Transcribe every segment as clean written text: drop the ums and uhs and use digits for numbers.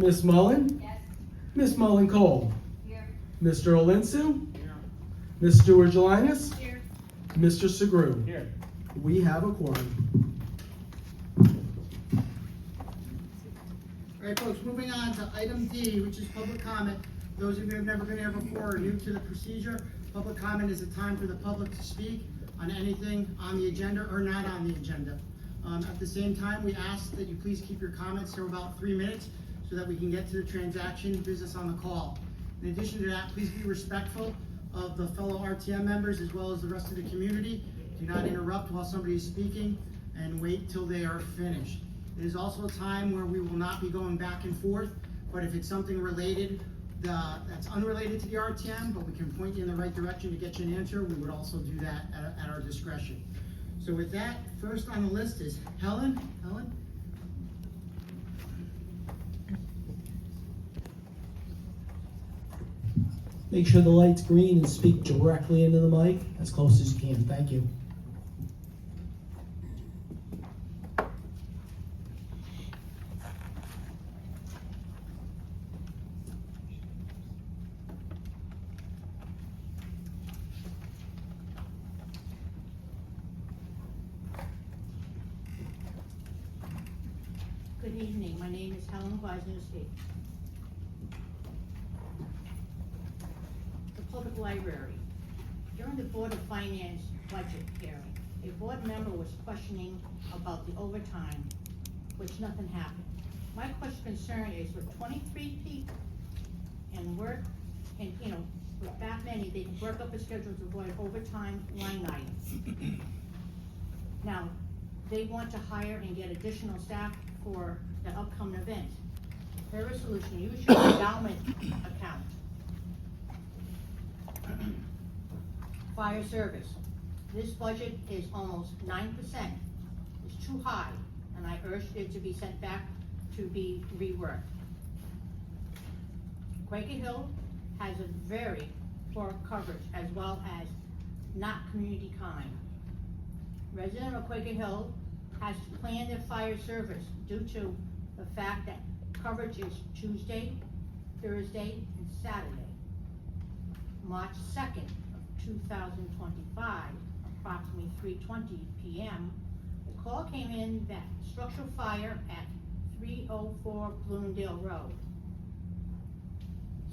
Miss Mullen? Yes. Miss Mullen Cole? Here. Mr. Olensu? Here. Miss Stewart Jelinas? Here. Mr. Segru? Here. We have a quorum. All right, folks, moving on to item D, which is public comment. Those of you who have never been here before or new to the procedure, public comment is a time for the public to speak on anything on the agenda or not on the agenda. At the same time, we ask that you please keep your comments to about 3 minutes so that we can get to the transaction business on the call. In addition to that, please be respectful of the fellow RTM members as well as the rest of the community. Do not interrupt while somebody is speaking and wait till they are finished. It is also a time where we will not be going back and forth, but if it's something related, that's unrelated to the RTM, but we can point you in the right direction to get you an answer, we would also do that at our discretion. So with that, first on the list is Helen. Helen? Make sure the light's green and speak directly into the mic as close as you can. Thank you. Good evening, my name is Helen Wisniewski. The Public Library. During the Board of Finance budget hearing, a board member was questioning about the overtime, which nothing happened. My concern is with 23 people and work, and with that many, they can work up a schedule to avoid overtime line items. Now, they want to hire and get additional staff for the upcoming event. Their solution, use your endowment account. Fire service. This budget is almost 9%. It's too high, and I urge it to be sent back to be reworked. Quaker Hill has a very poor coverage as well as not community kind. Resident of Quaker Hill has to plan their fire service due to the fact that coverage is Tuesday, Thursday, and Saturday. March 2nd of 2025, approximately 3:20 p.m., the call came in that structural fire at 304 Bloomingdale Road.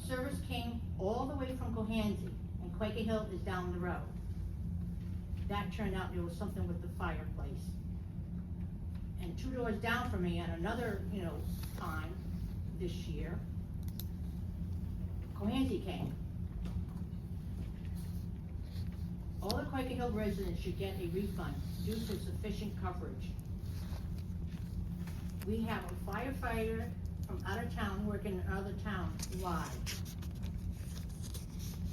Service came all the way from Cohansey, and Quaker Hill is down the road. That turned out there was something with the fireplace. And 2 doors down from me at another, time this year, Cohansey came. All the Quaker Hill residents should get a refund due to sufficient coverage. We have a firefighter from out of town working in another town live.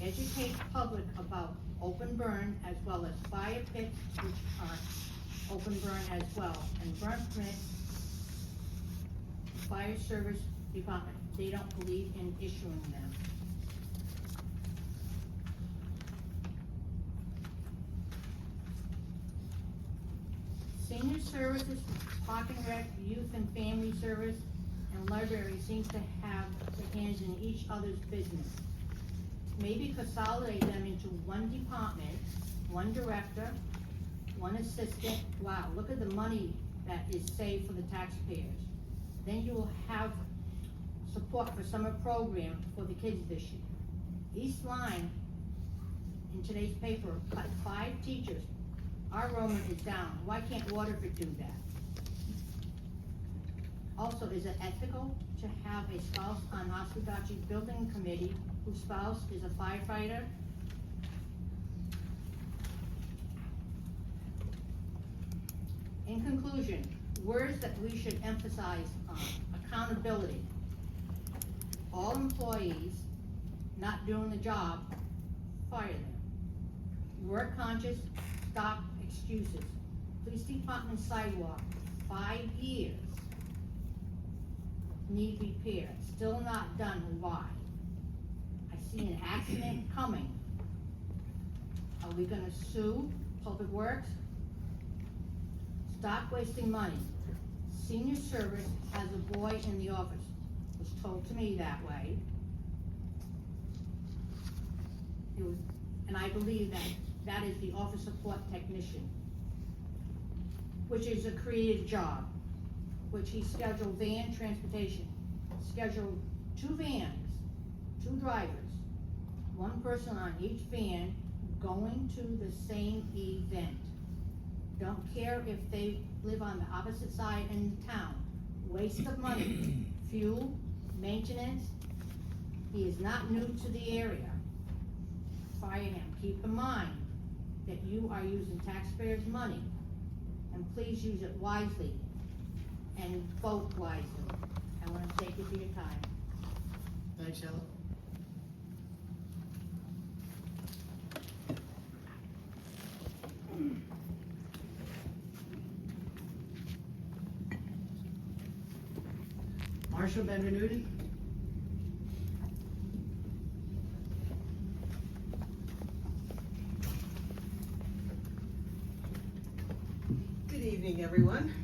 Educate the public about open burn as well as fire pits, which are open burn as well, and burn permits. Fire service department, they don't believe in issuing them. Senior services, park and rec, youth and family service, and library seems to have their hands in each other's business. Maybe consolidate them into one department, one director, one assistant. Wow, look at the money that is saved for the taxpayers. Then you will have support for summer program for the kids this year. East Line, in today's paper, cut 5 teachers. Our enrollment is down. Why can't Waterford do that? Also, is it ethical to have a spouse on Oswegatchie Building Committee whose spouse is a firefighter? In conclusion, words that we should emphasize on: accountability. All employees not doing the job, fire them. Work conscious, stop excuses. Police department sidewalk, 5 years. Need repair, still not done. Why? I see an accident coming. Are we gonna sue Public Works? Stop wasting money. Senior service has a boy in the office was told to me that way. It was, and I believe that is the office support technician, which is a creative job, which he scheduled van transportation, scheduled 2 vans, 2 drivers, 1 person on each van going to the same event. Don't care if they live on the opposite side in town. Waste of money, fuel, maintenance. He is not new to the area. Fire him. Keep in mind that you are using taxpayers' money, and please use it wisely and vote wisely. I want to thank you for your time. Thanks, Ella. Marshall Benvenuti? Good evening, everyone.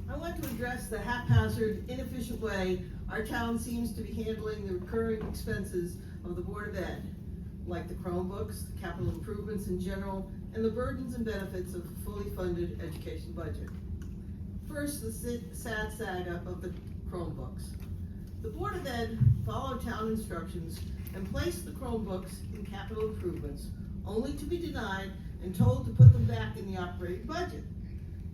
I want to address the haphazard, inefficient way our town seems to be handling the recurring expenses of the Board of Ed, like the Chromebooks, the capital improvements in general, and the burdens and benefits of a fully funded education budget. First, the sad saga of the Chromebooks. The Board of Ed followed town instructions and placed the Chromebooks in capital improvements, only to be denied and told to put them back in the operating budget.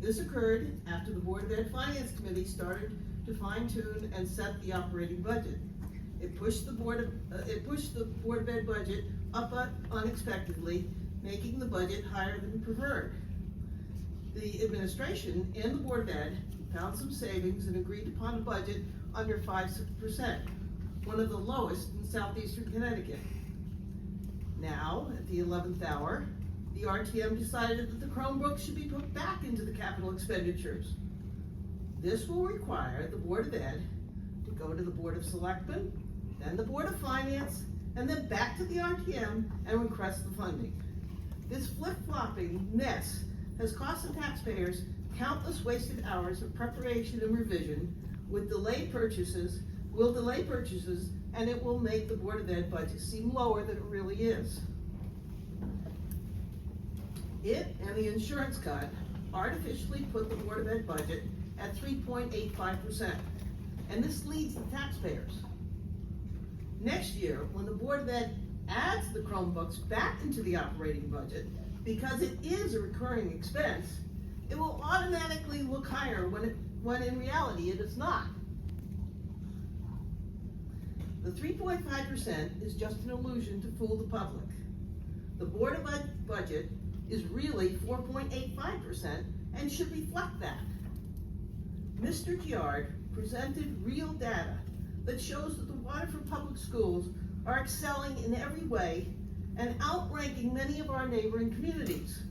This occurred after the Board of Ed Finance Committee started to fine-tune and set the operating budget. It pushed the Board of Ed budget up unexpectedly, making the budget higher than preferred. The administration and the Board of Ed found some savings and agreed upon a budget under 5%, one of the lowest in southeastern Connecticut. Now, at the 11th hour, the RTM decided that the Chromebooks should be put back into the capital expenditures. This will require the Board of Ed to go to the Board of Selectmen, then the Board of Finance, and then back to the RTM and request the funding. This flip-flopping mess has cost the taxpayers countless wasted hours of preparation and revision, will delay purchases, and it will make the Board of Ed budget seem lower than it really is. It and the insurance cut artificially put the Board of Ed budget at 3.85%, and this leads the taxpayers. Next year, when the Board of Ed adds the Chromebooks back into the operating budget, because it is a recurring expense, it will automatically look higher when in reality it is not. The 3.5% is just an illusion to fool the public. The Board of Ed budget is really 4.85% and should reflect that. Mr. Giard presented real data that shows that the Waterford Public Schools are excelling in every way and outranking many of our neighboring communities,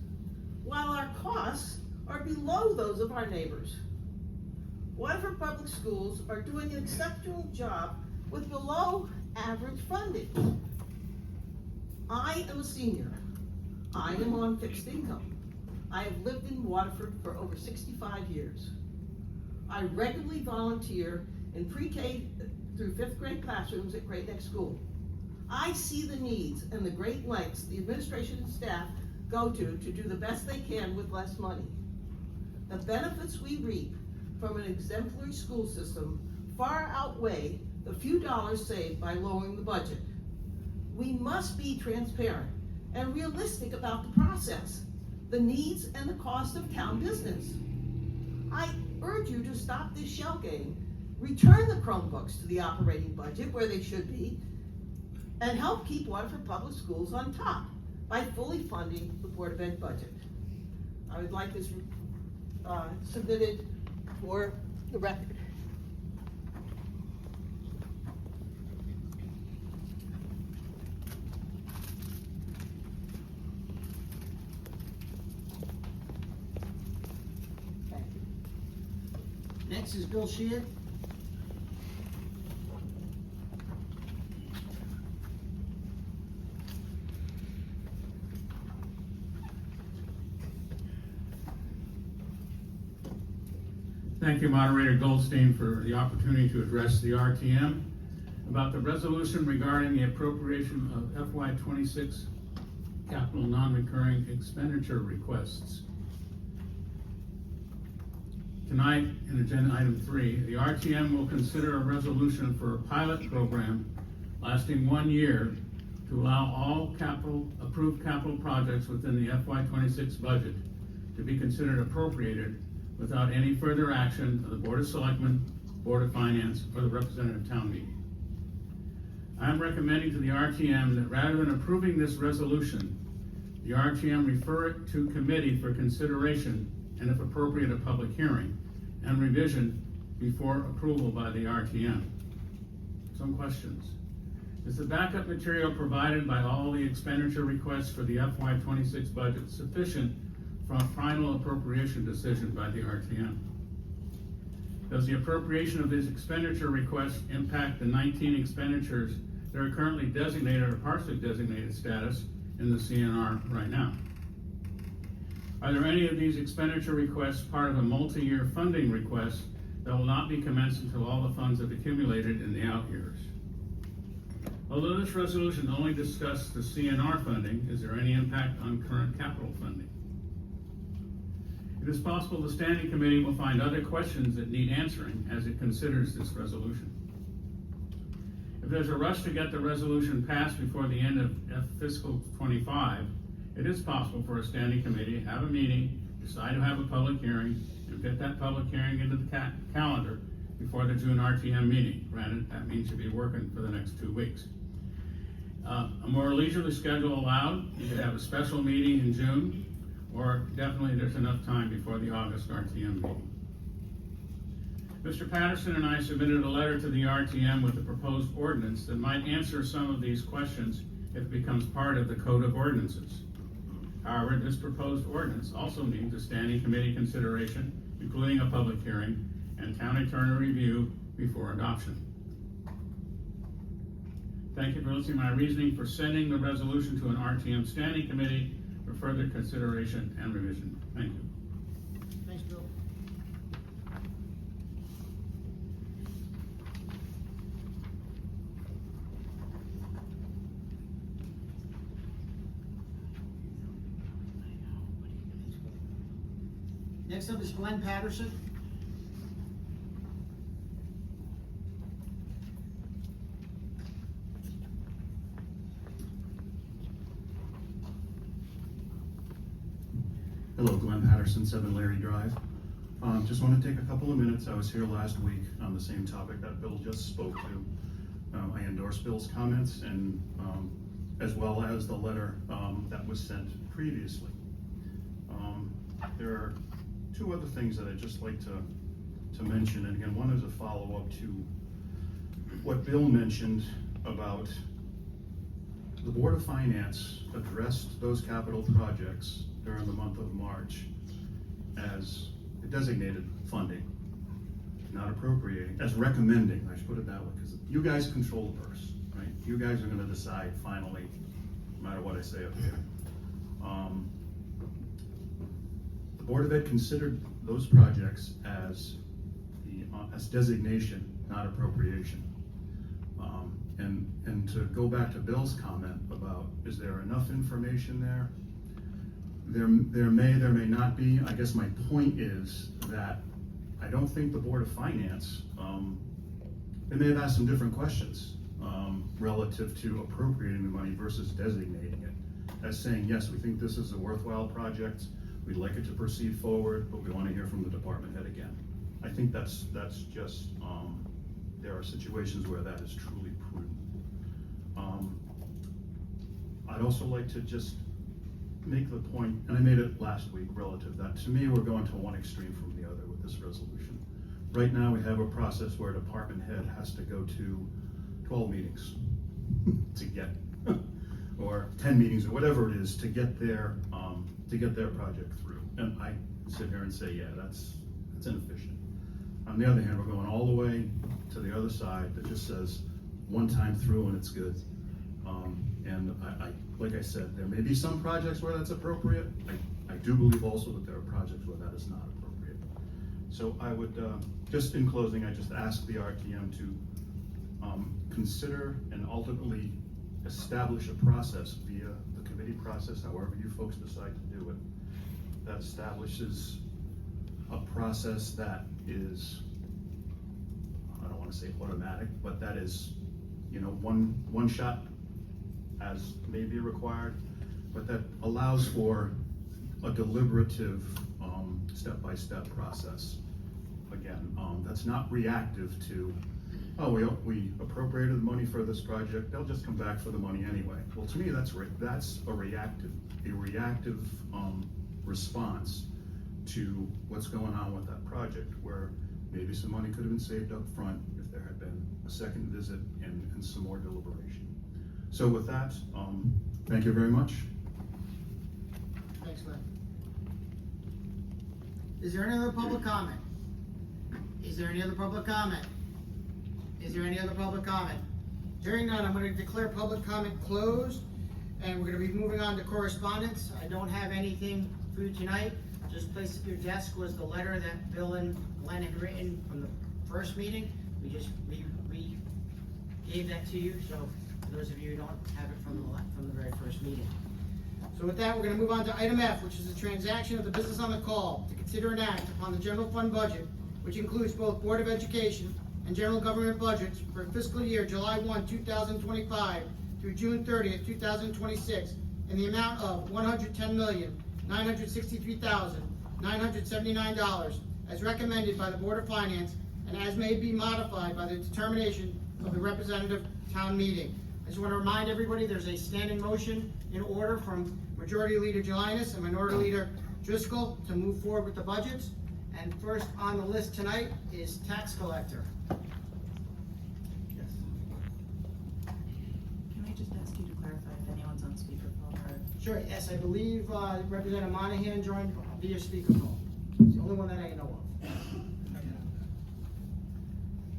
while our costs are below those of our neighbors. Waterford Public Schools are doing an exceptional job with below average funding. I am a senior. I am on fixed income. I have lived in Waterford for over 65 years. I regularly volunteer in pre-K through 5th grade classrooms at Great Neck School. I see the needs and the great lengths the administration and staff go to do the best they can with less money. The benefits we reap from an exemplary school system far outweigh the few dollars saved by lowering the budget. We must be transparent and realistic about the process, the needs and the cost of town business. I urge you to stop this shell game, return the Chromebooks to the operating budget where they should be, and help keep Waterford Public Schools on top by fully funding the Board of Ed budget. I would like this submitted for the record. Thank you. Next is Bill Sheehan. Thank you, Moderator Goldstein, for the opportunity to address the RTM about the resolution regarding the appropriation of FY26 capital non-recurring expenditure requests. Tonight, in agenda item 3, the RTM will consider a resolution for a pilot program lasting 1 year to allow all approved capital projects within the FY26 budget to be considered appropriated without any further action of the Board of Selectmen, Board of Finance, or the representative town meeting. I am recommending to the RTM that rather than approving this resolution, the RTM refer it to committee for consideration and, if appropriate, a public hearing and revision before approval by the RTM. Some questions. Is the backup material provided by all the expenditure requests for the FY26 budget sufficient for a final appropriation decision by the RTM? Does the appropriation of these expenditure requests impact the 19 expenditures that are currently designated or partially designated status in the CNR right now? Are there any of these expenditure requests part of a multi-year funding request that will not be commenced until all the funds have accumulated in the out years? Although this resolution only discussed the CNR funding, is there any impact on current capital funding? It is possible the Standing Committee will find other questions that need answering as it considers this resolution. If there's a rush to get the resolution passed before the end of fiscal 25, it is possible for a Standing Committee to have a meeting, decide to have a public hearing, and fit that public hearing into the calendar before the June RTM meeting. Granted, that means you'll be working for the next 2 weeks. A more leisurely schedule allowed, you could have a special meeting in June, or definitely there's enough time before the August RTM meeting. Mr. Patterson and I submitted a letter to the RTM with a proposed ordinance that might answer some of these questions if it becomes part of the Code of Ordinances. However, this proposed ordinance also needs a Standing Committee consideration, including a public hearing and town attorney review before adoption. Thank you for listening to my reasoning for sending the resolution to an RTM Standing Committee for further consideration and revision. Thank you. Thanks, Bill. Next up is Glenn Patterson. Hello, Glenn Patterson, 7 Larry Drive. Just want to take a couple of minutes. I was here last week on the same topic that Bill just spoke to. I endorse Bill's comments and as well as the letter that was sent previously. There are 2 other things that I'd just like to mention, and again, one is a follow-up to what Bill mentioned about the Board of Finance addressed those capital projects during the month of March as designated funding, not appropriating, as recommending, I should put it that way, because you guys control the purse, right? You guys are gonna decide finally, no matter what I say up here. The Board of Ed considered those projects as designation, not appropriation. And to go back to Bill's comment about, is there enough information there? There may not be. I guess my point is that I don't think the Board of Finance, they may have asked some different questions relative to appropriating the money versus designating it as saying, yes, we think this is a worthwhile project, we'd like it to proceed forward, but we want to hear from the department head again. I think that's just, there are situations where that is truly prudent. I'd also like to just make the point, and I made it last week relative, that to me we're going to one extreme from the other with this resolution. Right now we have a process where a department head has to go to 12 meetings to get, or 10 meetings or whatever it is to get their project through. And I sit here and say, yeah, that's inefficient. On the other hand, we're going all the way to the other side that just says one time through and it's good. And like I said, there may be some projects where that's appropriate. I do believe also that there are projects where that is not appropriate. So I would, just in closing, I just ask the RTM to consider and ultimately establish a process via the committee process, however you folks decide to do it, that establishes a process that is, I don't wanna say automatic, but that is, one shot as may be required, but that allows for a deliberative, step-by-step process. Again, that's not reactive to, oh, we appropriated the money for this project, they'll just come back for the money anyway. Well, to me, that's a reactive response to what's going on with that project, where maybe some money could have been saved up front if there had been a second visit and some more deliberation. So with that, thank you very much. Thanks, Glenn. Is there any other public comment? Is there any other public comment? Is there any other public comment? Hearing none, I'm gonna declare public comment closed, and we're gonna be moving on to correspondence. I don't have anything for you tonight. Just placed at your desk was the letter that Bill and Glenn had written from the first meeting. We gave that to you, so for those of you who don't have it from the very first meeting. So with that, we're gonna move on to item F, which is the transaction of the business on the call to consider and act upon the general fund budget, which includes both Board of Education and general government budgets for fiscal year July 1, 2025 through June 30th, 2026, in the amount of $110,963,979, as recommended by the Board of Finance and as may be modified by the determination of the representative town meeting. I just want to remind everybody, there's a standing motion in order from Majority Leader Jelinas and Minority Leader Driscoll to move forward with the budgets. And first on the list tonight is tax collector. Yes. Can I just ask you to clarify if anyone's on speakerphone or? Sure, yes, I believe Representative Monahan joined via speakerphone. It's the only one that I know of.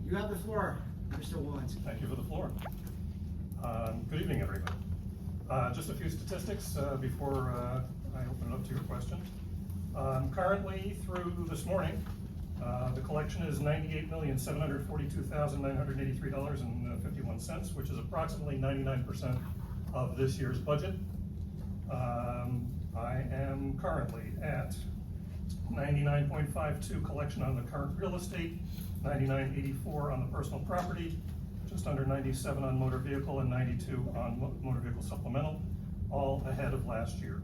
You have the floor, Mr. Walensky. Thank you for the floor. Good evening, everybody. Just a few statistics before I open it up to your questions. Currently, through this morning, the collection is $98,742,983.51, which is approximately 99% of this year's budget. I am currently at 99.52 collection on the current real estate, 99.84 on the personal property, just under 97 on motor vehicle, and 92 on motor vehicle supplemental, all ahead of last year.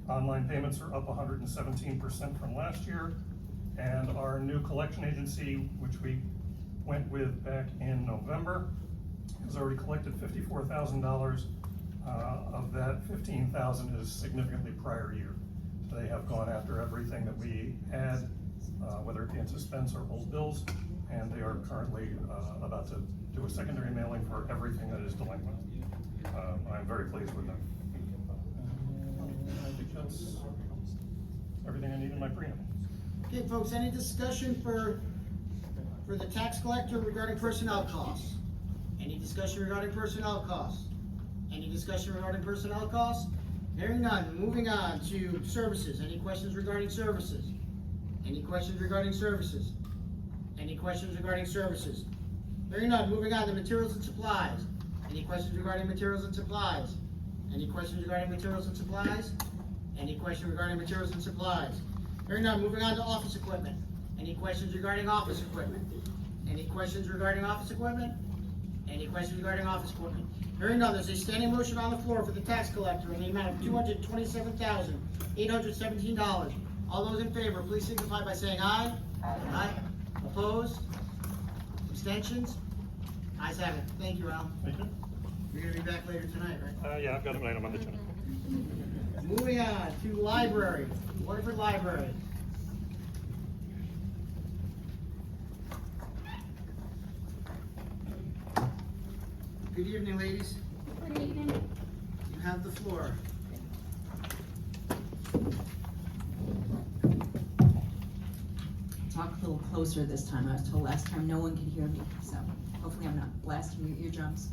Online payments are up 117% from last year, and our new collection agency, which we went with back in November, has already collected $54,000. Of that, $15,000 is significantly prior year. So they have gone after everything that we had, whether it be in suspense or old bills, and they are currently about to do a secondary mailing for everything that is delinquent. I'm very pleased with them. I think that's everything I need in my preamble. Okay, folks, any discussion for the tax collector regarding personnel costs? Any discussion regarding personnel costs? Any discussion regarding personnel costs? Hearing none, moving on to services. Any questions regarding services? Any questions regarding services? Any questions regarding services? Hearing none, moving on to materials and supplies. Any questions regarding materials and supplies? Any questions regarding materials and supplies? Any questions regarding materials and supplies? Hearing none, moving on to office equipment. Any questions regarding office equipment? Any questions regarding office equipment? Any questions regarding office equipment? Hearing none, there's a standing motion on the floor for the tax collector in the amount of $227,817. All those in favor, please signify by saying aye. Aye. Opposed? Abstentions? Ayes have it. Thank you, Al. Thank you. You're gonna be back later tonight, right? Yeah, I've got it later on the agenda. Moving on to library, Waterford Library. Good evening, ladies. Good evening. You have the floor. Talk a little closer this time. I was told last time no one can hear me, so hopefully I'm not blasting your eardrums.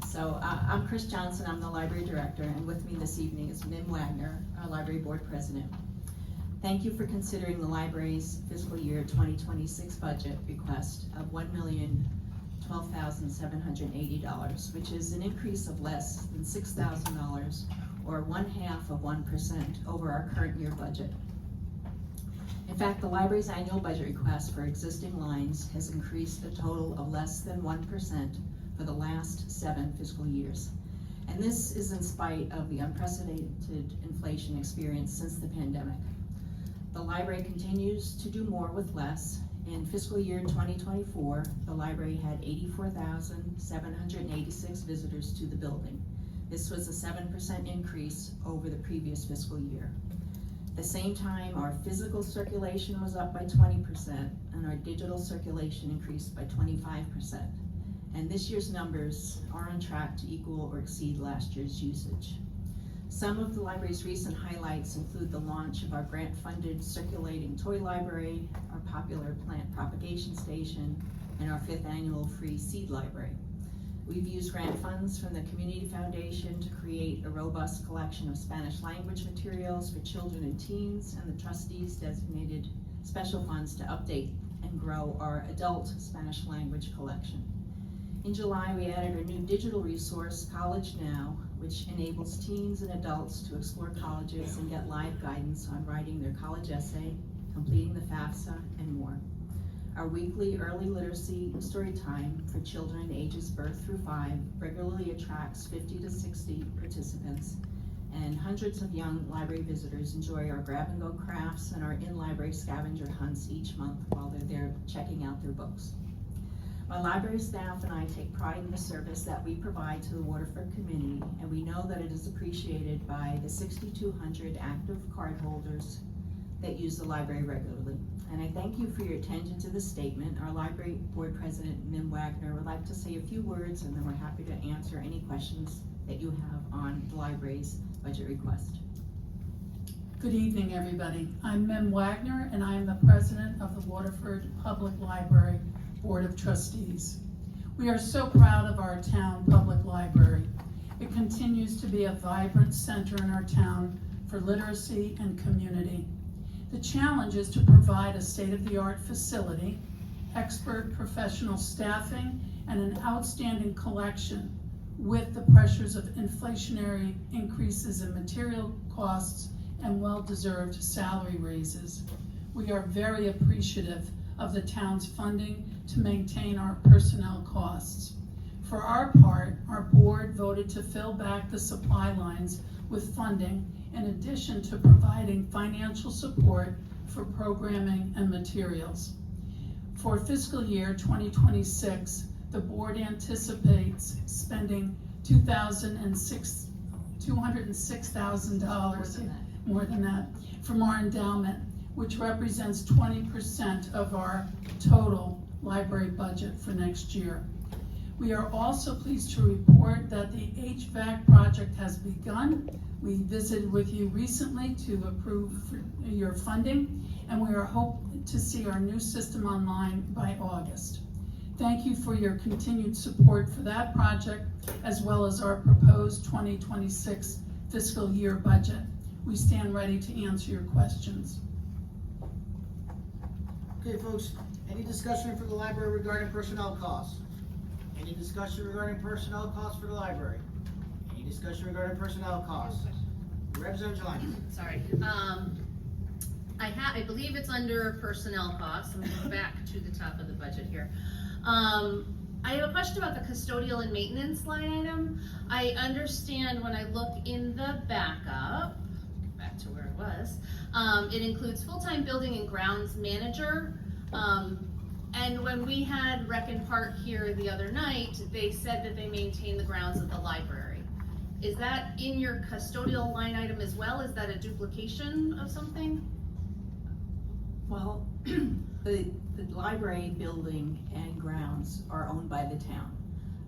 So I'm Chris Johnson, I'm the library director, and with me this evening is Min Wagner, our library board president. Thank you for considering the library's fiscal year 2026 budget request of $1,012,780, which is an increase of less than $6,000 or 0.5% over our current year budget. In fact, the library's annual budget request for existing lines has increased a total of less than 1% for the last 7 fiscal years. And this is in spite of the unprecedented inflation experienced since the pandemic. The library continues to do more with less. In fiscal year 2024, the library had 84,786 visitors to the building. This was a 7% increase over the previous fiscal year. At the same time, our physical circulation was up by 20% and our digital circulation increased by 25%. And this year's numbers are on track to equal or exceed last year's usage. Some of the library's recent highlights include the launch of our grant-funded circulating toy library, our popular plant propagation station, and our 5th annual free seed library. We've used grant funds from the Community Foundation to create a robust collection of Spanish language materials for children and teens, and the trustees designated special funds to update and grow our adult Spanish language collection. In July, we added a new digital resource, College Now, which enables teens and adults to explore colleges and get live guidance on writing their college essay, completing the FAFSA, and more. Our weekly early literacy story time for children ages birth through 5 regularly attracts 50 to 60 participants, and hundreds of young library visitors enjoy our grab-and-go crafts and our in-library scavenger hunts each month while they're there checking out their books. My library staff and I take pride in the service that we provide to the Waterford community, and we know that it is appreciated by the 6,200 active cardholders that use the library regularly. And I thank you for your attention to this statement. Our library board president, Mim Wagner, would like to say a few words, and then we're happy to answer any questions that you have on the library's budget request. Good evening, everybody. I'm Mim Wagner, and I am the president of the Waterford Public Library Board of Trustees. We are so proud of our town public library. It continues to be a vibrant center in our town for literacy and community. The challenge is to provide a state-of-the-art facility, expert professional staffing, and an outstanding collection with the pressures of inflationary increases in material costs and well-deserved salary raises. We are very appreciative of the town's funding to maintain our personnel costs. For our part, our board voted to fill back the supply lines with funding in addition to providing financial support for programming and materials. For fiscal year 2026, the board anticipates spending $206,000, more than that, from our endowment, which represents 20% of our total library budget for next year. We are also pleased to report that the HVAC project has begun. We visited with you recently to approve your funding, and we are hoping to see our new system online by August. Thank you for your continued support for that project, as well as our proposed 2026 fiscal year budget. We stand ready to answer your questions. Okay, folks, any discussion for the library regarding personnel costs? Any discussion regarding personnel costs for the library? Any discussion regarding personnel costs? Representative Jelani. Sorry. I believe it's under personnel costs. I'm gonna go back to the top of the budget here. I have a question about the custodial and maintenance line item. I understand when I look in the backup, back to where it was, it includes full-time building and grounds manager. And when we had Rec and Park here the other night, they said that they maintain the grounds of the library. Is that in your custodial line item as well? Is that a duplication of something? Well, the library building and grounds are owned by the town.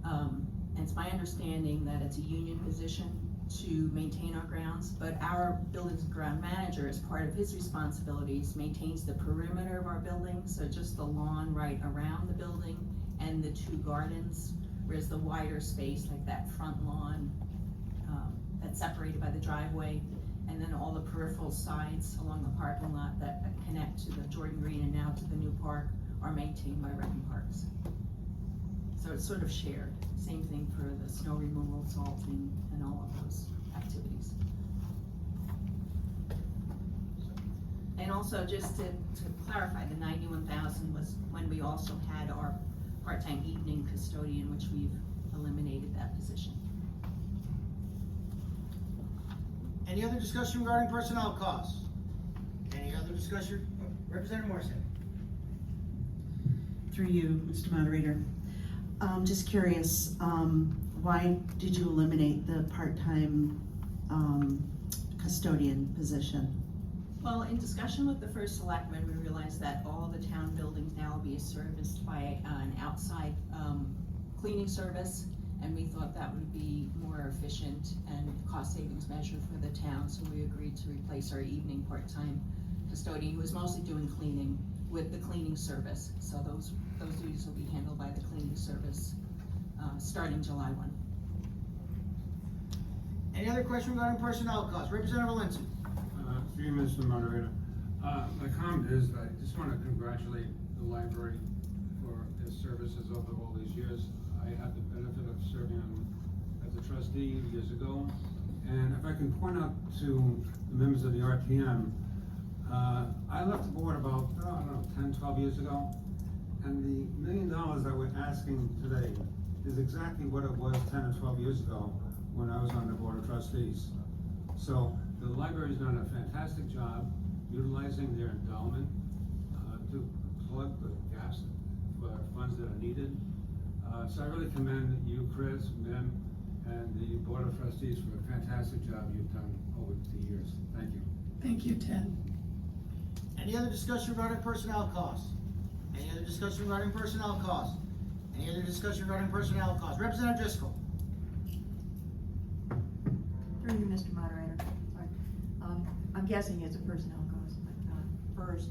And it's my understanding that it's a union position to maintain our grounds, but our buildings and ground manager, as part of his responsibilities, maintains the perimeter of our building, so just the lawn right around the building and the 2 gardens, whereas the wider space, like that front lawn, that's separated by the driveway, And then all the peripheral sides along the parking lot that connect to the Jordan Green and now to the new park are maintained by Rec and Parks. So it's sort of shared. Same thing for the snow removal, salting, and all of those activities. And also, just to clarify, the 91,000 was when we also had our part-time evening custodian, which we've eliminated that position. Any other discussion regarding personnel costs? Any other discussion? Representative Morrison. Through you, Mr. Moderator. Just curious, why did you eliminate the part-time custodian position? Well, in discussion with the first selectman, we realized that all the town buildings now will be serviced by an outside cleaning service, and we thought that would be more efficient and cost savings measure for the town, so we agreed to replace our evening part-time custodian, who was mostly doing cleaning, with the cleaning service. So those duties will be handled by the cleaning service starting July 1. Any other question regarding personnel costs? Representative Valencia. Through you, Mr. Moderator. My comment is that I just want to congratulate the library for its services over all these years. I had the benefit of serving as a trustee years ago. And if I can point out to the members of the RTM, I left the board about, I don't know, 10, 12 years ago. And the $1 million that we're asking today is exactly what it was 10 or 12 years ago when I was on the board of trustees. So the library's done a fantastic job utilizing their endowment to plug the gaps for funds that are needed. So I really commend you, Chris, Mim, and the board of trustees for a fantastic job you've done over the years. Thank you. Thank you, Ted. Any other discussion regarding personnel costs? Any other discussion regarding personnel costs? Any other discussion regarding personnel costs? Representative Driscoll. Through you, Mr. Moderator. Sorry. I'm guessing it's a personnel cost, but first,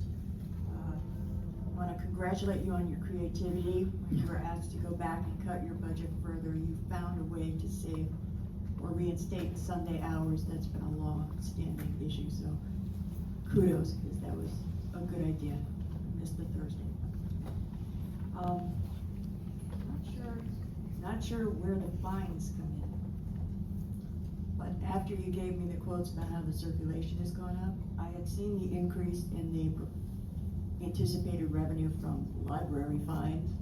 I want to congratulate you on your creativity. When you were asked to go back and cut your budget further, you found a way to save or reinstate Sunday hours. That's been a long-standing issue, so kudos, because that was a good idea. Missed the Thursday. Not sure where the fines come in. But after you gave me the quotes about how the circulation has gone up, I had seen the increase in the anticipated revenue from library fines.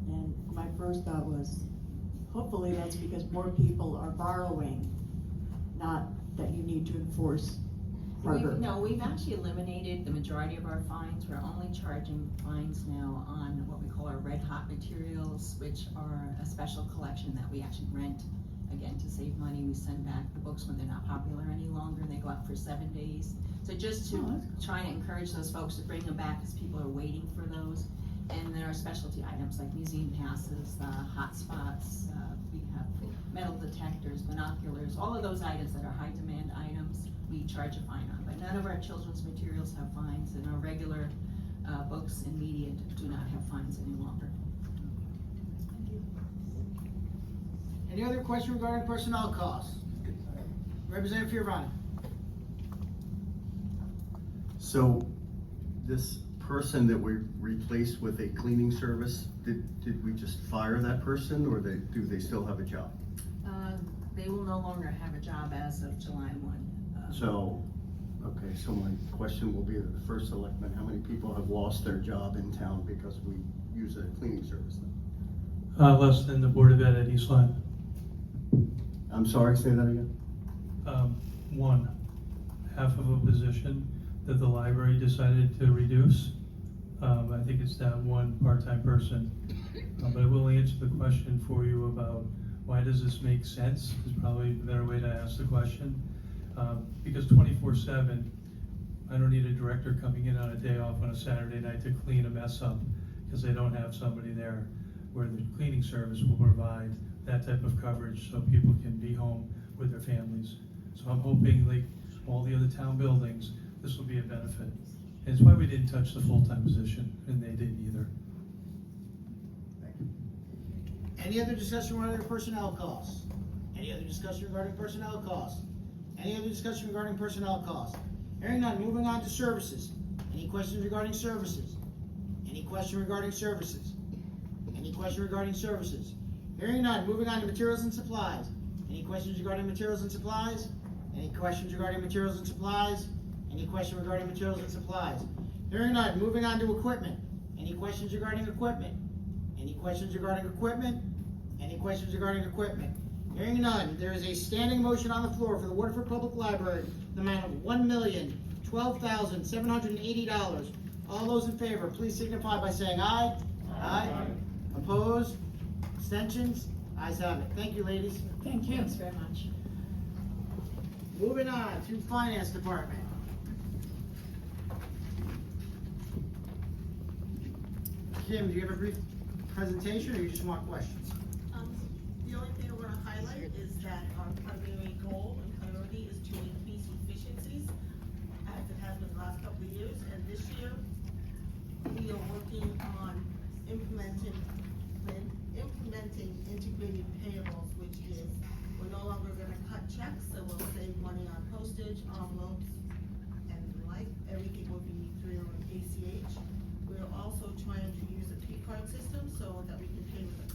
And my first thought was, hopefully that's because more people are borrowing, not that you need to enforce harder. We've actually eliminated the majority of our fines. We're only charging fines now on what we call our red hot materials, which are a special collection that we actually rent. Again, to save money, we send back the books when they're not popular any longer, and they go out for 7 days. So just to try to encourage those folks to bring them back, because people are waiting for those. And there are specialty items like museum passes, hot spots, we have metal detectors, binoculars, all of those items that are high demand items, we charge a fine on. But none of our children's materials have fines, and our regular books and media do not have fines any longer. Any other question regarding personnel costs? Representative Fioravani. So this person that we replaced with a cleaning service, did we just fire that person, or do they still have a job? They will no longer have a job as of July 1. So my question will be to the first selectman, how many people have lost their job in town because we use a cleaning service then? Less than the Board of Ed at East Lyme. I'm sorry, say that again? One, half of a position that the library decided to reduce. I think it's that one part-time person. But I will answer the question for you about why does this make sense, is probably a better way to ask the question. Because 24/7, I don't need a director coming in on a day off on a Saturday night to clean a mess up, because they don't have somebody there, where the cleaning service will provide that type of coverage so people can be home with their families. So I'm hoping, like all the other town buildings, this will be a benefit. And it's why we didn't touch the full-time position, and they didn't either. Thank you. Any other discussion regarding personnel costs? Any other discussion regarding personnel costs? Any other discussion regarding personnel costs? Hearing none, moving on to services. Any questions regarding services? Any question regarding services? Any question regarding services? Hearing none, moving on to materials and supplies. Any questions regarding materials and supplies? Any questions regarding materials and supplies? Any question regarding materials and supplies? Hearing none, moving on to equipment. Any questions regarding equipment? Any questions regarding equipment? Any questions regarding equipment? Hearing none, there is a standing motion on the floor for the Waterford Public Library, the amount of $1,012,780. All those in favor, please signify by saying aye. Aye. Opposed? Abstentions? Ayes have it. Thank you, ladies. Thank you. Thanks very much. Moving on to Finance Department. Kim, do you have a brief presentation, or you just want questions? The only thing I want to highlight is that our primary goal and priority is to increase efficiencies, as it has been the last couple of years, and this year, we are working on implementing integrated payables, which is, we're no longer gonna cut checks, so we'll save money on postage, envelopes, and the like. Everything will be through ACH. We're also trying to use a P-card system so that we can pay with a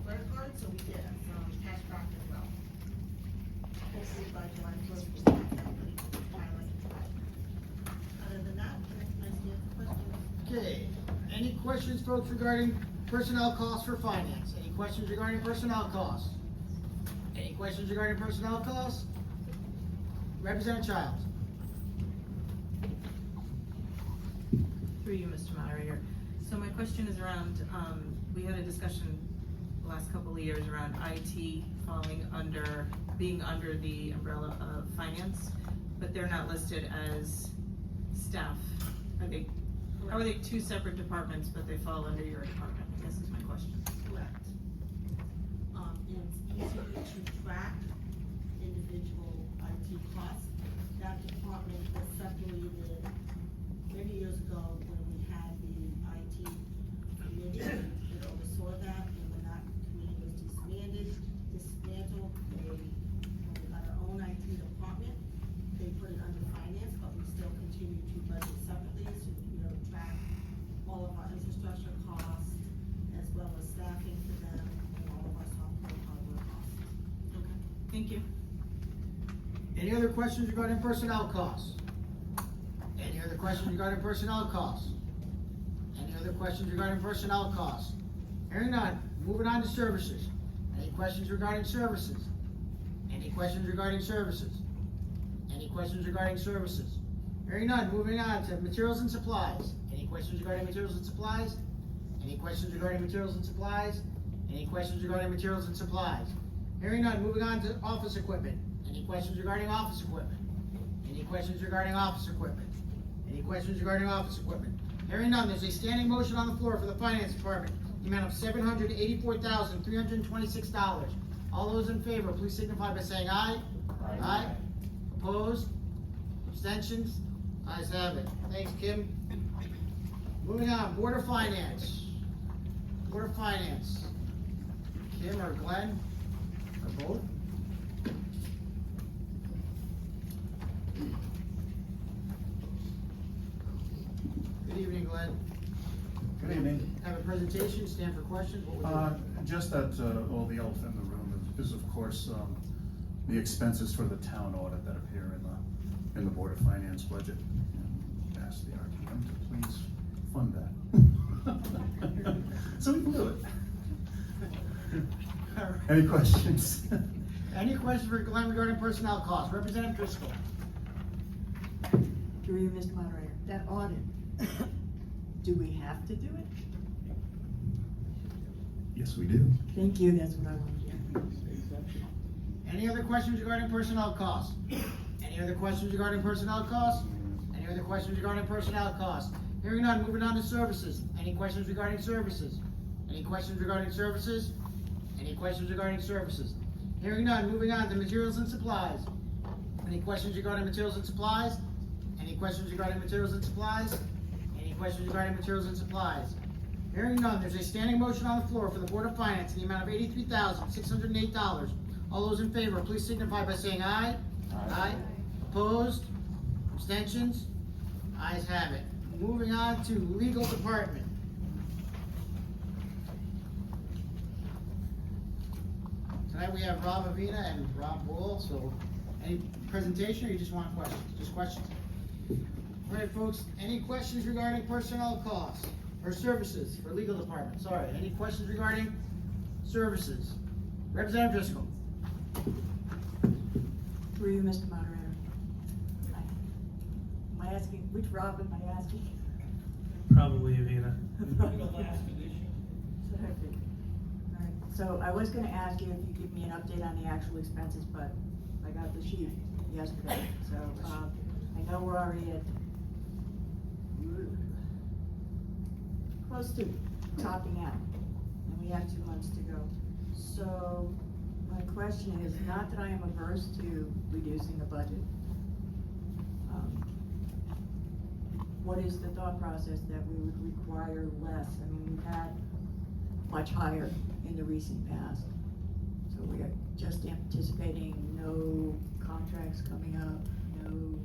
credit card, so we get cash back as well. Hopefully by July 1st, we'll have that ready to pilot. Other than that, I stand for questions. Okay, any questions, folks, regarding personnel costs for finance? Any questions regarding personnel costs? Any questions regarding personnel costs? Representative Childs. Through you, Mr. Moderator. So my question is around, we had a discussion the last couple of years around IT being under the umbrella of finance, but they're not listed as staff. How are they two separate departments, but they fall under your department? I guess is my question. Correct. It's easier to track individual IT costs. That department was separated many years ago when we had the IT committee that oversaw that, and when that committee was dismantled, when we got our own IT department, they put it under finance, but we still continue to budget separately, so we be able to track all of our infrastructure costs, as well as staffing for them, and all of our software and hardware costs. Okay, thank you. Any other questions regarding personnel costs? Any other questions regarding personnel costs? Any other questions regarding personnel costs? Hearing none, moving on to services. Any questions regarding services? Any questions regarding services? Any questions regarding services? Hearing none, moving on to materials and supplies. Any questions regarding materials and supplies? Any questions regarding materials and supplies? Any questions regarding materials and supplies? Hearing none, moving on to office equipment. Any questions regarding office equipment? Any questions regarding office equipment? Any questions regarding office equipment? Hearing none, there's a standing motion on the floor for the Finance Department, the amount of $784,326. All those in favor, please signify by saying aye. Aye. Aye. Opposed? Abstentions? Ayes have it. Thanks, Kim. Moving on, Board of Finance. Board of Finance. Kim or Glenn, or both? Good evening, Glenn. Good evening. Have a presentation, stand for questions, what would you? Just that, well, the elephant in the room is of course, the expenses for the town audit that appear in the Board of Finance budget. And ask the RTM to please fund that. So we can do it. Any questions? Any questions for Glenn regarding personnel costs? Representative Driscoll. Through you, Mr. Moderator, that audit, do we have to do it? Yes, we do. Thank you, that's what I want to hear. Any other questions regarding personnel costs? Any other questions regarding personnel costs? Any other questions regarding personnel costs? Hearing none, moving on to services. Any questions regarding services? Any questions regarding services? Any questions regarding services? Hearing none, moving on to materials and supplies. Any questions regarding materials and supplies? Any questions regarding materials and supplies? Any questions regarding materials and supplies? Hearing none, there's a standing motion on the floor for the Board of Finance in the amount of $83,608. All those in favor, please signify by saying aye. Aye. Opposed? Abstentions? Ayes have it. Moving on to legal department. Tonight we have Rob Avina and Rob Wool, so any presentation or you just want questions? Just questions? All right, folks, any questions regarding personnel costs or services for legal department? Sorry, any questions regarding services? Representative Driscoll. Through you, Mr. Moderator. Am I asking, which Rob am I asking? Probably Avina. So I was gonna ask you if you give me an update on the actual expenses, but I got the sheet yesterday, so, I know we're already at close to topping out, and we have 2 months to go. So, my question is, not that I am averse to reducing the budget. What is the thought process that we would require less? I mean, we've had much higher in the recent past. So we are just anticipating no contracts coming up, no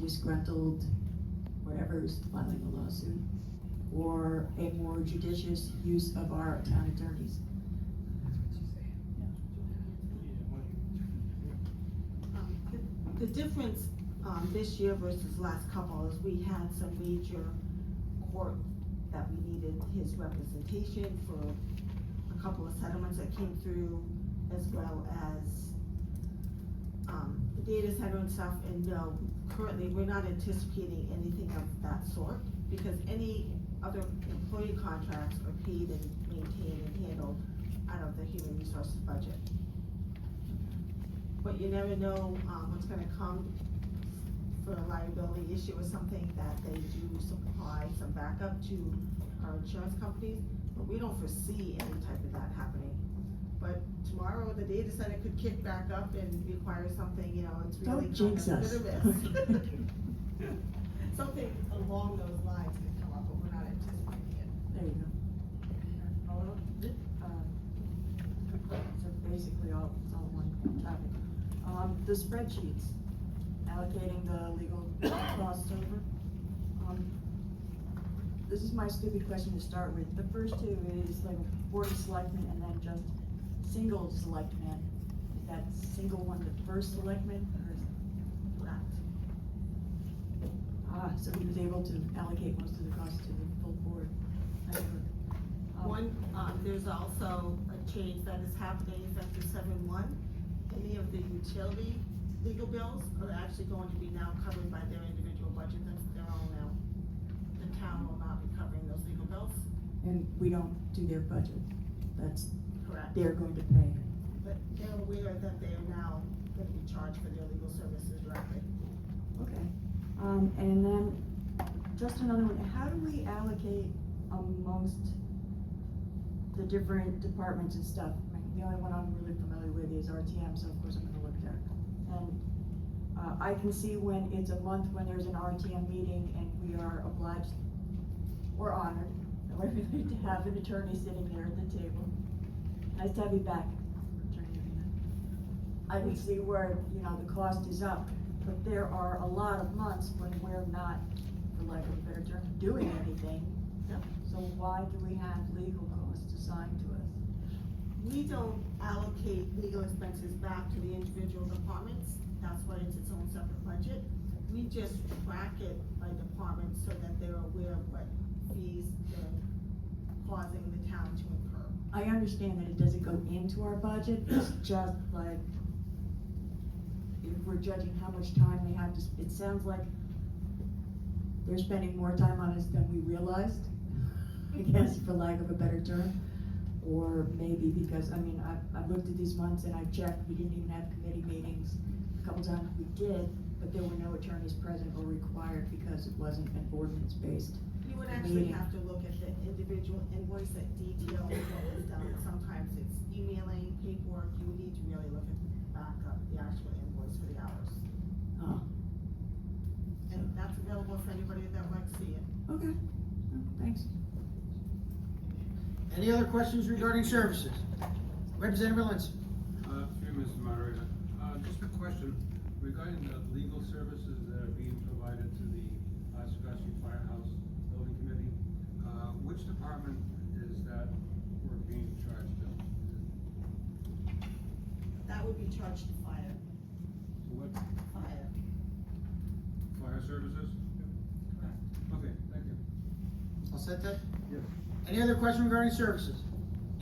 disgruntled whatever's filing a lawsuit, or a more judicious use of our town attorneys. The difference, this year versus last couple is we had some major court that we needed his representation for a couple of settlements that came through, as well as, the data center and stuff, and no, currently, we're not anticipating anything of that sort, because any other employee contracts are paid and maintained and handled out of the human resources budget. But you never know, what's gonna come for a liability issue or something that they do supply some backup to our insurance companies, but we don't foresee any type of that happening. But tomorrow, the data center could kick back up and require something, you know, it's really Don't kind jinx of us. hit or miss. Something along those lines could come up, but we're not anticipating it. There you go. So basically it's all one topic. The spreadsheets, allocating the legal costs over. This is my stupid question to start with. The first two is like board of selectmen and then just single selectman. Is that single one the first selectman or is that? So he was able to allocate most of the costs to the full board. There's also a change that is happening effective 7/1. Any of the utility legal bills are actually going to be now covered by their individual budget, that's their own now. The town will not be covering those legal bills. And we don't do their budget. That's, Correct. they're going to pay. But they're aware that they are now gonna be charged for their legal services directly. Okay. And then, just another one, how do we allocate amongst the different departments and stuff? I mean, the only one I'm really familiar with is RTM, so of course I'm gonna look there. And, I can see when it's a month when there's an RTM meeting and we are obliged or honored, however you like, to have an attorney sitting there at the table. Nice to have you back, Attorney Avina. I can see where, you know, the cost is up, but there are a lot of months when we're not, for lack of a better term, doing anything. Yep. So why do we have legal costs assigned to us? We don't allocate legal expenses back to the individual departments, that's why it's its own separate budget. We just track it by department so that they're aware of what fees they're causing the town to incur. I understand that it doesn't go into our budget, it's just like, if we're judging how much time they have to, it sounds like they're spending more time on us than we realized, I guess, for lack of a better term. Or maybe because, I mean, I've looked at these months and I've checked, we didn't even have committee meetings. A couple times we did, but there were no attorneys present or required because it wasn't an ordinance-based You would actually meeting. have to look at the individual invoice that details what was done. Sometimes it's emailing, paperwork, you would need to really look at back up the actual invoice for the hours. Oh, And that's available for anybody that would like to see it. okay, thanks. Any other questions regarding services? Representative Lindsay. Through Mr. Moderator, just a question regarding the legal services that are being provided to the Scottsville Firehouse Building Committee, which department is that work being charged to? That would be charged to fire. What, Fire. fire services? Okay, thank you. All set, Ted? Yeah. Any other question regarding services?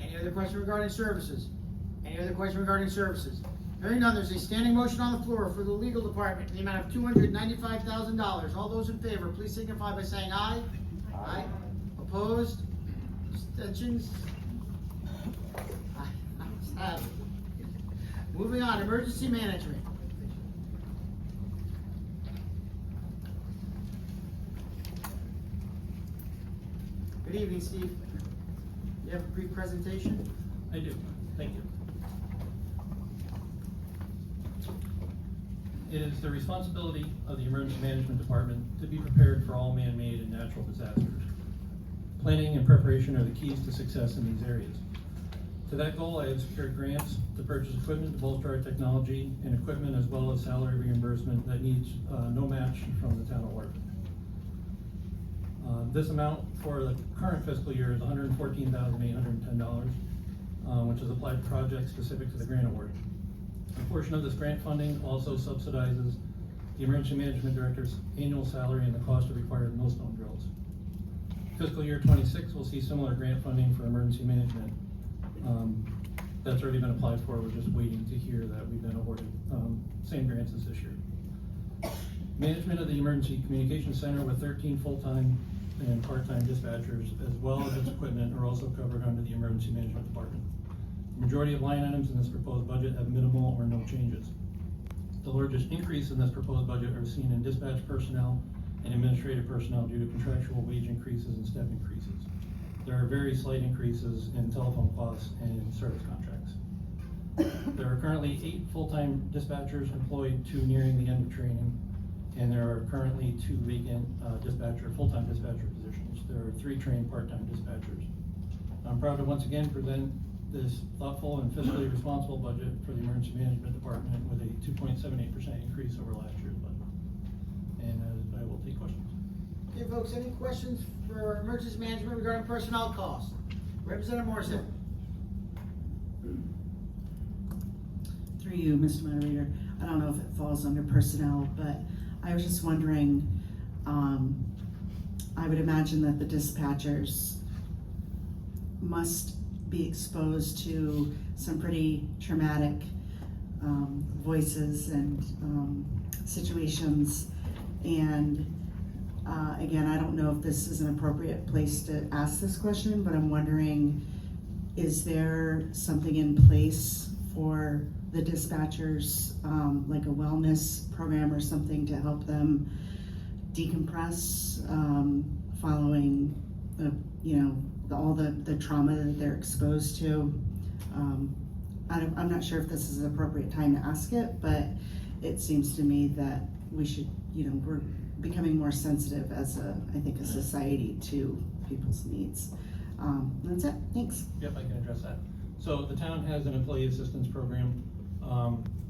Any other question regarding services? Any other question regarding services? Hearing none, there's a standing motion on the floor for the legal department in the amount of $295,000. All those in favor, please signify by saying aye. Aye. Opposed? Abstentions? Ayes have it. Moving on, emergency management. Good evening, Steve. You have a brief presentation? I do, thank you. It is the responsibility of the Emergency Management Department to be prepared for all man-made and natural disasters. Planning and preparation are the keys to success in these areas. To that goal, I have secured grants to purchase equipment to bolster our technology and equipment, as well as salary reimbursement that needs no match from the town of Waterford. This amount for the current fiscal year is $114,810, which is applied to projects specific to the grant award. A portion of this grant funding also subsidizes the Emergency Management Director's annual salary and the cost of required millstone drills. Fiscal year 26 will see similar grant funding for emergency management. That's already been applied for. We're just waiting to hear that we've been awarded same grants as this year. Management of the Emergency Communications Center with 13 full-time and part-time dispatchers, as well as its equipment, are also covered under the Emergency Management Department. The majority of line items in this proposed budget have minimal or no changes. The largest increase in this proposed budget are seen in dispatch personnel and administrative personnel due to contractual wage increases and step increases. There are very slight increases in telephone costs and in service contracts. There are currently 8 full-time dispatchers employed, 2 nearing the end of training, and there are currently 2 vacant full-time dispatcher positions. There are 3 trained part-time dispatchers. I'm proud to once again present this thoughtful and fiscally responsible budget for the Emergency Management Department with a 2.78% increase over last year's budget. And I will take questions. Okay, folks, any questions for emergency management regarding personnel costs? Representative Morrison. Through you, Mr. Moderator, I don't know if it falls under personnel, but I was just wondering, I would imagine that the dispatchers must be exposed to some pretty traumatic voices and situations. And again, I don't know if this is an appropriate place to ask this question, but I'm wondering, is there something in place for the dispatchers, like a wellness program or something to help them decompress following all the trauma that they're exposed to? I'm not sure if this is an appropriate time to ask it, but it seems to me that we should, we're becoming more sensitive as I think a society to people's needs. That's it, thanks. Yep, I can address that. So the town has an employee assistance program.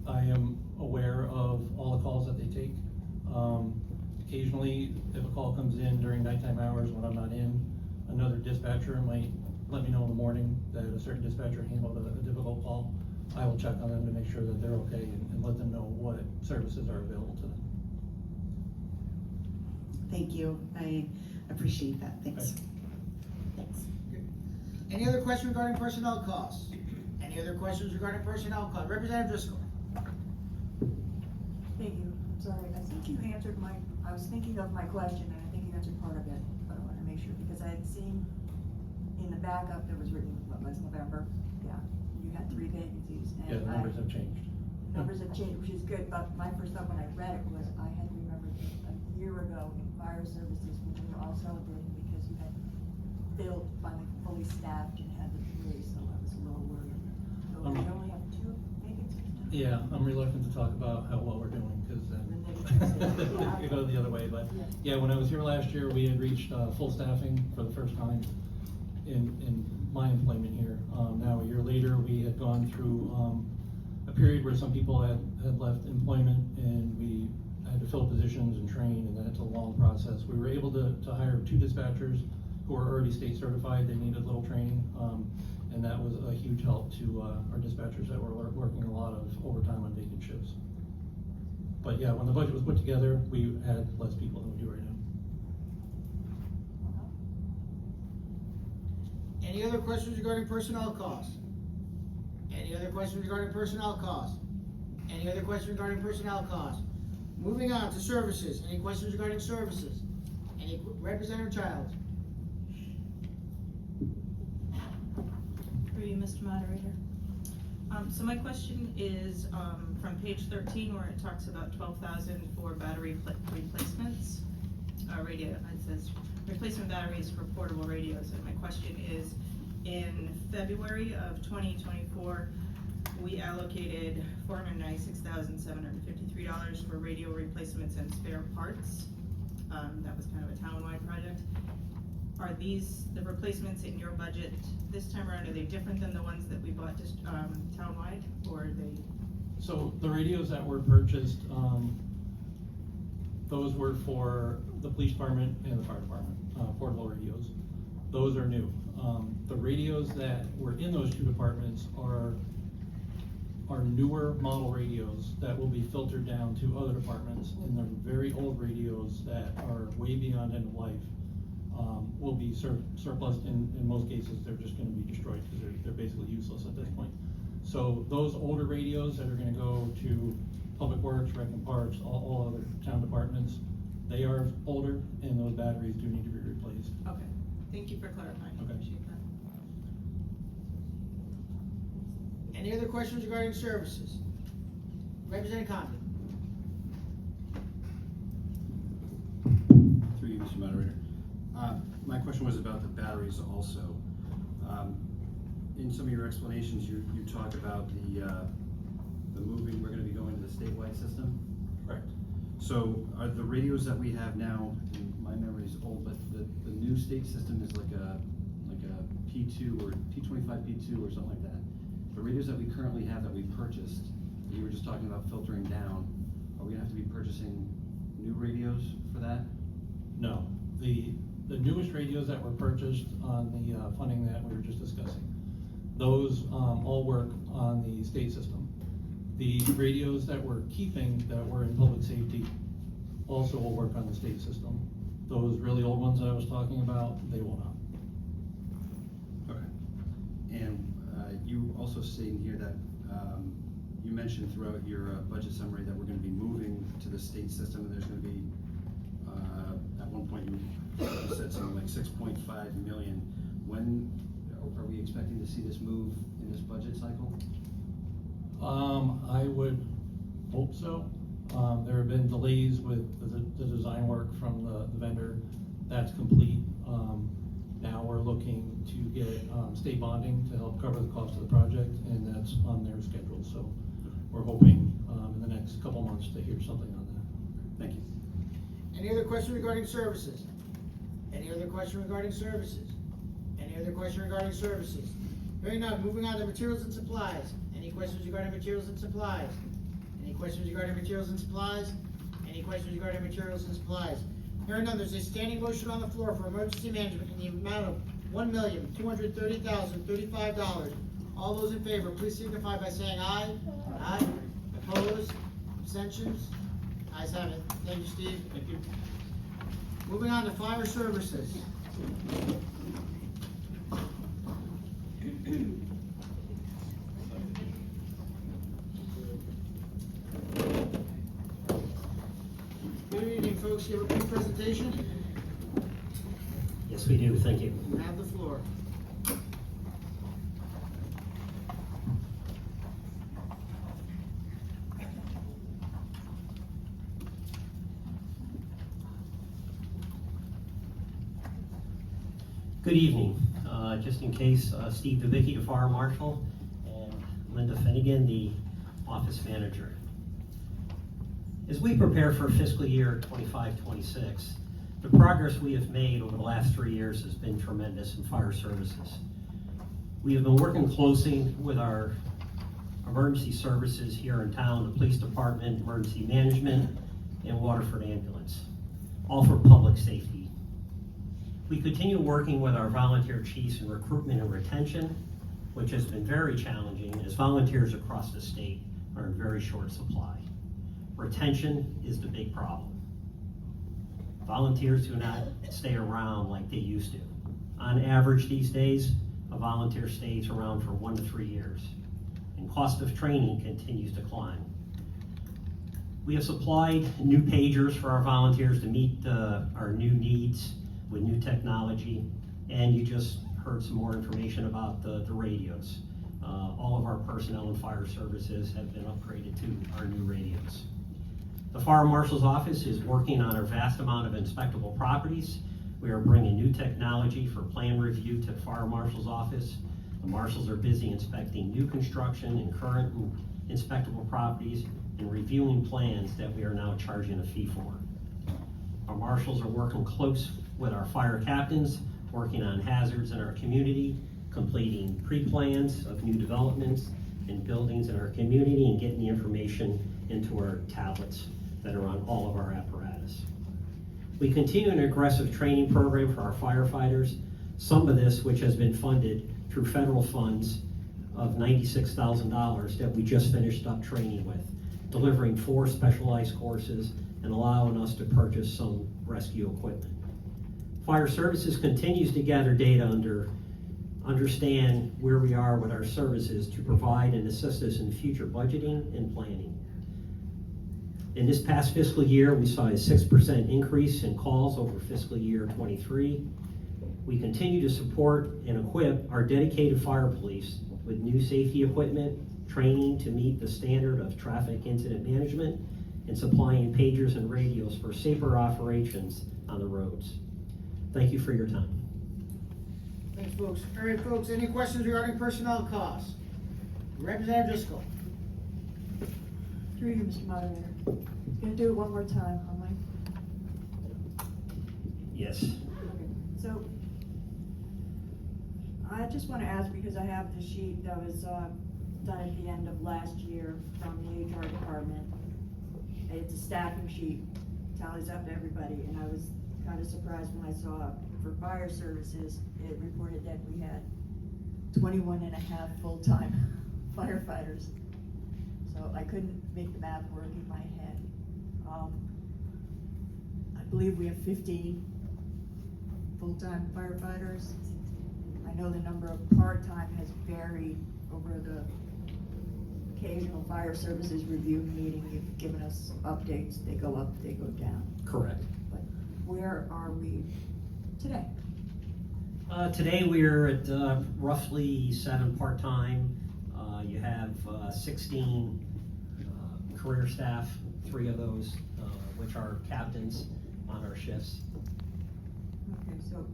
I am aware of all the calls that they take. Occasionally, if a call comes in during nighttime hours when I'm not in, another dispatcher might let me know in the morning that a certain dispatcher handled a difficult call. I will check on them to make sure that they're okay and let them know what services are available to them. Thank you, I appreciate that, thanks. Okay. Thanks. Any other questions regarding personnel costs? Any other questions regarding personnel costs? Representative Driscoll. Thank you. Sorry, I think you answered I was thinking of my question, and I think you answered part of it, but I want to make sure, because I had seen in the backup, there was written, what was November? Yeah, you had 3 vacancies. And Yeah, the numbers have changed. Numbers have changed, which is good, but my first thought when I read it was, I had remembered a year ago in fire services, when we were all celebrating because you had filled, finally fully staffed and had the 3, so I was a little worried. So we only have 2 vacancies now? Yeah, I'm reluctant to talk about how well we're doing, because then it goes the other way, but yeah, when I was here last year, we had reached full staffing for the first time in my employment here. Now, a year later, we had gone through a period where some people had left employment and we had to fill positions and train, and that's a long process. We were able to hire 2 dispatchers who are already state certified. They needed little training, and that was a huge help to our dispatchers that were working a lot of overtime on vacant shifts. But yeah, when the budget was put together, we had less people than we do right now. Any other questions regarding personnel costs? Any other questions regarding personnel costs? Any other questions regarding personnel costs? Moving on to services. Any questions regarding services? Any Representative Childs? Through you, Mr. Moderator. So my question is, from page 13, where it talks about 12,000 for battery replacements. Radio, it says replacement batteries for portable radios, and my question is, in February of 2024, we allocated $496,753 for radio replacements and spare parts. That was kind of a townwide project. Are these the replacements in your budget this time around? Are they different than the ones that we bought just townwide, or are they? So the radios that were purchased, those were for the police department and the fire department, portable radios. Those are new. The radios that were in those 2 departments are newer model radios that will be filtered down to other departments, and they're very old radios that are way beyond end of life. Will be surplus. In most cases, they're just going to be destroyed because they're basically useless at this point. So those older radios that are going to go to Public Works, Rec and Parks, all other town departments, they are older, and those batteries do need to be replaced. Okay, thank you for clarifying. Okay. Appreciate that. Any other questions regarding services? Representative Condon? Through you, Mr. Moderator. My question was about the batteries also. In some of your explanations, you talked about the moving, we're going to be going to the statewide system. Correct. So are the radios that we have now, and my memory is old, but the new state system is like a P2 or P25 P2 or something like that. The radios that we currently have that we purchased, you were just talking about filtering down. Are we going to have to be purchasing new radios for that? No. The newest radios that were purchased on the funding that we were just discussing, those all work on the state system. The radios that we're keeping that were in public safety also will work on the state system. Those really old ones that I was talking about, they will not. Okay. And you also stated here that you mentioned throughout your budget summary that we're going to be moving to the state system, and there's going to be at one point you said something like 6.5 million. When are we expecting to see this move in this budget cycle? I would hope so. There have been delays with the design work from the vendor. That's complete. Now we're looking to get state bonding to help cover the cost of the project, and that's on their schedule. So we're hoping in the next couple months to hear something on that. Thank you. Any other question regarding services? Any other question regarding services? Any other question regarding services? Hearing none, moving on to materials and supplies. Any questions regarding materials and supplies? Any questions regarding materials and supplies? Any questions regarding materials and supplies? Hearing none, there's a standing motion on the floor for emergency management in the amount of $1,230,035. All those in favor, please signify by saying aye. Aye. Opposed? Abstentions? Ayes have it. Thank you, Steve. Thank you. Moving on to fire services. Good evening, folks. You have a brief presentation? Yes, we do. Thank you. You have the floor. Good evening. Just in case, Steve Dubicki, the Fire Marshal, and Linda Finnegan, the Office Manager. As we prepare for fiscal year 25-26, the progress we have made over the last 3 years has been tremendous in fire services. We have been working closely with our emergency services here in town, the police department, emergency management, and Waterford ambulance, all for public safety. We continue working with our volunteer chiefs in recruitment and retention, which has been very challenging as volunteers across the state are in very short supply. Retention is the big problem. Volunteers do not stay around like they used to. On average these days, a volunteer stays around for 1 to 3 years, and cost of training continues to climb. We have supplied new pagers for our volunteers to meet our new needs with new technology, and you just heard some more information about the radios. All of our personnel and fire services have been upgraded to our new radios. The Fire Marshal's Office is working on a vast amount of inspectable properties. We are bringing new technology for plan review to the Fire Marshal's Office. The marshals are busy inspecting new construction and current inspectable properties and reviewing plans that we are now charging a fee for. Our marshals are working close with our fire captains, working on hazards in our community, completing pre-plans of new developments and buildings in our community, and getting the information into our tablets that are on all of our apparatus. We continue an aggressive training program for our firefighters, some of this which has been funded through federal funds of $96,000 that we just finished up training with, delivering 4 specialized courses and allowing us to purchase some rescue equipment. Fire Services continues to gather data understand where we are with our services to provide and assist us in future budgeting and planning. In this past fiscal year, we saw a 6% increase in calls over fiscal year 23. We continue to support and equip our dedicated fire police with new safety equipment, training to meet the standard of traffic incident management, and supplying pagers and radios for safer operations on the roads. Thank you for your time. Thanks, folks. All right, folks, any questions regarding personnel costs? Representative Driscoll. Through you, Mr. Moderator. Gonna do it one more time, am I? Yes. Okay, so, I just wanna ask, because I have the sheet that was, done at the end of last year from the HR department. It's a staffing sheet, tallies up everybody, and I was kinda surprised when I saw for fire services, it reported that we had 21 and a half full-time firefighters. So I couldn't make the math work in my head. I believe we have 15 full-time firefighters. I know the number of part-time has varied over the occasional fire services review meeting. You've given us updates, they go up, they go down. Correct. But where are we today? Today we are at roughly 7 part-time. You have 16 career staff, 3 of those which are captains on our shifts. Okay, so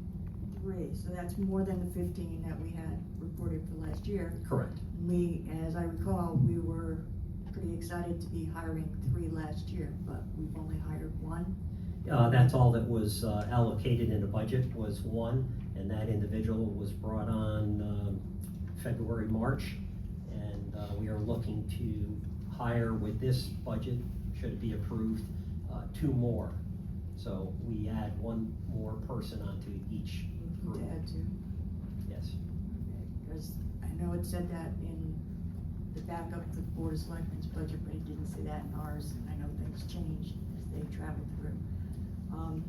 3, so that's more than the 15 that we had reported for last year. Correct. We, as I recall, we were pretty excited to be hiring 3 last year, but we've only hired 1. That's all that was allocated in the budget was 1, and that individual was brought on February, March, and we are looking to hire with this budget, should it be approved, 2 more. So we add 1 more person onto each group. To add 2? Yes. Because I know it said that in the backup for the Board of Selectmen's budget, but it didn't say that in ours. I know things changed as they traveled through.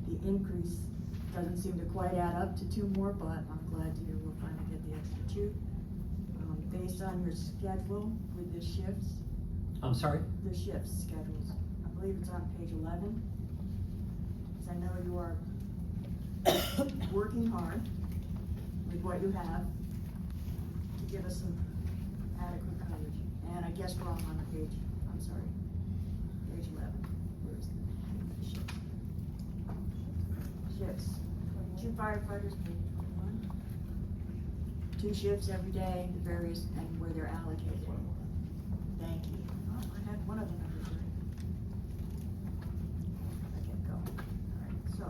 The increase doesn't seem to quite add up to 2 more, but I'm glad to hear we'll finally get the extra 2. Based on your schedule with the shifts. I'm sorry? The shifts schedules. I believe it's on page 11. Because I know you are working hard with what you have to give us some adequate coverage. And I guess we're on the page, I'm sorry, page 11. Where's the shifts? Shifts. 2 firefighters, page 21. 2 shifts every day, the various, and where they're allocated. Thank you. Oh, I had one of the numbers right. I kept going. All right, so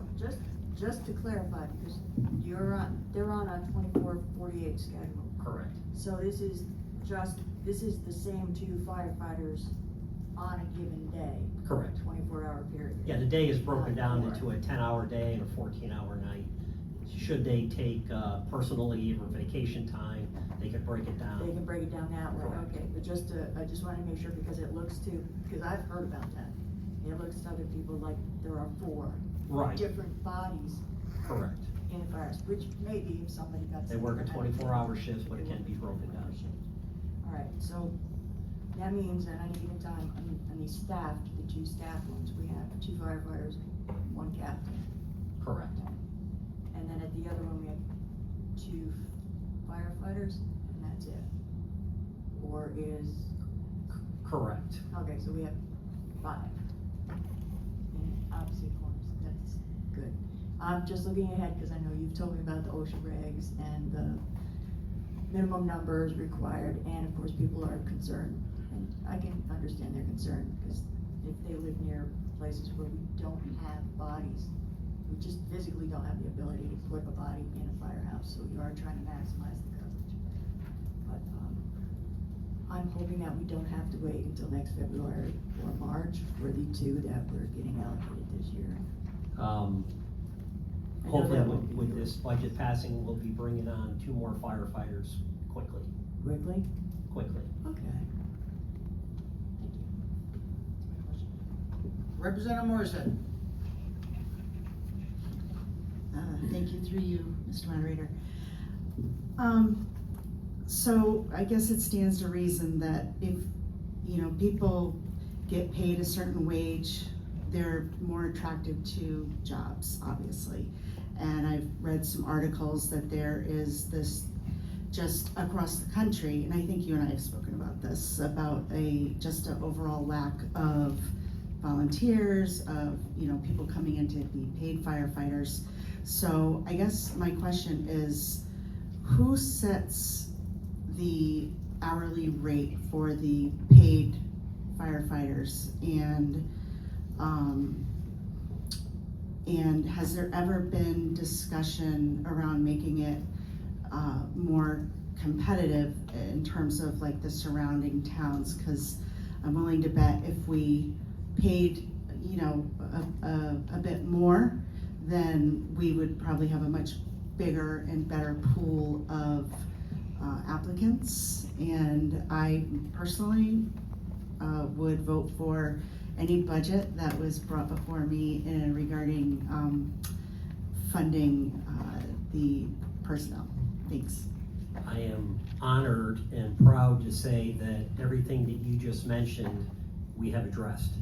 just to clarify, because they're on a 24/48 schedule. Correct. So this is this is the same 2 firefighters on a given day? Correct. 24-hour period? Yeah, the day is broken down Not into a 10-hour day and a 14-hour night. Should they take personal leave or vacation time, they could break it down. They can break it down that way, Correct. okay, but I just wanna make sure, because it looks because I've heard about that. It looks to other people like there are 4 Right. different bodies Correct. in a fire, which maybe if somebody got. They work a 24-hour shifts, but it can be broken down. Alright, so that means that on any given time, on these staffed, the 2 staff ones, we have 2 firefighters, 1 captain. Correct. And then at the other one, we have 2 firefighters, and that's it. Or is, Correct. okay, so we have 5. In opposite corners, that's good. I'm just looking ahead, because I know you've told me about the OSHA regs and the minimum numbers required, and of course, people are concerned. And I can understand their concern, because if they live near places where we don't have bodies, we just physically don't have the ability to put a body in a firehouse, so we are trying to maximize the coverage. But, I'm hoping that we don't have to wait until next February or March for the 2 that we're getting allocated this year. I know Hopefully that won't be with here. this budget passing, we'll be bringing on 2 more firefighters quickly. Quickly? Quickly. Okay. Representative Morrison. Thank you, through you, Mr. Moderator. So I guess it stands to reason that if, people get paid a certain wage, they're more attractive to jobs, obviously. And I've read some articles that there is this just across the country, and I think you and I have spoken about this, about just an overall lack of volunteers, of, people coming in to be paid firefighters. So I guess my question is, who sets the hourly rate for the paid firefighters? And has there ever been discussion around making it more competitive in terms of like the surrounding towns? Because I'm willing to bet if we paid, a bit more, then we would probably have a much bigger and better pool of applicants. And I personally would vote for any budget that was brought before me regarding funding the personnel. Thanks. I am honored and proud to say that everything that you just mentioned, we have addressed.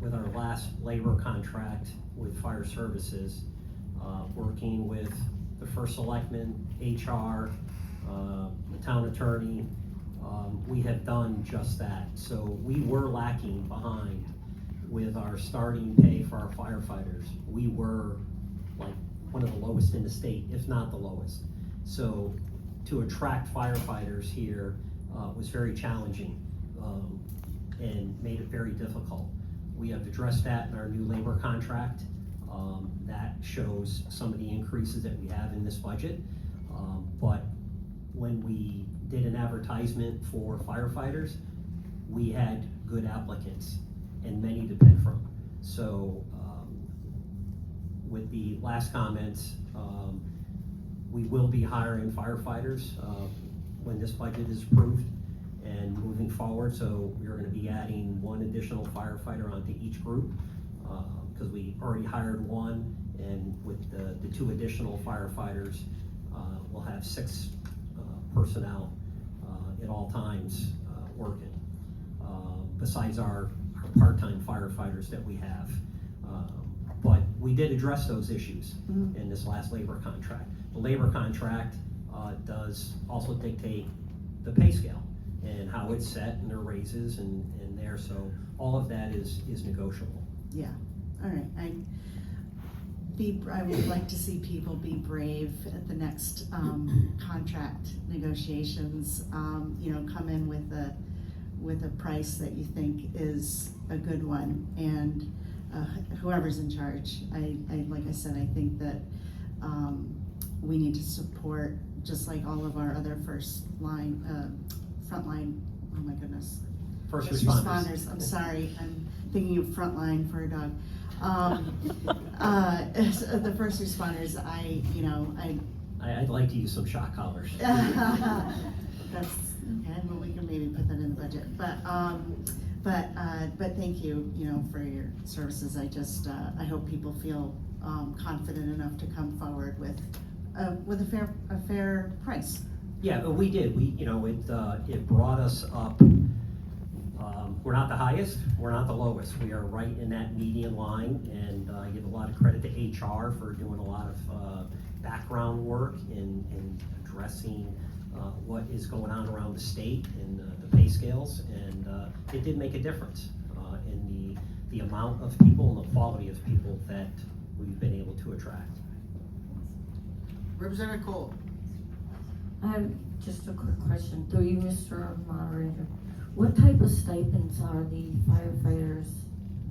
With our last labor contract with fire services, working with the first selectman, HR, the town attorney, we have done just that. So we were lacking behind with our starting pay for our firefighters. We were like one of the lowest in the state, if not the lowest. So to attract firefighters here was very challenging and made it very difficult. We have addressed that in our new labor contract. That shows some of the increases that we have in this budget. But when we did an advertisement for firefighters, we had good applicants and many to pick from. So with the last comments, we will be hiring firefighters when this budget is approved and moving forward. So we're going to be adding 1 additional firefighter onto each group because we already hired 1, and with the 2 additional firefighters, we'll have 6 personnel at all times working, besides our part-time firefighters that we have. But we did address those issues in this last labor contract. The labor contract does also dictate the pay scale and how it's set and their raises and there, so all of that is negotiable. Yeah, all right. I would like to see people be brave at the next contract negotiations. Come in with a price that you think is a good one, and whoever's in charge. Like I said, I think that we need to support just like all of our other frontline, oh my goodness. First responders. I'm sorry, I'm thinking of frontline for a dog. The first responders, I'd like to use some shock collars. that's, okay, well, we can maybe put that in the budget, but thank you, for your services. I hope people feel, confident enough to come forward with a fair price. Yeah, we did. It brought us up. We're not the highest, we're not the lowest. We are right in that median line, and I give a lot of credit to HR for doing a lot of background work in addressing what is going on around the state and the pay scales, and it did make a difference in the amount of people and the quality of people that we've been able to attract. Representative Cole. I have just a quick question through you, Mr. Moderator. What type of stipends are the firefighters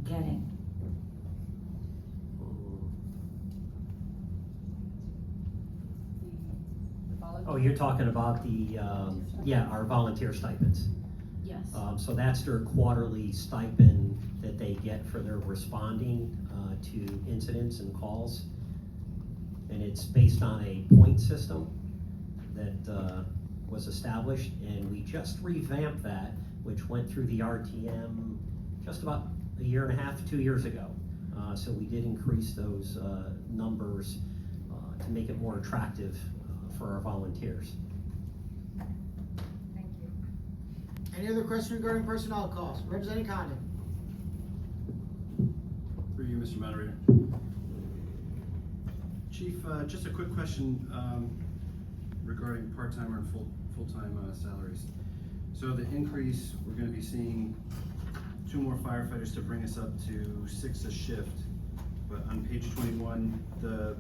getting? Oh, you're talking about our volunteer stipends. Yes. So that's their quarterly stipend that they get for their responding to incidents and calls. And it's based on a point system that was established, and we just revamped that, which went through the RTM just about a year and a half, 2 years ago. So we did increase those numbers to make it more attractive for our volunteers. Thank you. Any other question regarding personnel costs? Representative Condon. For you, Mr. Moderator. Chief, just a quick question regarding part-time or full-time salaries. So the increase, we're going to be seeing 2 more firefighters to bring us up to 6 a shift. But on page 21, the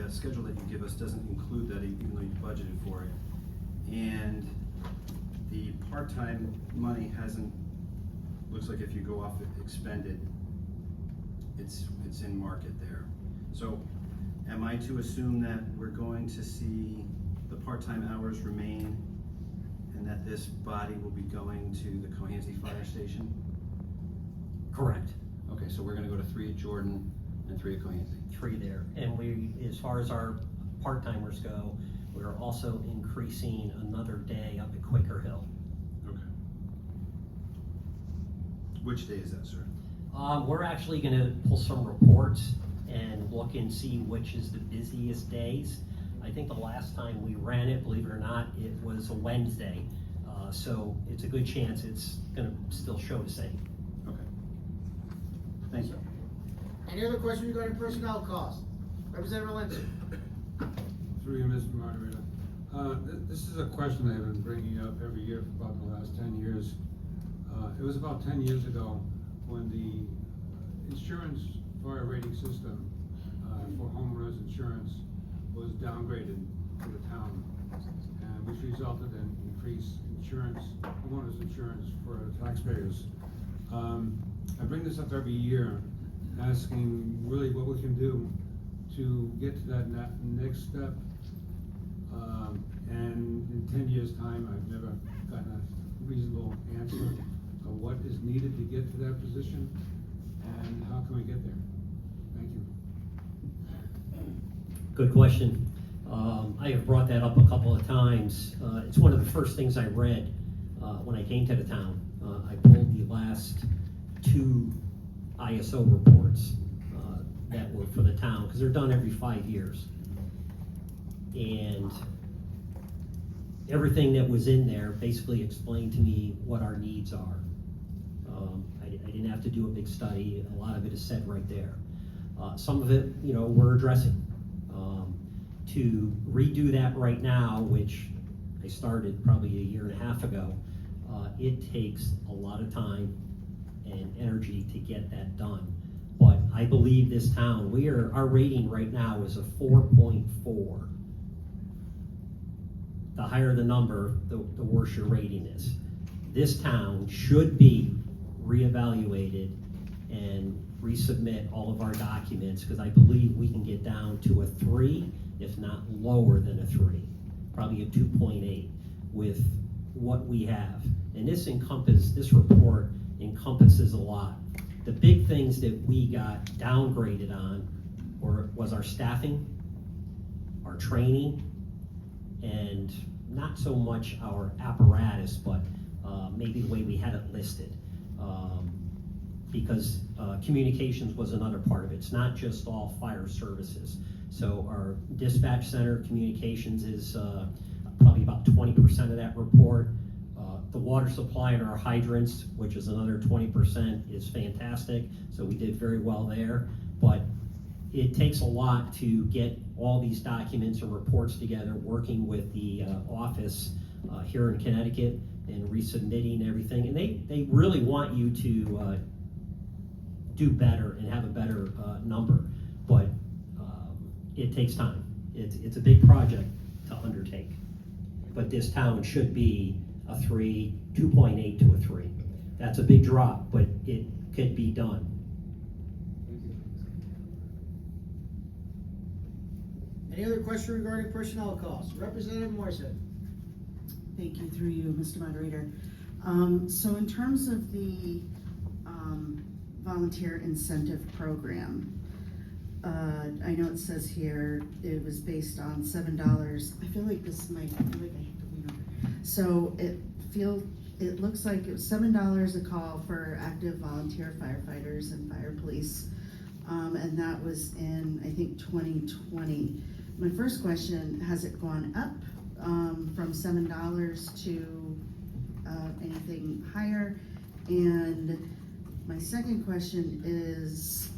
schedule that you give us doesn't include that, even though you budgeted for it. And the part-time money looks like if you go off expended, it's in market there. So am I to assume that we're going to see the part-time hours remain, and that this body will be going to the Cohansey Fire Station? Correct. Okay, so we're gonna go to 3 at Jordan and 3 at Cohansey. 3 there. And we, as far as our part-timers go, we're also increasing another day up at Quaker Hill. Okay. Which day is that, sir? We're actually gonna pull some reports and look and see which is the busiest days. I think the last time we ran it, believe it or not, it was a Wednesday. So it's a good chance it's gonna still show the same. Okay. Thank you. Any other questions regarding personnel costs? Representative Lindsay. Through you, Mr. Moderator. This is a question I've been bringing up every year for about the last 10 years. It was about 10 years ago when the insurance fire rating system for homeowners insurance was downgraded to the town, and which resulted in increased insurance, homeowners insurance for taxpayers. I bring this up every year, asking really what we can do to get to that next step. And in 10 years' time, I've never gotten a reasonable answer of what is needed to get to that position, and how can we get there? Thank you. Good question. I have brought that up a couple of times. It's one of the first things I read when I came to the town. I pulled the last 2 ISO reports that were for the town, because they're done every 5 years. And everything that was in there basically explained to me what our needs are. I didn't have to do a big study. A lot of it is said right there. Some of it, we're addressing. To redo that right now, which I started probably a year and a half ago, it takes a lot of time and energy to get that done. But I believe this town, our rating right now is a 4.4. The higher the number, the worse your rating is. This town should be reevaluated and resubmit all of our documents, because I believe we can get down to a 3, if not lower than a 3. probably a 2.8 with what we have. And this report encompasses a lot. The big things that we got downgraded on was our staffing, our training, and not so much our apparatus, but maybe the way we had it listed. Because communications was another part of it. It's not just all fire services. So our dispatch center communications is probably about 20% of that report. The water supply and our hydrants, which is another 20%, is fantastic. So we did very well there. But it takes a lot to get all these documents and reports together, working with the office here in Connecticut and resubmitting everything. And they really want you to do better and have a better number. But it takes time. It's a big project to undertake. But this town should be a 2.8 to a 3. That's a big drop, but it could be done. Any other question regarding personnel costs? Representative Morrison. Thank you, through you, Mr. Moderator. So in terms of the volunteer incentive program, I know it says here it was based on $7. I feel like I have to lean over. So it looks like it was $7 a call for active volunteer firefighters and fire police, and that was in, I think, 2020. My first question, has it gone up from $7 to anything higher? And my second question is,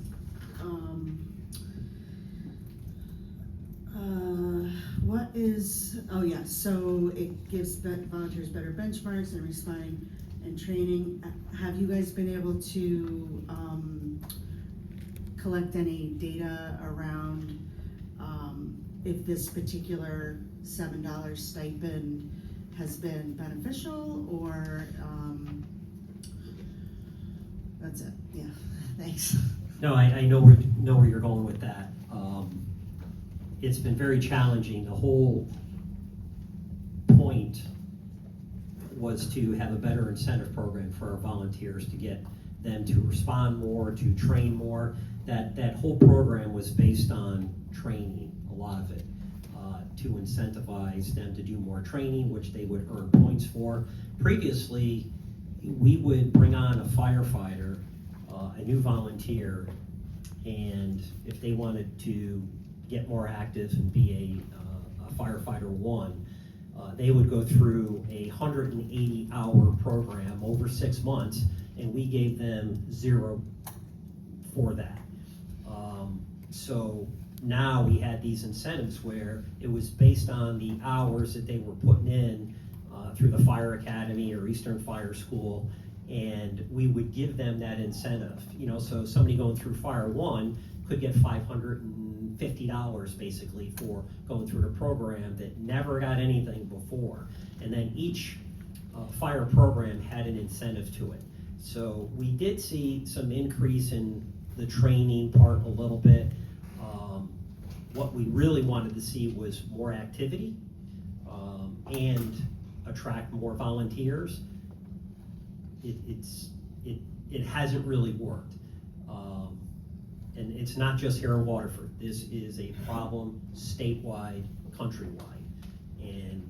so it gives volunteers better benchmarks in responding and training. Have you guys been able to collect any data around if this particular $7 stipend has been beneficial, or that's it? Yeah, thanks. No, I know where you're going with that. It's been very challenging. The whole point was to have a better incentive program for our volunteers, to get them to respond more, to train more. That whole program was based on training, a lot of it, to incentivize them to do more training, which they would earn points for. Previously, we would bring on a firefighter, a new volunteer, and if they wanted to get more active and be a firefighter 1, they would go through a 180-hour program over 6 months, and we gave them 0 for that. So now we had these incentives where it was based on the hours that they were putting in through the fire academy or Eastern Fire School, and we would give them that incentive. So somebody going through Fire 1 could get $550 basically for going through the program that never got anything before. And then each fire program had an incentive to it. So we did see some increase in the training part a little bit. What we really wanted to see was more activity and attract more volunteers. It hasn't really worked. And it's not just here in Waterford. This is a problem statewide, countrywide. And,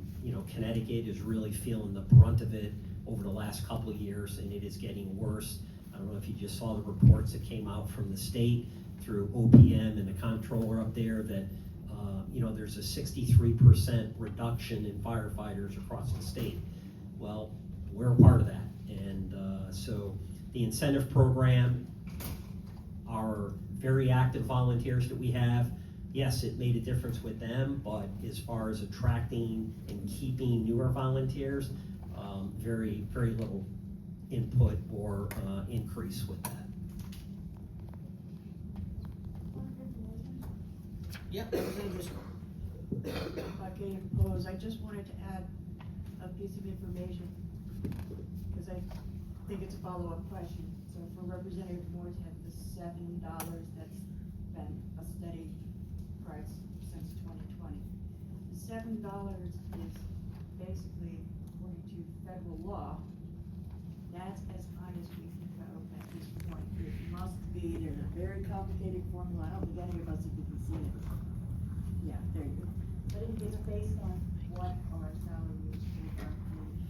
Connecticut is really feeling the brunt of it over the last couple of years, and it is getting worse. I don't know if you just saw the reports that came out from the state through OPM and the comptroller up there that, there's a 63% reduction in firefighters across the state. Well, we're a part of that. And so the incentive program, our very active volunteers that we have, yes, it made a difference with them, but as far as attracting and keeping newer volunteers, very, very little input or increase with that. Yep, Representative Driscoll. If I can impose, I just wanted to add a piece of information, because I think it's a follow-up question. So for Representative Moore to have the $7, that's been a steady price since 2020. The $7 is basically, according to federal law, that's as high as we can go at this point. It must be, there's a very complicated formula, I don't think any of us have even seen it. Yeah, there you go. But it's based on what our salary is for our community.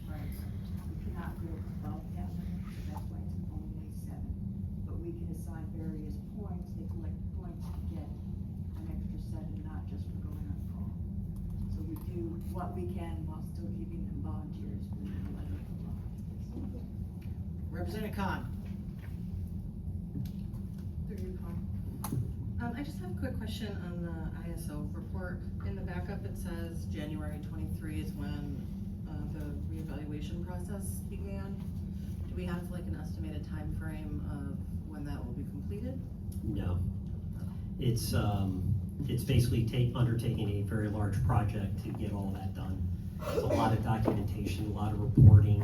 We cannot go above that limit, so that's why it's only 7. But we can assign various points, they collect points to get an extra 7, not just for going on call. So we do what we can while still keeping them volunteers for the letter of law. Representative Khan. Through you, Paul. I just have a quick question on the ISO report. In the backup, it says January 23 is when the reevaluation process began. Do we have like an estimated time frame of when that will be completed? No. It's basically undertaking a very large project to get all that done. It's a lot of documentation, a lot of reporting,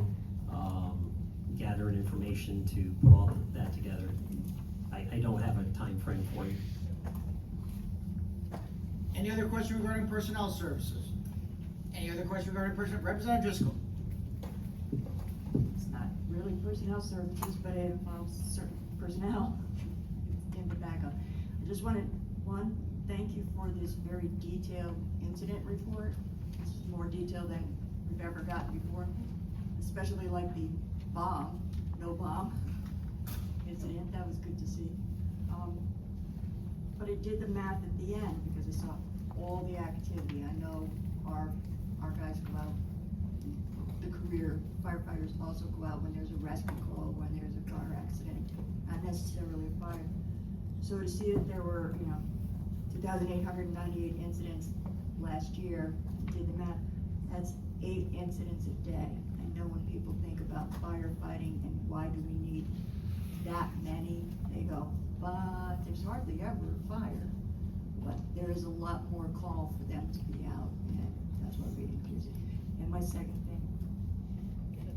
gathering information to put all that together. I don't have a time frame for you. Any other question regarding personnel services? Any other question regarding Representative Driscoll? It's not really personnel services, but it involves certain personnel in the backup. I just wanted, one, thank you for this very detailed incident report. This is more detailed than we've ever gotten before, especially like the no bomb incident. That was good to see. But it did the math at the end because I saw all the activity. I know our guys go out, the career firefighters also go out when there's a rescue call, when there's a car accident, not necessarily a fire. So to see that there were, 2,898 incidents last year, did the math, that's 8 incidents a day. I know when people think about firefighting and why do we need that many, they go, but there's hardly ever a fire. But there is a lot more call for them to be out, and that's why we increase it. And my second thing,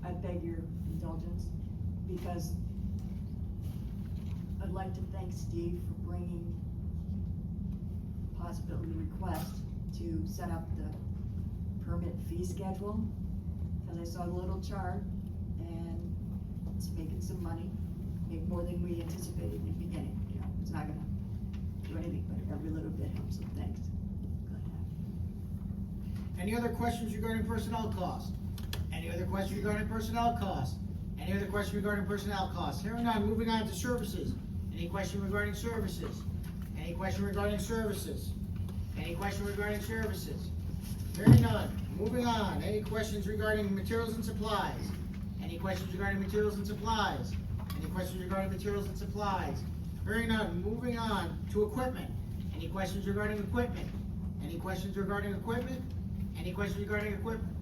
I beg your indulgence, because I'd like to thank Steve for bringing possibility request to set up the permit fee schedule, because I saw the little chart, and it's making some money, make more than we anticipated in the beginning. It's not gonna do anything, but every little bit helps, so thanks. Any other questions regarding personnel costs? Any other questions regarding personnel costs? Any other questions regarding personnel costs? Hearing none, moving on to services. Any question regarding services? Any question regarding services? Any question regarding services? Hearing none, moving on. Any questions regarding materials and supplies? Any questions regarding materials and supplies? Any questions regarding materials and supplies? Hearing none, moving on to equipment. Any questions regarding equipment? Any questions regarding equipment? Any questions regarding equipment?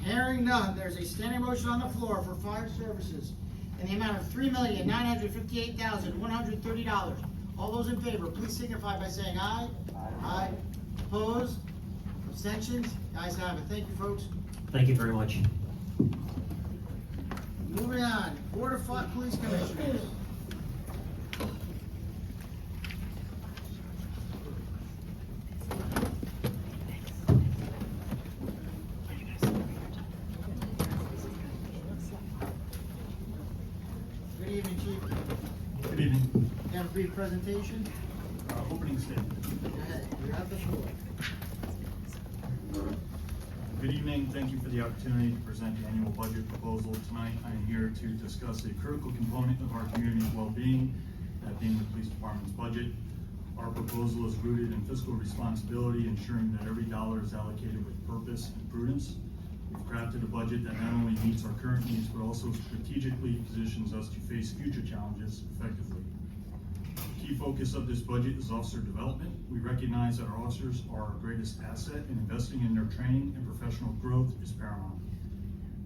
Hearing none, there's a standing motion on the floor for fire services in the amount of $3,958,130. All those in favor, please signify by saying aye. Aye. Opposed? Abstentions? The ayes have it. Thank you, folks. Thank you very much. Moving on, Board of Police Commissioners. Good evening, Chief. Good evening. You have a brief presentation? Opening statement. Go ahead, you have the floor. Good evening. Thank you for the opportunity to present the annual budget proposal. Tonight, I am here to discuss a critical component of our community's well-being, that being the police department's budget. Our proposal is rooted in fiscal responsibility, ensuring that every dollar is allocated with purpose and prudence. We've crafted a budget that not only meets our current needs, but also strategically positions us to face future challenges effectively. The key focus of this budget is officer development. We recognize that our officers are our greatest asset, and investing in their training and professional growth is paramount.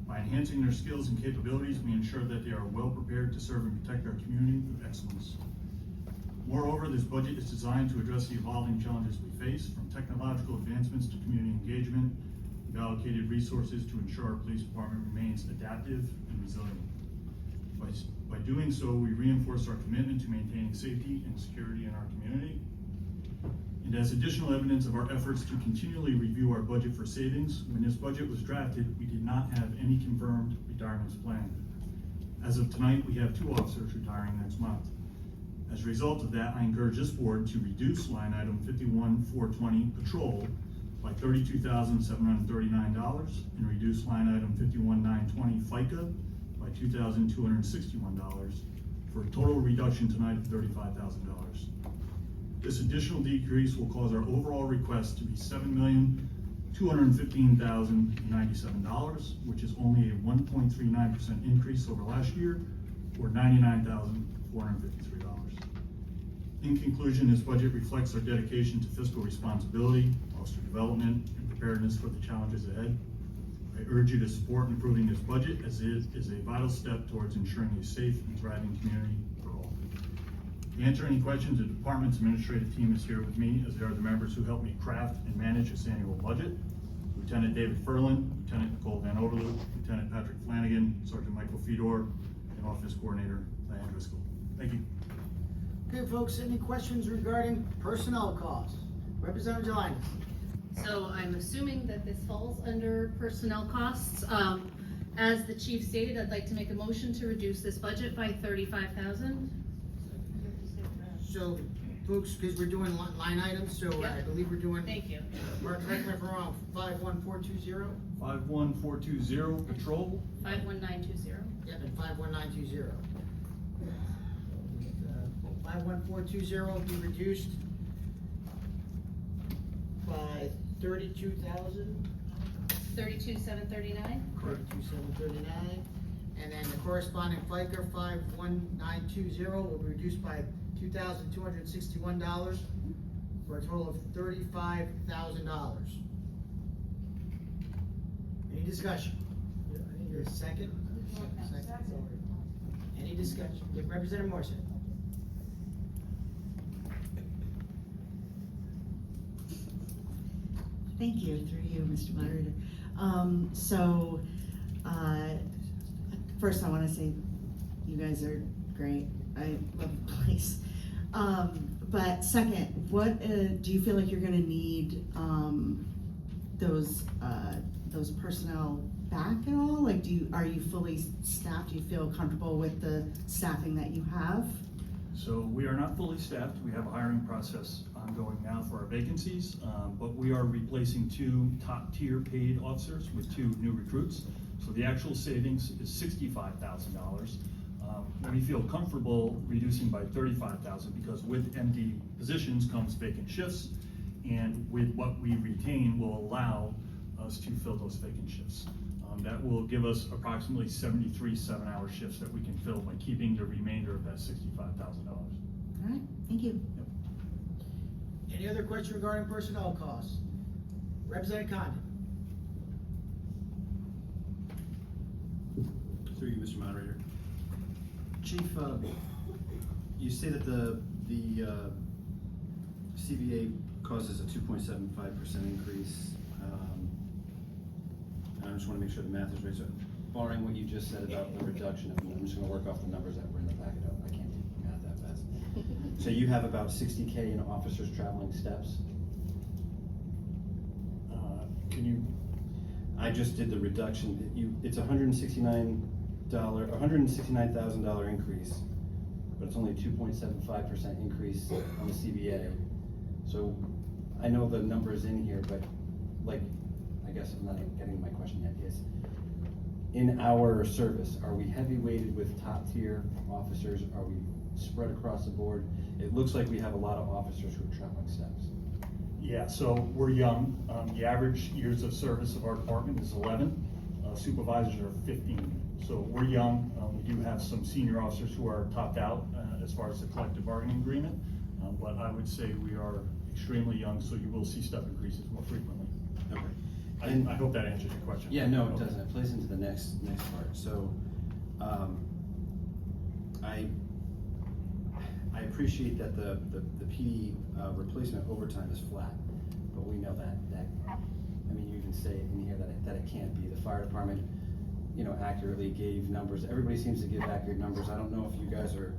By enhancing their skills and capabilities, we ensure that they are well prepared to serve and protect our community with excellence. Moreover, this budget is designed to address the evolving challenges we face, from technological advancements to community engagement. We've allocated resources to ensure our police department remains adaptive and resilient. By doing so, we reinforce our commitment to maintaining safety and security in our community. In And as additional evidence of our efforts to continually review our budget for savings, when this budget was drafted, we did not have any confirmed retirements planned. As of tonight, we have 2 officers retiring next month. As a result of that, I encourage this board to reduce line item 51,420 patrol by $32,739 and reduce line item 51,920 FICA by $2,261 for a total reduction tonight of $35,000. This additional decrease will cause our overall request to be $7,215,097, which is only a 1.39% increase over last year, or $99,453. In conclusion, this budget reflects our dedication to fiscal responsibility, officer development, and preparedness for the challenges ahead. I urge you to support improving this budget, as it is a vital step towards ensuring a safe and thriving community for all. To answer any questions, the department's administrative team is here with me, as they are the members who helped me craft and manage this annual budget. Lieutenant David Furlan, Lieutenant Nicole Van Overloop, Lieutenant Patrick Flanagan, Sergeant Michael Fedor, and Office Coordinator Diane Driscoll. Thank you. Okay, folks, any questions regarding personnel costs? Representative Jelinek. So I'm assuming that this falls under personnel costs. As the chief stated, I'd like to make a motion to reduce this budget by $35,000. So, folks, because we're doing line items, so Yep. I believe we're doing. Thank you. Mark, correct me if I'm wrong, 51420? 51420 patrol. 51920. Yep, and 51920. 51420 will be reduced by 32,000. 32,739. 32,739. And then the corresponding FICA 51920 will be reduced by $2,261 for a total of $35,000. Any discussion? I need your second. Any discussion? Yeah, Representative Morrison. Thank you, through you, Mr. Moderator. First I want to say you guys are great. I love the place. But second, what do you feel like you're going to need those personnel back at all? Like, are you fully staffed? Do you feel comfortable with the staffing that you have? So we are not fully staffed. We have a hiring process ongoing now for our vacancies, but we are replacing 2 top-tier paid officers with 2 new recruits. So the actual savings is $65,000. We feel comfortable reducing by $35,000 because with empty positions comes vacant shifts, and with what we retain will allow us to fill those vacant shifts. That will give us approximately 73 7-hour shifts that we can fill by keeping the remainder of that $65,000. All right, thank you. Yep. Any other question regarding personnel costs? Representative Condon. Through you, Mr. Moderator. Chief, you say that the CBA causes a 2.75% increase. And I just want to make sure the math is right. So, barring what you just said about the reduction, I'm just going to work off the numbers that were in the packet. I can't do math that fast. So you have about 60K in officers traveling steps. Can you? I just did the reduction. It's $169,000 increase, but it's only 2.75% increase on the CBA. So I know the number's in here, but I guess I'm not getting my question yet. Is in our service, are we heavy weighted with top tier officers? Are we spread across the board? It looks like we have a lot of officers who are traveling steps. Yeah, so we're young. The average years of service of our department is 11. Supervisors are 15. So we're young. We do have some senior officers who are topped out as far as the collective bargaining agreement. But I would say we are extremely young, so you will see step increases more frequently. Okay. I hope that answers your question. Yeah, no, it doesn't. It plays into the next part. So, I appreciate that the PD replacement overtime is flat, but we know that I mean, you even say it in here that it can't be. The fire department, accurately gave numbers. Everybody seems to give accurate numbers. I don't know if you guys are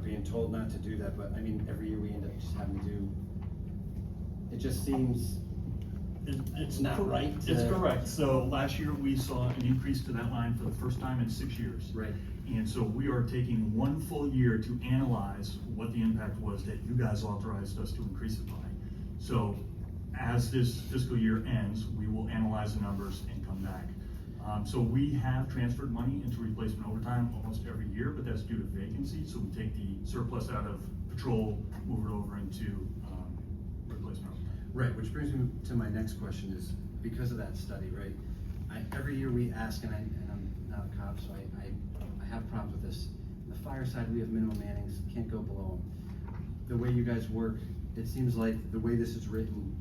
being told not to do that, but I mean, every year we end up just having to do it just seems It's not right It's to- correct. So last year, we saw an increase to that line for the first time in 6 years. Right. And so we are taking 1 full year to analyze what the impact was that you guys authorized us to increase it by. So as this fiscal year ends, we will analyze the numbers and come back. So we have transferred money into replacement overtime almost every year, but that's due to vacancy. So we take the surplus out of patrol, move it over into replacement overtime. Right, which brings me to my next question is, because of that study, right? Every year we ask, and I'm not a cop, so I have problems with this. The fire side, we have minimum mannings, can't go below them. The way you guys work, it seems like the way this is written,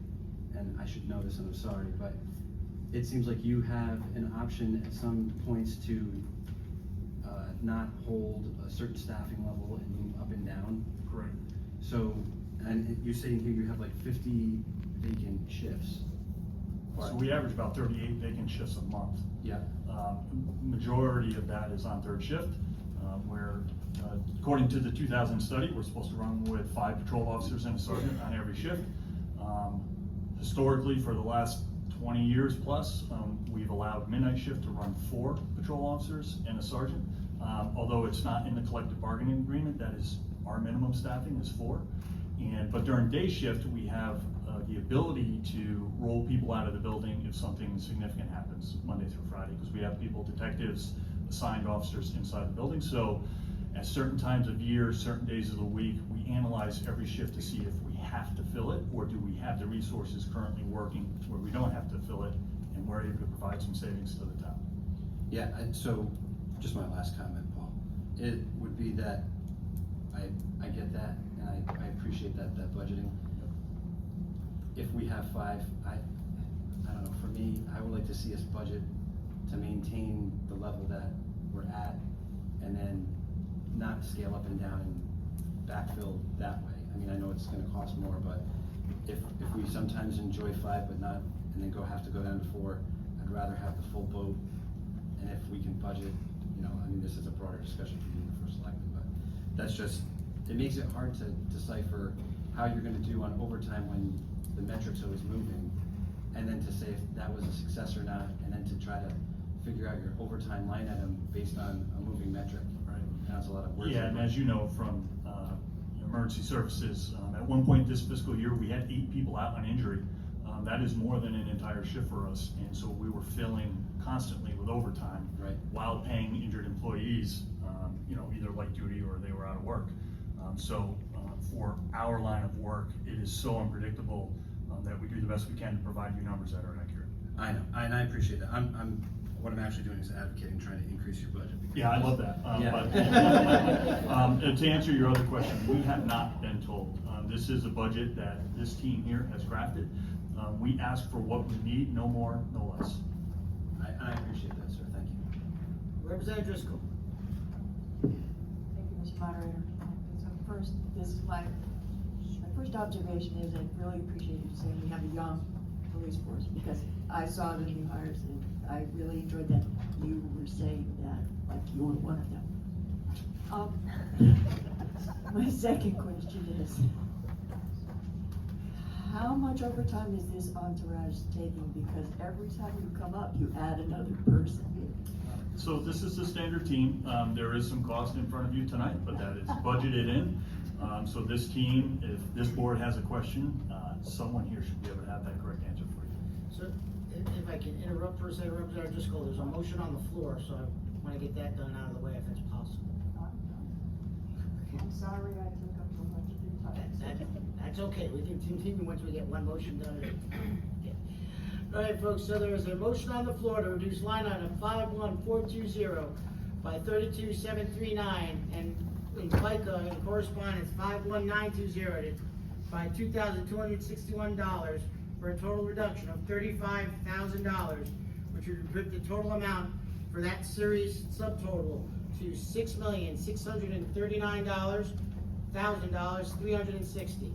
and I should know this and I'm sorry, but it seems like you have an option at some points to not hold a certain staffing level and move up and down. Correct. So, and you're saying here you have like 50 vacant shifts. So we average about 38 vacant shifts a month. Yeah. Majority of that is on third shift, where, according to the 2000 study, we're supposed to run with 5 patrol officers and a sergeant on every shift. Historically, for the last 20 years plus, we've allowed midnight shift to run 4 patrol officers and a sergeant. Although it's not in the collective bargaining agreement, that is our minimum staffing is 4. But during day shift, we have the ability to roll people out of the building if something significant happens Monday through Friday, because we have people, detectives, assigned officers inside the building. So at certain times of year, certain days of the week, we analyze every shift to see if we have to fill it, or do we have the resources currently working where we don't have to fill it, and we're able to provide some savings to the town. Yeah, and so, just my last comment, Paul, it would be that I get that, and I appreciate that budgeting. If we have 5, I don't know, for me, I would like to see us budget to maintain the level that we're at, and then not scale up and down and backfill that way. I mean, I know it's gonna cost more, but if we sometimes enjoy 5 but not, and then have to go down to 4, I'd rather have the full boat. And if we can budget, I mean, this is a broader discussion for you and the first selectman, but that's just, it makes it hard to decipher how you're gonna do on overtime when the metric's always moving, and then to say if that was a success or not, and then to try to figure out your overtime line item based on a moving metric. Right. That's a lot of work. Yeah, and as you know from emergency services, at one point this fiscal year, we had 8 people out on injury. That is more than an entire shift for us, and so we were filling constantly with overtime, right, while paying injured employees, either light duty or they were out of work. So for our line of work, it is so unpredictable that we do the best we can to provide you numbers that are accurate. I know, and I appreciate that. What I'm actually doing is advocating, trying to increase your budget. Yeah, I love that. But to answer your other question, we have not been told. This is a budget that this team here has crafted. We ask for what we need, no more, no less. I appreciate that, sir. Thank you. Representative Driscoll. Thank you, Mr. Moderator. So first, my first observation is I really appreciate you saying we have a young police force, because I saw the new hires and I really enjoyed that you were saying that like you were one of them. My second question is, how much overtime is this entourage taking? Because every time you come up, you add another person. So this is the standard team. There is some cost in front of you tonight, but that is budgeted in. So this team, if this board has a question, someone here should be able to have that correct answer for you. So, if I can interrupt for a second, Representative Driscoll, there's a motion on the floor, so I want to get that done out of the way if that's possible. I'm sorry I took up so much of your time. That's okay, we can continue once we get one motion done at a time. All right, folks, so there is a motion on the floor to reduce line item 51420 by 32,739, and in FICA, in correspondence, 51920 by $2,261, for a total reduction of $35,000, which would put the total amount for that series subtotal to $6,639,360.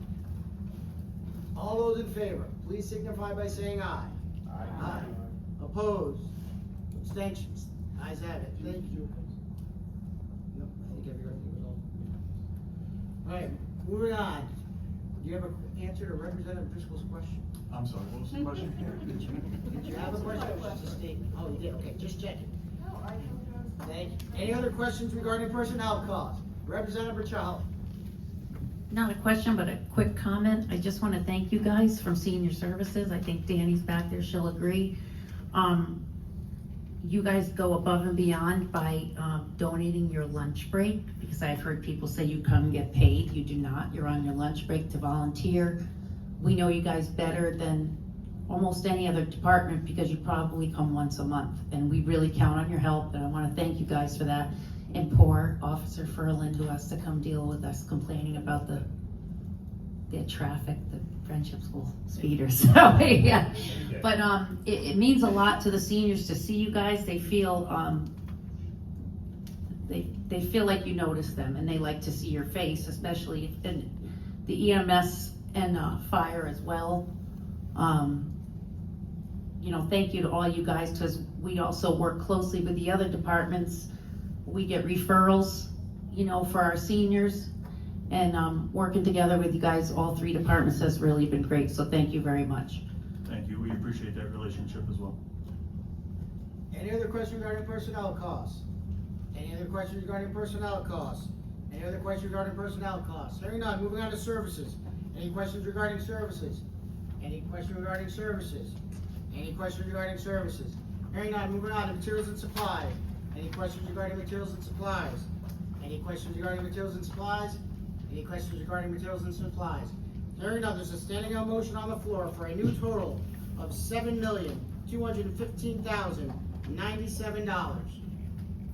All those in favor, please signify by saying aye. Aye. Opposed? Abstentions? Ayes have it. Thank you. Nope, I think everything was all. All right, moving on. Do you have an answer to Representative Driscoll's question? I'm sorry, what was the question? Did you have a question or was it just a statement? Oh, you did, okay, just checking. No, I don't. Thank you. Any other questions regarding personnel costs? Representative Rachel. Not a question, but a quick comment. I just want to thank you guys from Senior Services. I think Danny's back there, she'll agree. You guys go above and beyond by donating your lunch break, because I've heard people say you come get paid. You do not. You're on your lunch break to volunteer. We know you guys better than almost any other department because you probably come once a month, and we really count on your help, and I want to thank you guys for that. And poor Officer Furland, who has to come deal with us complaining about the traffic, the Friendship School speeders. So, yeah. But it means a lot to the seniors to see you guys. They feel they feel like you notice them, and they like to see your face, especially in the EMS and fire as well. You know, thank you to all you guys, because we also work closely with the other departments. We get referrals, you know, for our seniors, and working together with you guys, all three departments, has really been great, so thank you very much. Thank you, we appreciate that relationship as well. Any other questions regarding personnel costs? Any other questions regarding personnel costs? Any other questions regarding personnel costs? Hearing none, moving on to services. Any questions regarding services? Any questions regarding services? Any questions regarding services? Hearing none, moving on to materials and supplies. Any questions regarding materials and supplies? Any questions regarding materials and supplies? Any questions regarding materials and supplies? Hearing none, there's a standing out motion on the floor for a new total of $7,215,097.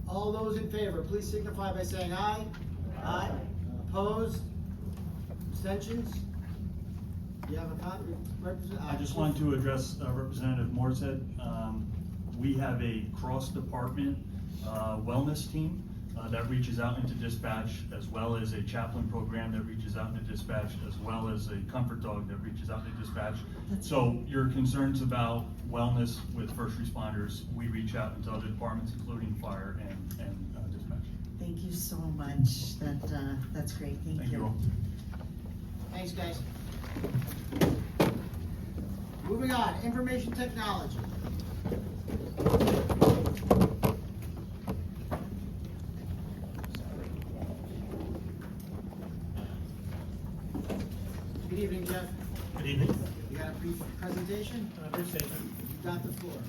All those in favor, please signify by saying aye. Aye. Opposed? Abstentions? Do you have a comment? I just wanted to address Representative Morset. We have a cross-department wellness team that reaches out into dispatch, as well as a chaplain program that reaches out into dispatch, as well as a comfort dog that reaches out into dispatch. So your concerns about wellness with first responders, we reach out into other departments, including fire and dispatch. Thank you so much. That's great. Thank you. All. Thanks, guys. Moving on, information technology. Good evening, Jeff. Good evening. You got a brief presentation? Brief statement. You got the floor.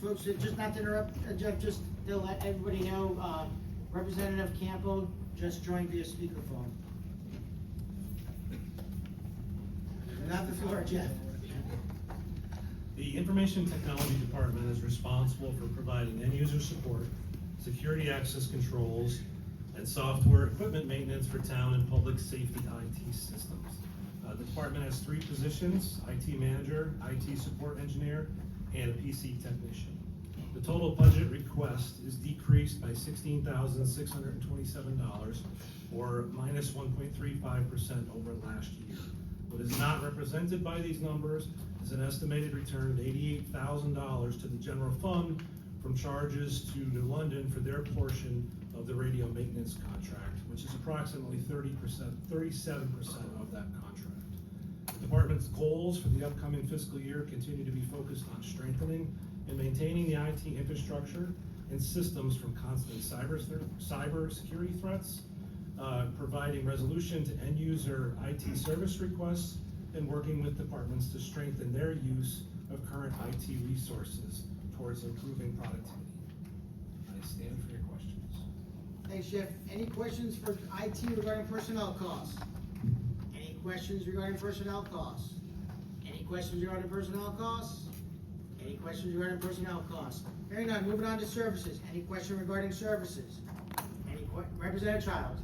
Folks, just not to interrupt, Jeff, just to let everybody know, Representative Campo just joined via speakerphone. You have the floor, Jeff. The Information Technology Department is responsible for providing end-user support, security access controls, and software equipment maintenance for town and public safety IT systems. The department has 3 positions: IT manager, IT support engineer, and a PC technician. The total budget request is decreased by $16,627, or minus 1.35% over last year. What is not represented by these numbers is an estimated return of $88,000 to the general fund from charges to New London for their portion of the radio maintenance contract, which is approximately 37% of that contract. The department's goals for the upcoming fiscal year continue to be focused on strengthening and maintaining the IT infrastructure and systems from constant cyber security threats, providing resolution to end user IT service requests, and working with departments to strengthen their use of current IT resources towards improving productivity. I stand for your questions. Thanks, Jeff. Any questions for IT regarding personnel costs? Any questions regarding personnel costs? Any questions regarding personnel costs? Any questions regarding personnel costs? Hearing none, moving on to services. Any question regarding services? Representative Childs.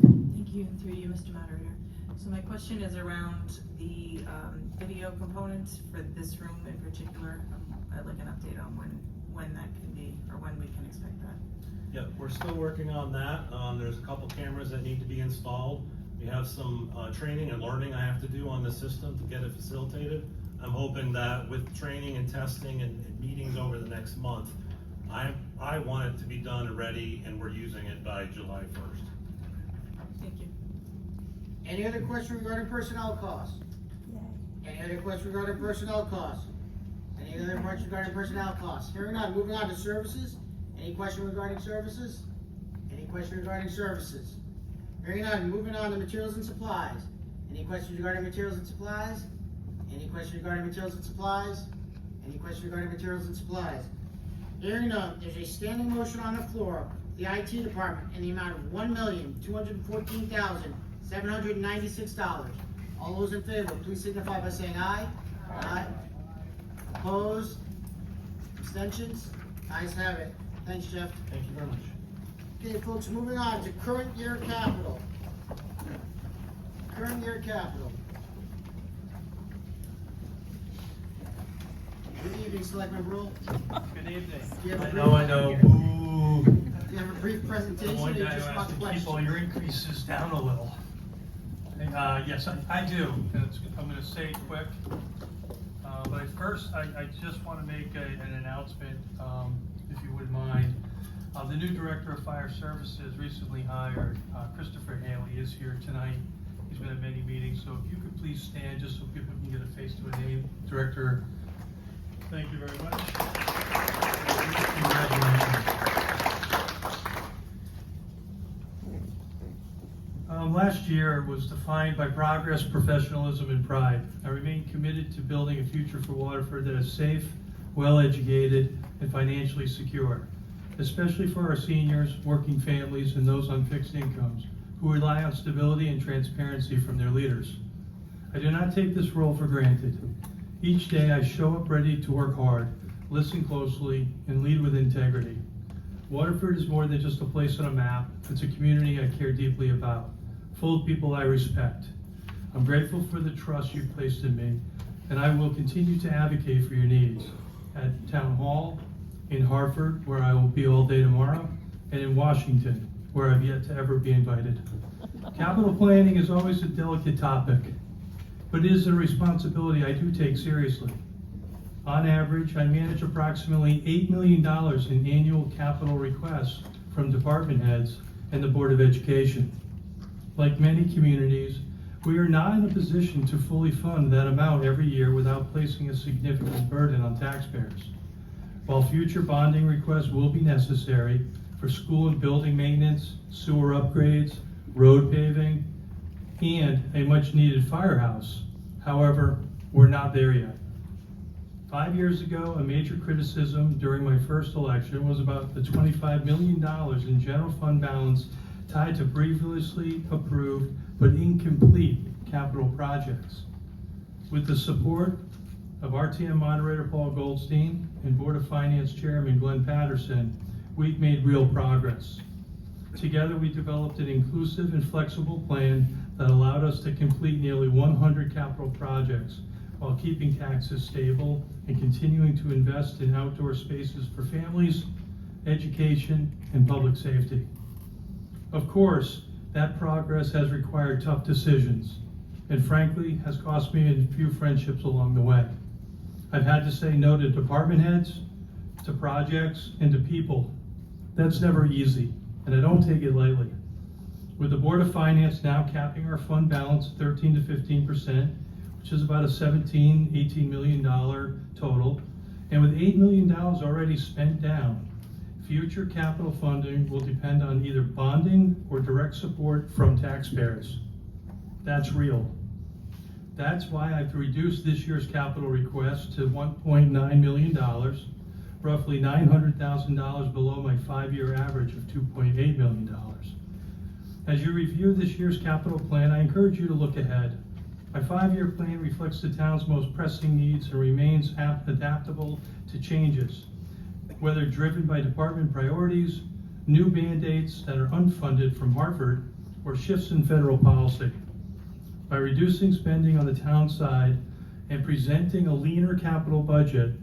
Thank you, and through you, Mr. Moderator. So my question is around the video components for this room in particular. I'd like an update on when that can be, or when we can expect that. Yeah, we're still working on that. There's a couple cameras that need to be installed. We have some training and learning I have to do on the system to get it facilitated. I'm hoping that with training and testing and meetings over the next month, I want it to be done and ready, and we're using it by July 1st. Thank you. Any other question regarding personnel costs? Any other question regarding personnel costs? Any other question regarding personnel costs? Hearing none, moving on to services. Any question regarding services? Any question regarding services? Hearing none, moving on to materials and supplies. Any questions regarding materials and supplies? Any question regarding materials and supplies? Any question regarding materials and supplies? Hearing none, there's a standing motion on the floor, the IT department, in the amount of $1,214,796. All those in favor, please signify by saying aye. Aye. Opposed? Abstentions? Ayes have it. Thanks, Jeff. Thank you very much. Okay, folks, moving on to current year capital. Current year capital. Good evening, Selectman Brule. Good evening. Do you have a I brief- know, boo. Do you have a brief presentation? The one or you guy who just has want to questions? keep all your increases down a little. Yes, I do, and I'm gonna say it quick. But first, I just wanna make an announcement, if you wouldn't mind. The new Director of Fire Services recently hired, Christopher Haley, is here tonight. He's been at many meetings, so if you could please stand, just so people can get a face to a name. Director, thank you very much. Congratulations. Last year was defined by progress, professionalism, and pride. I remain committed to building a future for Waterford that is safe, well-educated, and financially secure, especially for our seniors, working families, and those on fixed incomes who rely on stability and transparency from their leaders. I do not take this role for granted. Each day I show up ready to work hard, listen closely, and lead with integrity. Waterford is more than just a place on a map. It's a community I care deeply about, full of people I respect. I'm grateful for the trust you've placed in me, and I will continue to advocate for your needs at Town Hall, in Hartford, where I will be all day tomorrow, and in Washington, where I've yet to ever be invited. Capital planning is always a delicate topic, but it is a responsibility I do take seriously. On average, I manage approximately $8 million in annual capital requests from department heads and the Board of Education. Like many communities, we are not in a position to fully fund that amount every year without placing a significant burden on taxpayers. While future bonding requests will be necessary for school and building maintenance, sewer upgrades, road paving, and a much-needed firehouse, however, we're not there yet. 5 years ago, a major criticism during my first election was about the $25 million in general fund balance tied to previously approved but incomplete capital projects. With the support of RTM moderator Paul Goldstein and Board of Finance Chairman Glenn Patterson, we've made real progress. Together, we developed an inclusive and flexible plan that allowed us to complete nearly 100 capital projects while keeping taxes stable and continuing to invest in outdoor spaces for families, education, and public safety. Of course, that progress has required tough decisions, and frankly, has cost me a few friendships along the way. I've had to say no to department heads, to projects, and to people. That's never easy, and I don't take it lightly. With the Board of Finance now capping our fund balance at 13 to 15%, which is about a $18 million total, and with $8 million already spent down, future capital funding will depend on either bonding or direct support from taxpayers. That's real. That's why I've reduced this year's capital request to $1.9 million, roughly $900,000 below my 5-year average of $2.8 million. As you review this year's capital plan, I encourage you to look ahead. My 5-year plan reflects the town's most pressing needs and remains adaptable to changes, whether driven by department priorities, new mandates that are unfunded from Hartford, or shifts in federal policy. By reducing spending on the town side and presenting a leaner capital budget,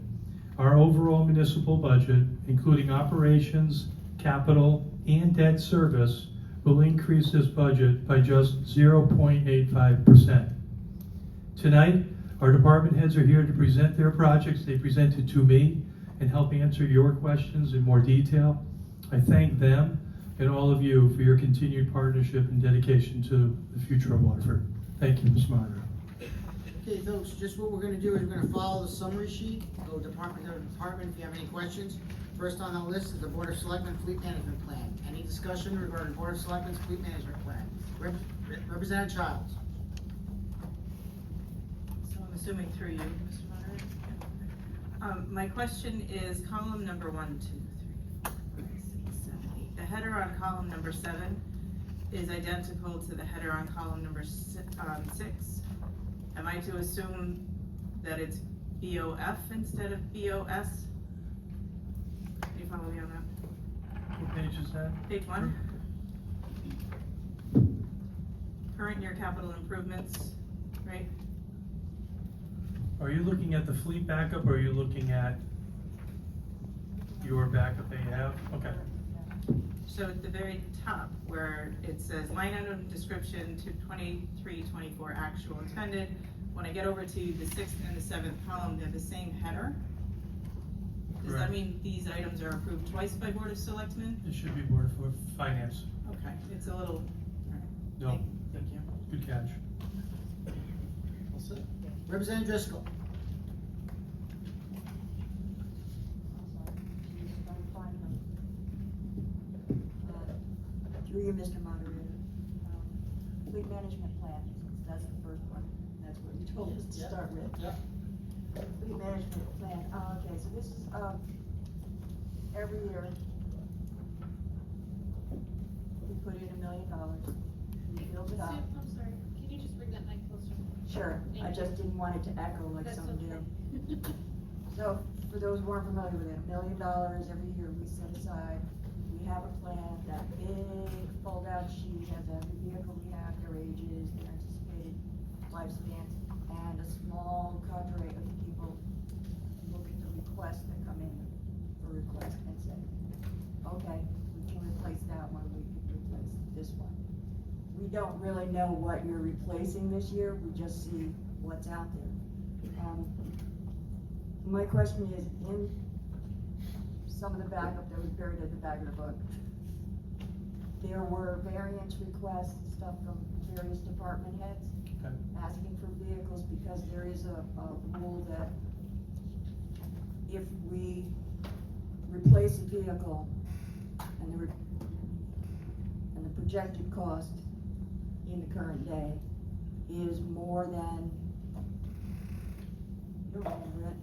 our overall municipal budget, including operations, capital, and debt service, will increase this budget by just 0.85%. Tonight, our department heads are here to present their projects they presented to me and help answer your questions in more detail. I thank them, and all of you for your continued partnership and dedication to the future of Waterford. Thank you, Mr. Moderator. Okay, folks, just what we're gonna do is we're gonna follow the summary sheet, go department to department if you have any questions. First on the list is the Board of Selectmen Fleet Management Plan. Any discussion regarding Board of Selectmen's Fleet Management Plan? Representative Childs. So I'm assuming through you, Mr. Moderator. My question is column number 1, 2, 3, 4, 5, 6, 7, 8. The header on column number 7 is identical to the header on column number 6. Am I to assume that it's BOF instead of BOS? Can you follow me on that? What page is that? Page 1. Current year capital improvements, right? Are you looking at the fleet backup, or are you looking at your backup that you have? Okay. So at the very top where it says line item description to 23-24 actual expended, when I get over to the 6th and the 7th column, they're the same header? Does that Correct. mean these items are approved twice by Board of Selectmen? It should be Board of Finance. Okay, it's a little, No, thank you. good catch. Representative Driscoll. Through you, Mr. Moderator. Fleet management plan, that's the first one, that's what you told us to start with. Fleet management plan, okay, so this is, every year, we put in $1 million, we build it up. I'm sorry, can you just bring that mic closer? Sure, I just didn't want it to echo like That's some do. okay. So, for those who aren't familiar with it, $1 million every year we set aside. We have a plan, that big fold-out sheet has every vehicle we have, their ages, their anticipated lifespans, and a small cadre of people look at the requests that come in for request and say, okay, we can replace that one, we can replace this one. We don't really know what you're replacing this year, we just see what's out there. My question is, in some of the backup that was buried at the back of the book, there were variance requests, stuff from various department heads Okay. asking for vehicles because there is a rule that if we replace a vehicle and the projected cost in the current day is more than, you don't remember it,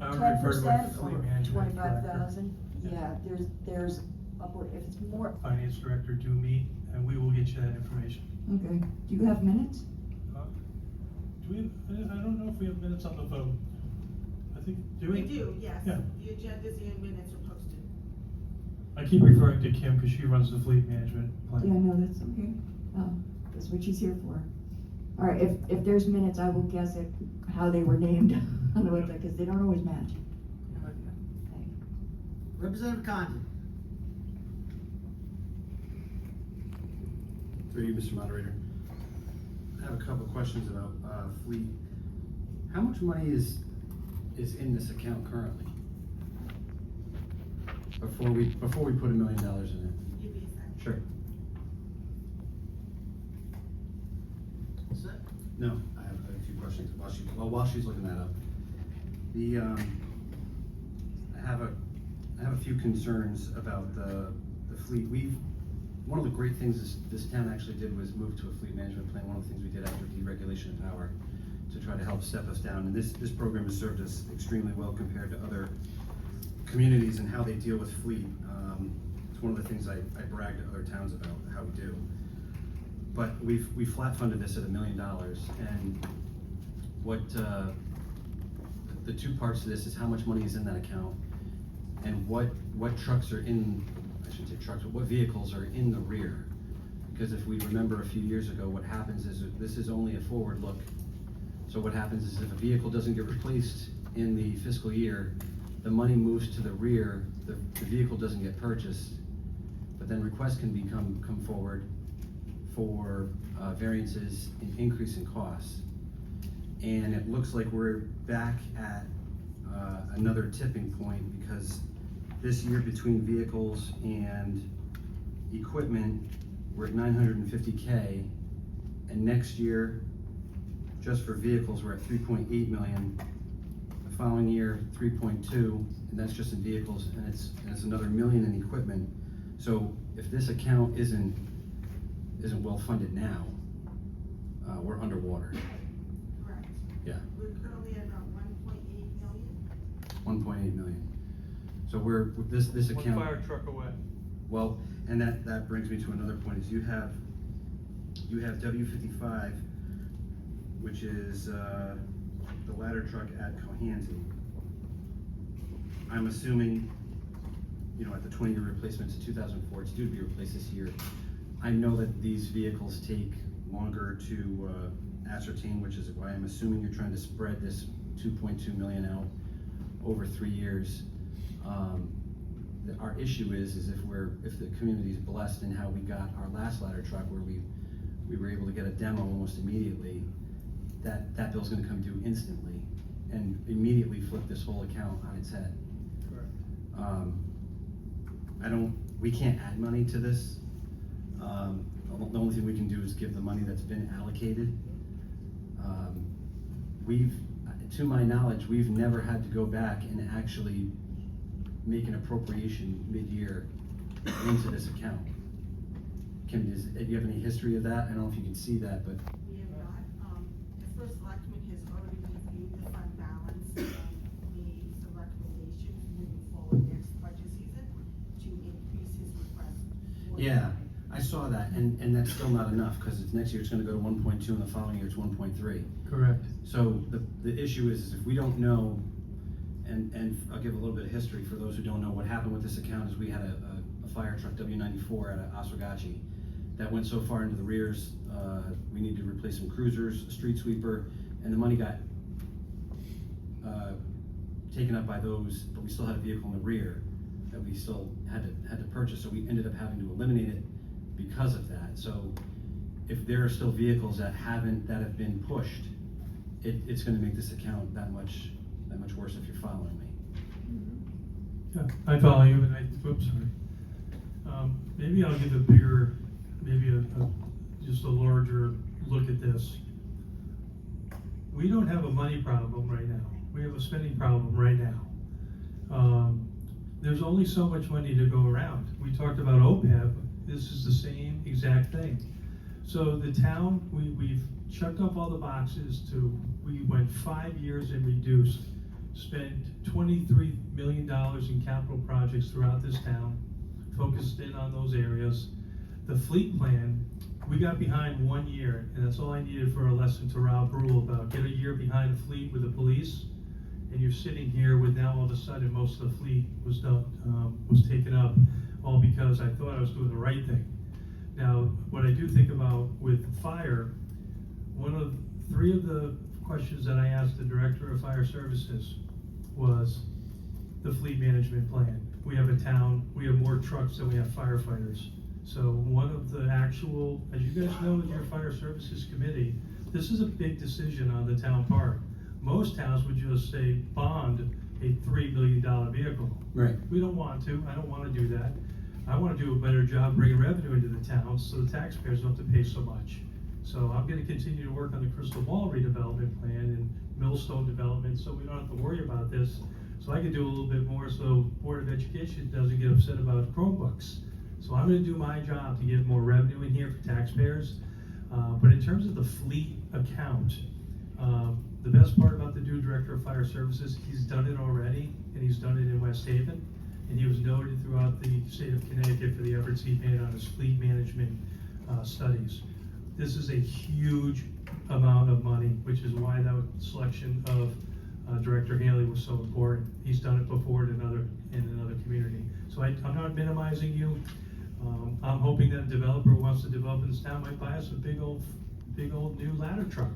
I would refer to my 10% fleet or management 25,000, yeah, there's upward, if it's more, Finance Director do meet, and we will get you that information. okay, do you have minutes? Do we, I don't know if we have minutes on the vote. I think, do we? yes. Yeah. The agendas and minutes are posted. I keep referring to Kim because she runs the fleet management Yeah, plan. no, that's okay, that's what she's here for. All right, if there's minutes, I will guess at how they were named on the website, because they don't always match. Representative Condon. Through you, Mr. Moderator. I have a couple of questions about fleet. How much money is in this account currently? Before we put $1 million in it? Sure. No, I have a few questions while she's looking that up. I have a few concerns about the fleet. One of the great things this town actually did was move to a fleet management plan. One of the things we did after deregulation of power to try to help step us down. And this program has served us extremely well compared to other communities and how they deal with fleet. It's one of the things I brag to other towns about how we do. But we flat funded this at $1 million, and what the two parts to this is how much money is in that account, and what trucks are in, I shouldn't say trucks, but what vehicles are in the rear. Because if we remember a few years ago, what happens is this is only a forward look. So what happens is if a vehicle doesn't get replaced in the fiscal year, the money moves to the rear, the vehicle doesn't get purchased, but then requests can come forward for variances in increase in costs. And it looks like we're back at another tipping point, because this year between vehicles and equipment, we're at 950K, and next year, just for vehicles, we're at 3.8 million. The following year, 3.2, and that's just in vehicles, and it's another million in equipment. So if this account isn't well funded now, we're underwater. Correct. Yeah. We're currently at about 1.8 million. 1.8 million. So we're, this One account. fire truck away. Well, and that brings me to another point, is you have W55, which is, the ladder truck at Cohansey. I'm assuming, you know, at the 20-year replacement to 2004, it's due to be replaced this year. I know that these vehicles take longer to ascertain, which is why I'm assuming you're trying to spread this 2.2 million out over 3 years. Our issue is if the community's blessed in how we got our last ladder truck, where we were able to get a demo almost immediately, that bill's gonna come due instantly and immediately flip this whole account on its head. Correct. We can't add money to this. The only thing we can do is give the money that's been allocated. To my knowledge, we've never had to go back and actually make an appropriation mid-year into this account. Do you have any history of that? I don't know if you can see that, but. We have not. The first selectman has already reviewed the fund balance and made some recommendations moving forward next budget season to increase his request. Yeah, I saw that, and that's still not enough, because next year it's gonna go to 1.2, and the following year it's 1.3. Correct. So the issue is if we don't know, and I'll give a little bit of history for those who don't know, what happened with this account is we had a fire truck, W94 out of Oswegatchie, that went so far into the rears, we needed to replace some cruisers, a street sweeper, and the money got taken up by those, but we still had a vehicle in the rear that we still had to purchase, so we ended up having to eliminate it because of that. So if there are still vehicles that have been pushed, it's gonna make this account that much worse, if you're following me. Yeah, I follow you, and oops, sorry. Maybe I'll give a bigger, just a larger look at this. We don't have a money problem right now. We have a spending problem right now. There's only so much money to go around. We talked about OPEB. This is the same exact thing. So the town, we've checked off all the boxes we went 5 years and reduced, spent $23 million in capital projects throughout this town, focused in on those areas. The fleet plan, we got behind 1 year, and that's all I needed for a lesson to Rob Brule about get a year behind the fleet with the police, and you're sitting here with now all of a sudden most of the fleet was taken up, all because I thought I was doing the right thing. Now, what I do think about with fire, three of the questions that I asked the Director of Fire Services was the fleet management plan. We have a town, we have more trucks than we have firefighters. So one of the actual, as you guys know in your Fire Services Committee, this is a big decision on the town part. Most towns would just say bond a $3 million vehicle. Right. We don't want to, I don't want to do that. I want to do a better job bringing revenue into the town so the taxpayers don't have to pay so much. So I'm going to continue to work on the Crystal Ball redevelopment plan and Millstone development, so we don't have to worry about this. So I can do a little bit more so Board of Education doesn't get upset about Chromebooks. So I'm going to do my job to get more revenue in here for taxpayers. But in terms of the fleet account, the best part about the new Director of Fire Services, he's done it already, and he's done it in West Haven. And he was noted throughout the state of Connecticut for the efforts he made on his fleet management studies. This is a huge amount of money, which is why that selection of Director Haley was so important. He's done it before in another community. So I'm not minimizing you. I'm hoping that a developer who wants to develop in this town might buy us a big old new ladder truck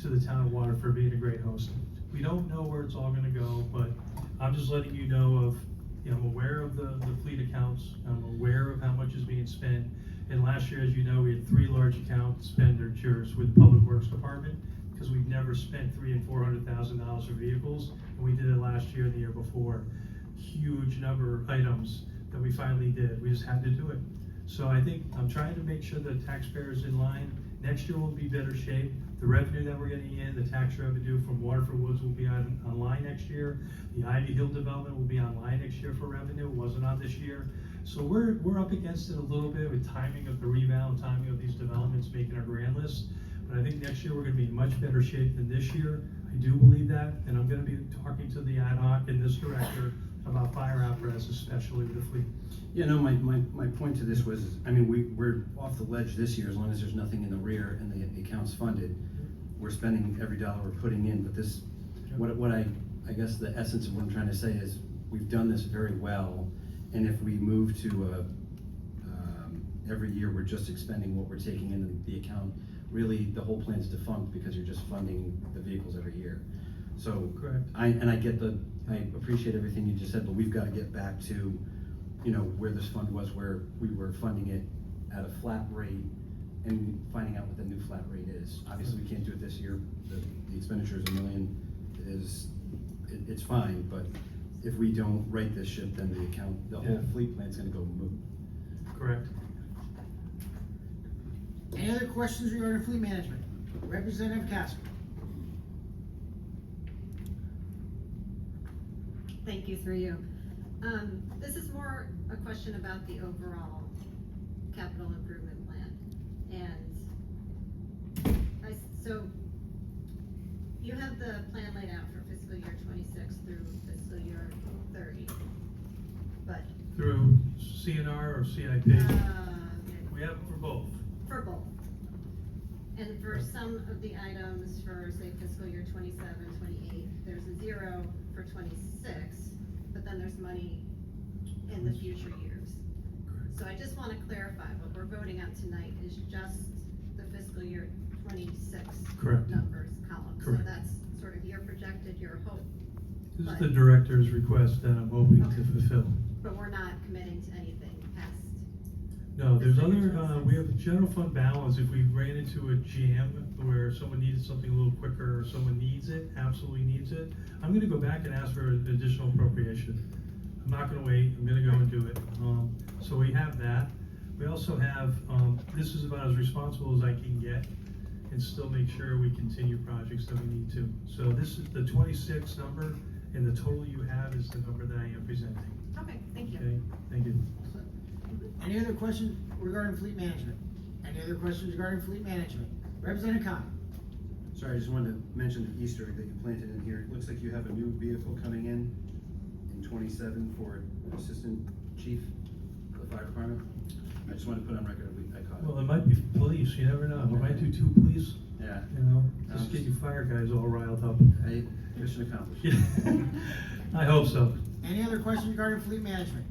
to the town of Waterford, being a great host. We don't know where it's all gonna go, but I'm just letting you know I'm aware of the fleet accounts. I'm aware of how much is being spent. And last year, as you know, we had 3 large account expenditures with the Public Works Department, because we've never spent $300,000 and $400,000 for vehicles, and we did it last year and the year before. Huge number of items that we finally did. We just had to do it. So I think I'm trying to make sure the taxpayers in line. Next year will be better shape. The revenue that we're getting in, the tax revenue from Waterford Woods will be online next year. The Ivy Hill development will be online next year for revenue. It wasn't on this year. So we're up against it a little bit with timing of the rebound, timing of these developments, making our grand list. But I think next year we're gonna be in much better shape than this year. I do believe that, and I'm gonna be talking to the ad hoc and this director about fire apparatus, especially with the fleet. Yeah, no, my point to this was, I mean, we're off the ledge this year as long as there's nothing in the rear and the account's funded. We're spending every dollar we're putting in, but this, what I guess the essence of what I'm trying to say is, we've done this very well, and if we move to every year we're just expending what we're taking into the account, really the whole plan's defunct because you're just funding the vehicles every year. So, Correct. I appreciate everything you just said, but we've got to get back to, you know, where this fund was, where we were funding it at a flat rate and finding out what the new flat rate is. Obviously, we can't do it this year. The expenditure is $1 million. It's fine, but if we don't right this ship, then the whole fleet plan's gonna go moot. Correct. Any other questions regarding fleet management? Representative Casper. Thank you, through you. This is more a question about the overall capital improvement plan. And so you have the plan laid out for fiscal year 26 through fiscal year 30, but. Through CNR or CIP? We have it for both. For both. And for some of the items for, say, fiscal year 27, 28, there's a 0 for 26, but then there's money in the future years. So I just want to clarify, what we're voting on tonight is just the fiscal year 26 Correct. numbers column. Correct. So that's sort of your projected, your hope. This is But- the director's request that I'm hoping to fulfill. But we're not committing to anything past. No, there's fiscal year other, 26. we have a general fund balance. If we ran into a jam where someone needed something a little quicker, or someone needs it, absolutely needs it, I'm gonna go back and ask for an additional appropriation. I'm not gonna wait, I'm gonna go and do it. So we have that. We also have, this is about as responsible as I can get and still make sure we continue projects that we need to. So this is the 26 number, and the total you have is the number that I am presenting. Okay, thank you. Okay, thank you. Any other questions regarding fleet management? Any other questions regarding fleet management? Representative Khan. Sorry, I just wanted to mention the Easter egg that you planted in here. It looks like you have a new vehicle coming in 27 for assistant chief of the fire department. I just wanted to put on record, I caught it. Well, it might be police, you never know. We might do 2 police, Yeah, you know, just get you fire guys all riled up. hey, mission accomplished. Yeah. I hope so. Any other questions regarding fleet management?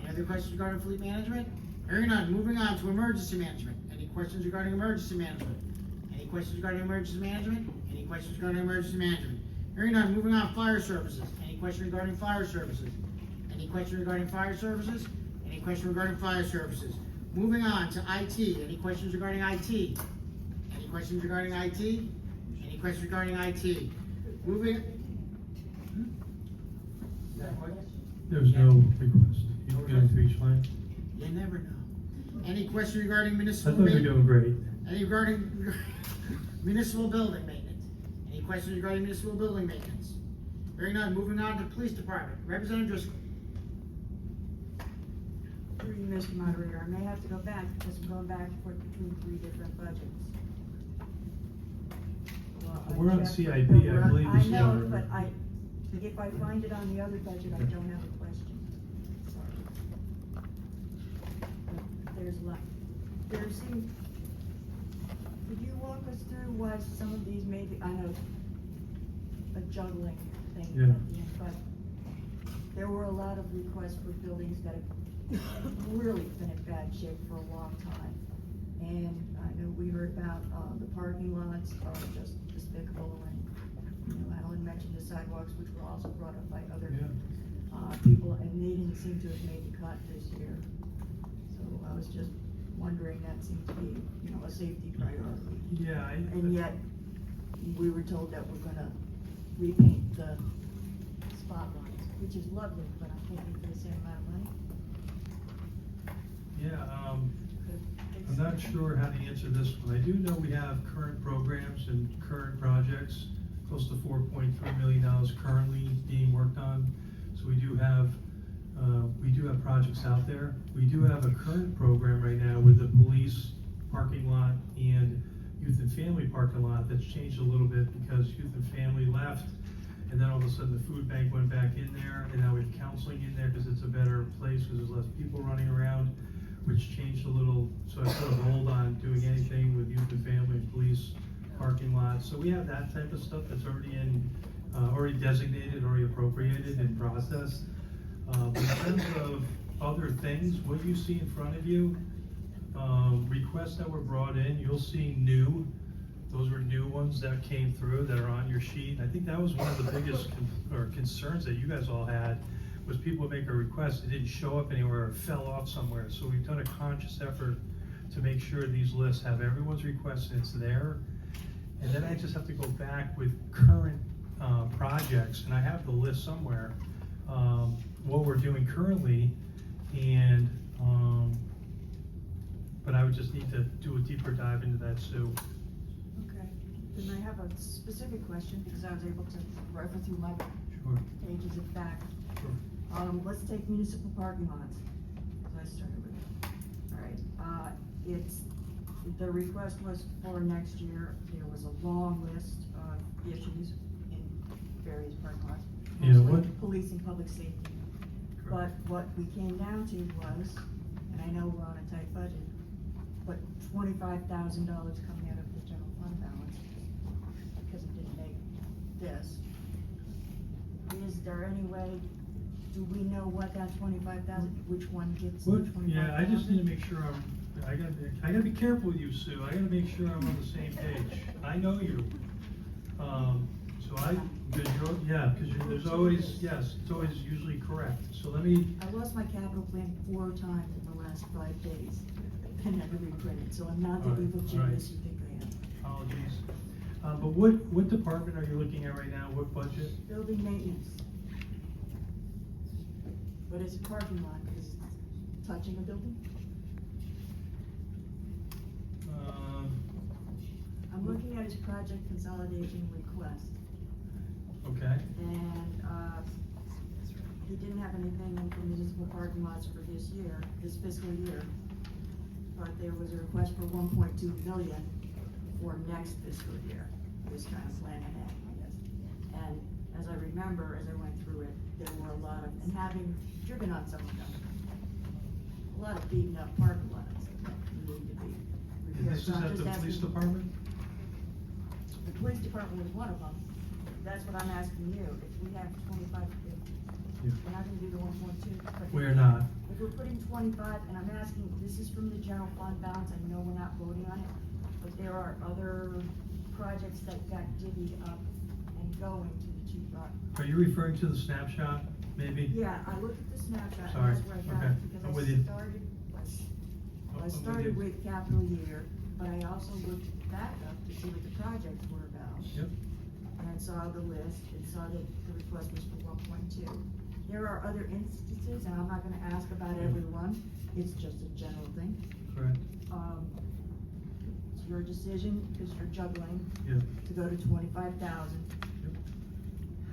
Any other questions regarding fleet management? Hearing none, moving on to emergency management. Any questions regarding emergency management? Any questions regarding emergency management? Any questions regarding emergency management? Hearing none, moving on, fire services. Any question regarding fire services? Any question regarding fire services? Any question regarding fire services? Moving on to IT. Any questions regarding IT? Any questions regarding IT? Any questions regarding IT? Moving. There's no request. You going through each line? You never know. Any question regarding I municipal thought you were maintenance? doing great. Any regarding municipal building maintenance? Any questions regarding municipal building maintenance? Hearing none, moving on to police department. Representative Driscoll. Through you, Mr. Moderator, I may have to go back because I'm going back and forth between 3 different budgets. Well, I We're on checked- CIP, but we're I on- believe I this know, is but if I find it on the other budget, I don't have a question. Sorry. But there's a lot. There seemed, could you walk us through why some of these may be, I know, a juggling thing at the Yeah. end, but there were a lot of requests for buildings that have really been in bad shape for a long time. And I know we heard about, the parking lots are just despicable, and, you know, Alan mentioned the sidewalks, which were also brought up by other, people, and they didn't seem to have made the cut this year. So I was just wondering, that seemed to be, you know, a safety priority. Yeah, And yet, we were told that we're gonna repaint the spot lines, which is lovely, but I'm thinking for the same amount of money. Yeah, I'm not sure how to answer this one. I do know we have current programs and current projects, close to $4.3 million currently being worked on. So we do have projects out there. We do have a current program right now with the police parking lot and youth and family parking lot that's changed a little bit because youth and family left, and then all of a sudden the food bank went back in there, and now we have counseling in there because it's a better place because there's less people running around, which changed a little. So I put a hold on doing anything with youth and family and police parking lots. So we have that type of stuff that's already designated, already appropriated and processed. In terms of other things, what you see in front of you, requests that were brought in, you'll see new. Those were new ones that came through that are on your sheet. I think that was one of the biggest concerns that you guys all had, was people would make a request, it didn't show up anywhere, or fell off somewhere. So we've done a conscious effort to make sure these lists have everyone's request and it's there. And then I just have to go back with current projects, and I have the list somewhere, what we're doing currently, and but I would just need to do a deeper dive into that, Sue. Okay, then I have a specific question, because I was able to rifle through my Sure. pages of fact. Sure. Let's take municipal parking lots, as I started with it. All right, the request was for next year. There was a long list of issues in various parking lots. Yeah, mostly what- Police and public safety. But what we came down to was, and I know we're on a tight budget, but $25,000 coming out of the general fund balance, because it didn't make this. Is there any way, do we know what that 25,000, which one gets the 25,000? Yeah, I just need to make sure I gotta be careful with you, Sue. I gotta make sure I'm on the same page. I know you. There's always, yes, it's always usually correct. So let me, I lost my capital plan 4 times in the last 5 days, and had to reprint it, so I'm not the All right, evil all genius right. you think I am. apologies. But what department are you looking at right now? What budget? Building maintenance. But it's a parking lot, because it's touching a building. I'm looking at his project consolidation request, Okay, and, he didn't have anything in for municipal parking lots for this year, this fiscal year. But there was a request for 1.2 million for next fiscal year, this kind of plan ahead, I guess. And as I remember, as I went through it, there were a lot of, and having driven on some of them, a lot of beaten up parking lots that need to be and repaired. this is So I'm at just the police asking- department? The police department was one of them. That's what I'm asking you. If we have 25, Yeah. we're not gonna do the 1.2. but We're not. If we're putting 25, and I'm asking, this is from the general fund balance, I know we're not voting on it, but there are other projects that got divvied up and going to the chief rock. Are you referring to the snapshot, maybe? Yeah, I looked at the snapshot, and Sorry, that's where I got okay. it, because I'm with I you. started, I'm I with started you. with capital year, but I also looked back up to see what the projects were about. Yep. And saw the list, and saw that the request was for 1.2. There are other instances, and I'm not gonna ask about everyone, it's just a general thing. Correct. It's your decision, because you're juggling, Yeah. to go to 25,000. Yep.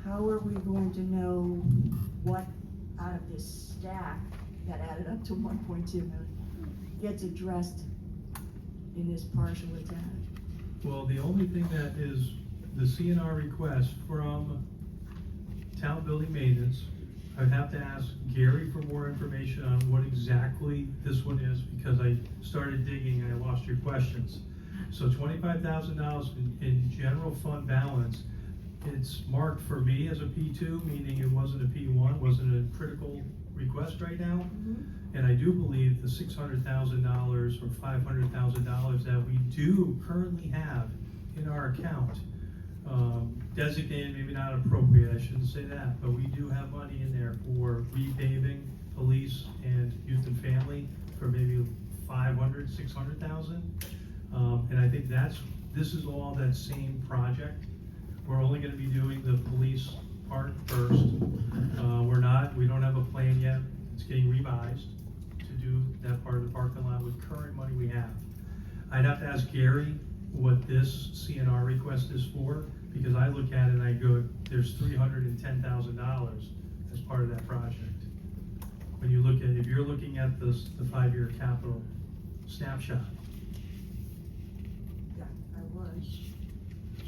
How are we going to know what out of this stack that added up to 1.2 million gets addressed in this partial attack? Well, the only thing that is the CNR request from town building maintenance, I'd have to ask Gary for more information on what exactly this one is, because I started digging and I lost your questions. So $25,000 in general fund balance, it's marked for me as a P2, meaning it wasn't a P1, wasn't a critical request right now. And I do believe the $600,000 or $500,000 that we do currently have in our account, designated, maybe not appropriate, I shouldn't say that, but we do have money in there for repaving, police, and youth and family for maybe 500, 600,000. And I think this is all that same project. We're only gonna be doing the police part first. We don't have a plan yet. It's getting revised to do that part of the parking lot with current money we have. I'd have to ask Gary what this CNR request is for, because I look at it and I go, there's $310,000 as part of that project. When you look at, if you're looking at the 5-year capital snapshot. Yeah, I was.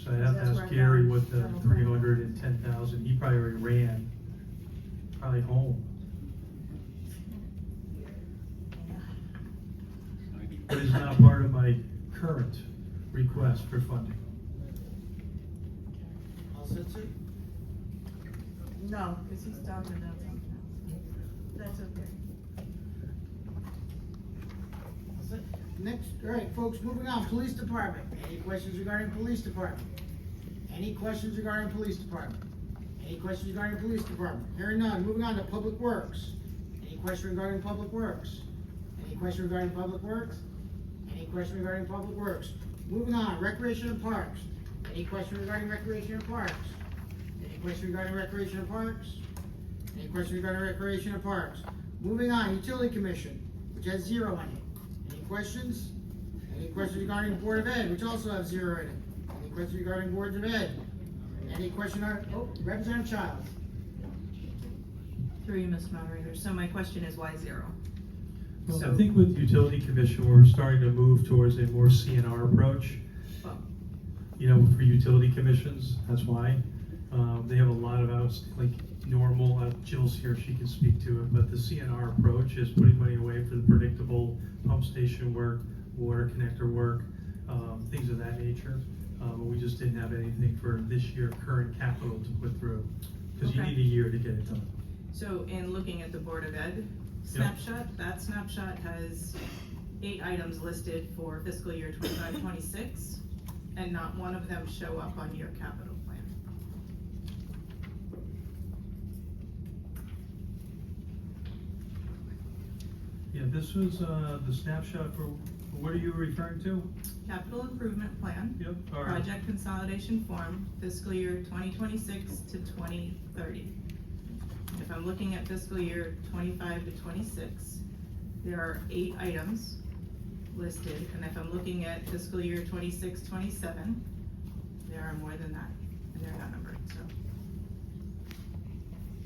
So I'd have to That's where ask I Gary found what the general fund. 310,000, he probably already ran, probably home. But it's not part of my current request for funding. All set, sir? No, because he's talking about something else. That's okay. All set. Next, all right, folks, moving on, police department. Any questions regarding police department? Any questions regarding police department? Any questions regarding police department? Hearing none, moving on to public works. Any question regarding public works? Any question regarding public works? Any question regarding public works? Moving on, recreation and parks. Any question regarding recreation and parks? Any question regarding recreation and parks? Any question regarding recreation and parks? Moving on, utility commission, which has 0 in it. Any questions? Any questions regarding Board of Ed, which also have 0 in it? Any questions regarding Boards of Ed? Any question on, Representative Childs? Through you, Mr. Moderator. So my question is why 0? Well, I think with utility commission, we're starting to move towards a more CNR approach. Well, You know, for utility commissions, that's why. They have a lot of like normal, Jill's here, she can speak to it, but the CNR approach is putting money away for the predictable pump station work, water connector work, things of that nature. But we just didn't have anything for this year, current capital to put through, because you Okay. need a year to get it done. so in looking at the Board of Ed snapshot, that snapshot has 8 items listed for fiscal year 25-26, and not one of them show up on your capital plan. Yeah, this was, the snapshot for, what are you referring to? Capital Improvement Plan. Yep, all right. Project Consolidation Form, fiscal year 2026 to 2030. If I'm looking at fiscal year 25 to 26, there are 8 items listed, and if I'm looking at fiscal year 26, 27, there are more than that, and they're not numbered, so.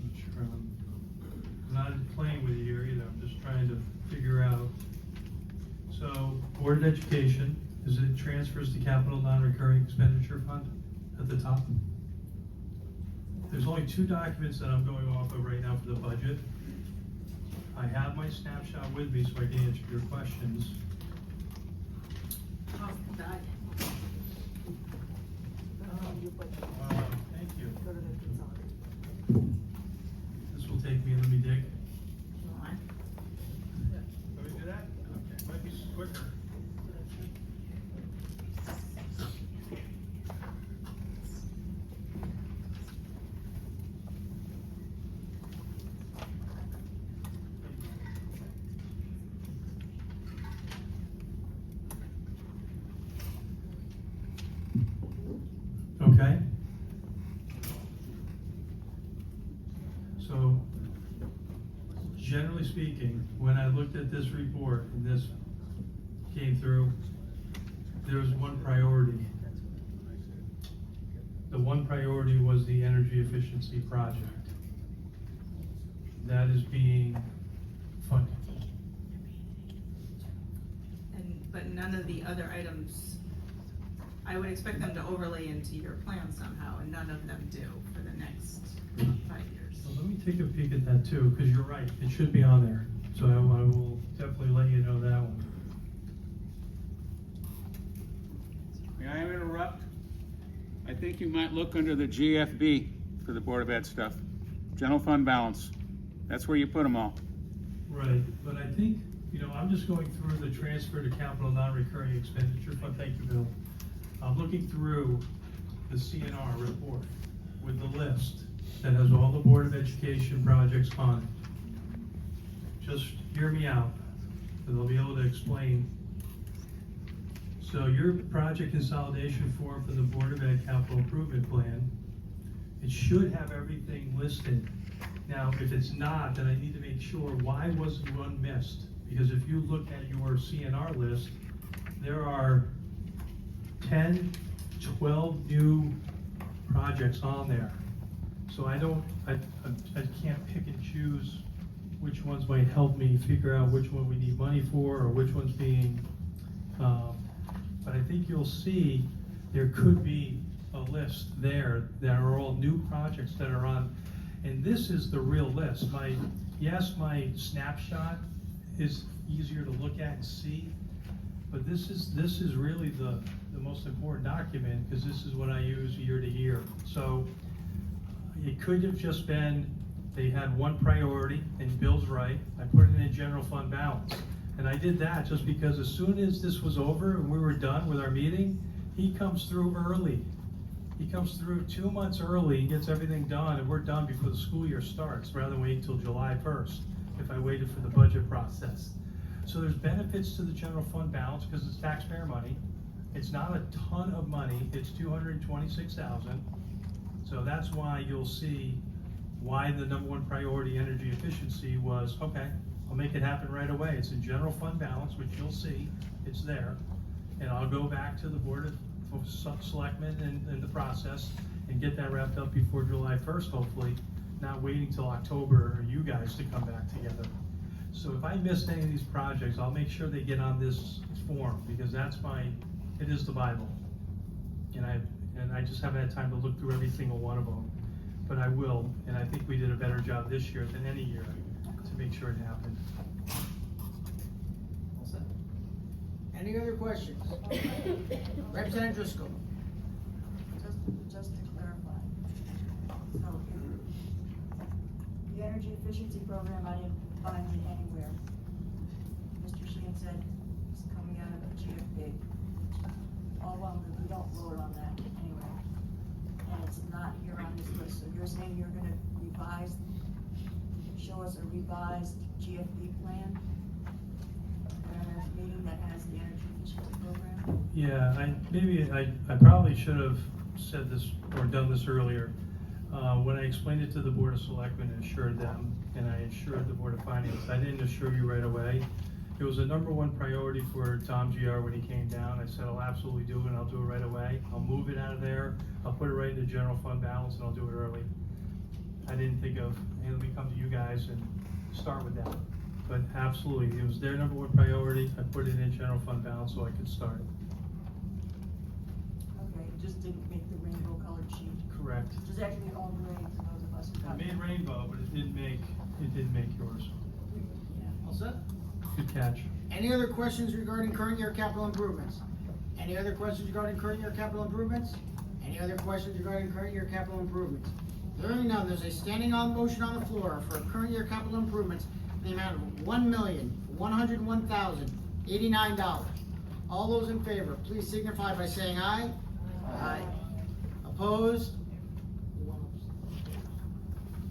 Not sure, I'm not playing with you here either, I'm just trying to figure out. So, Board of Education, is it transfers to capital non-recurring expenditure fund at the top? There's only 2 documents that I'm going off of right now for the budget. I have my snapshot with me so I can answer your questions. Oh, God. Thank you. Go to the consolidated. This will take me, let me dig. Hold on. Let me do that? Okay, might be quicker. Okay. So, generally speaking, when I looked at this report and this came through, there was one priority. The one priority was the energy efficiency project. That is being funded. But none of the other items, I would expect them to overlay into your plan somehow, and none of them do for the next 5 years. So let me take a peek at that too, because you're right, it should be on there. So I will definitely let you know that one. May I interrupt? I think you might look under the GFB for the Board of Ed stuff. General fund balance. That's where you put them all. Right, but I think, you know, I'm just going through the transfer to capital non-recurring expenditure fund. Thank you, Bill. I'm looking through the CNR report with the list that has all the Board of Education projects on it. Just hear me out, and I'll be able to explain. So your project consolidation form for the Board of Ed capital improvement plan, it should have everything listed. Now, if it's not, then I need to make sure, why was one missed? Because if you look at your CNR list, there are 10, 12 new projects on there. So I can't pick and choose which ones might help me figure out which one we need money for or which one's being, but I think you'll see there could be a list there that are all new projects that are on, and this is the real list. Yes, my snapshot is easier to look at and see, but this is really the most important document, because this is what I use year to year. So it could have just been they had one priority, and Bill's right, I put it in general fund balance. And I did that just because as soon as this was over and we were done with our meeting, he comes through early. He comes through 2 months early and gets everything done, and we're done before the school year starts, rather than wait until July 1st if I waited for the budget process. So there's benefits to the general fund balance because it's taxpayer money. It's not a ton of money, it's $226,000. So that's why you'll see why the number one priority, energy efficiency, was, okay, I'll make it happen right away. It's in general fund balance, which you'll see, it's there. And I'll go back to the Board of Selectmen and the process and get that wrapped up before July 1st, hopefully, not waiting till October or you guys to come back together. So if I missed any of these projects, I'll make sure they get on this form, because it is the Bible. And I just haven't had time to look through every single one of them, but I will, and I think we did a better job this year than any year to make sure it happened. Any other questions? Representative Driscoll. Just to clarify, so the energy efficiency program, I didn't find it anywhere. Mr. Sheehan said it's coming out of the GFB. All along, we don't vote on that anywhere. And it's not here on this list, so you're saying you're gonna show us a revised GFB plan? Meeting that has the energy efficiency program? Yeah, I probably should have said this or done this earlier. When I explained it to the Board of Selectmen and assured them, and I assured the Board of Finance, I didn't assure you right away. It was a number one priority for Tom GR when he came down. I said, I'll absolutely do it, and I'll do it right away. I'll move it out of there, I'll put it right into general fund balance, and I'll do it early. I didn't think of, hey, let me come to you guys and start with that. But absolutely, it was their number one priority. I put it in general fund balance so I could start. Okay, it just didn't make the rainbow colored sheet. Correct. Which is actually all gray for those of us who got It made rainbow, but it didn't make yours. All set? Good catch. Any other questions regarding current year capital improvements? Any other questions regarding current year capital improvements? Any other questions regarding current year capital improvements? Hearing none, there's a standing motion on the floor for current year capital improvements in the amount of $1,101,089. All those in favor, please signify by saying aye. Aye. Opposed?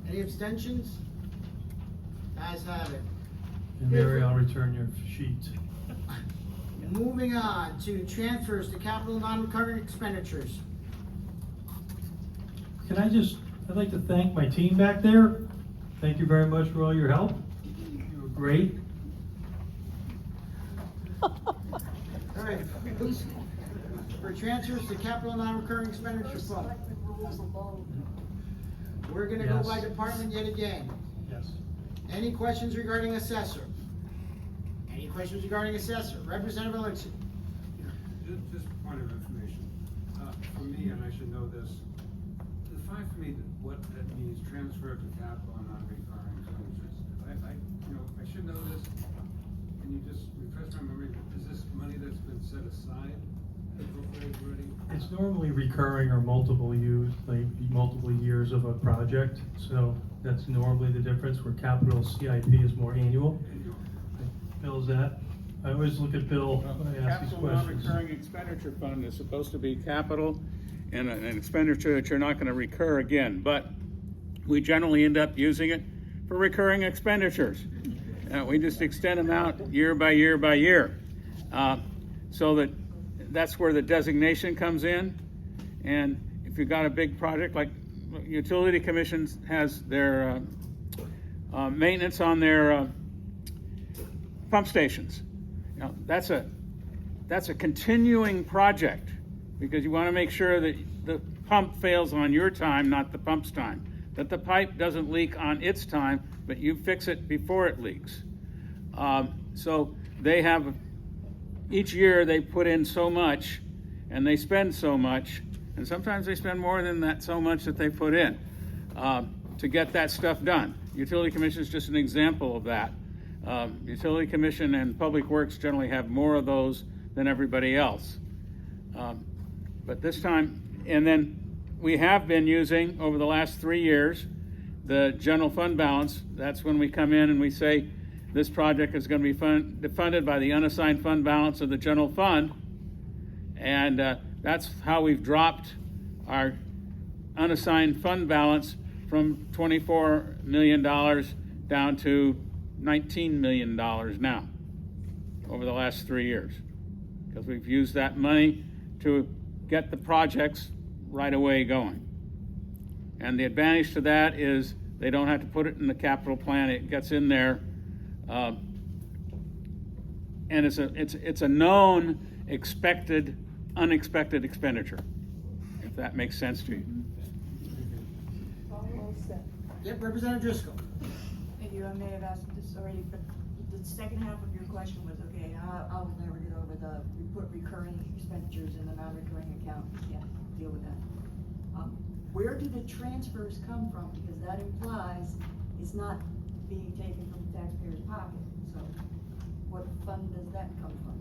Any abstentions? Guys have it. And Mary, I'll return your sheet. Moving on to transfers to capital non-recurring expenditures. I'd like to thank my team back there. Thank you very much for all your help. You were great. All right, for transfers to capital non-recurring expenditure fund. We're gonna go by Yes. department yet again. Yes. Any questions regarding assessor? Any questions regarding assessor? Representative Elixir. Just a point of information, for me, and I should know this, define for me what that means, transfer to capital and non-recurring expenditures. I should know this, can you just refresh my memory, is this money that's been set aside, appropriated already? It's normally recurring or multiple years of a project, so that's normally the difference, where capital CIP is more annual. Bill's that. I always look at Bill when I ask these Capital questions. non-recurring expenditure fund is supposed to be capital and an expenditure that you're not gonna recur again, but we generally end up using it for recurring expenditures. We just extend them out year by year by year. So that's where the designation comes in. And if you've got a big project, like Utility Commission has their maintenance on their pump stations. That's a continuing project, because you want to make sure that the pump fails on your time, not the pump's time. That the pipe doesn't leak on its time, but you fix it before it leaks. So they have, each year they put in so much and they spend so much, and sometimes they spend more than that so much that they put in to get that stuff done. Utility Commission is just an example of that. Utility Commission and Public Works generally have more of those than everybody else. But this time, and then we have been using, over the last 3 years, the general fund balance. That's when we come in and we say, this project is going to be funded by the unassigned fund balance of the general fund. And that's how we've dropped our unassigned fund balance from $24 million down to $19 million now over the last 3 years. Because we've used that money to get the projects right away going. And the advantage to that is they don't have to put it in the capital plan. It gets in there. And it's a known, expected, unexpected expenditure, if that makes sense to you. Yep, Representative Driscoll. Thank you, I may have asked this already, but the second half of your question was, okay, I will never get over we put recurring expenditures in the non-recurring account, we can't deal with that. Where do the transfers come from? Because that implies it's not being taken from the taxpayer's pocket, so what fund does that come from?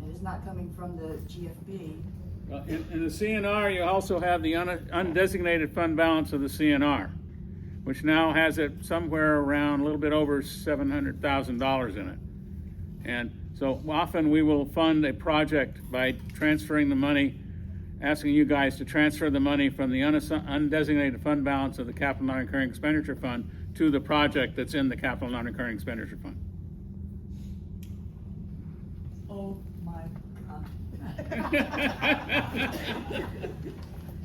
And it's not coming from the GFB. Well, in the CNR, you also have the undesignated fund balance of the CNR, which now has it somewhere around a little bit over $700,000 in it. And so often we will fund a project by transferring the money, asking you guys to transfer the money from the undesignated fund balance of the capital non-recurring expenditure fund to the project that's in the capital non-recurring expenditure fund. Oh my God.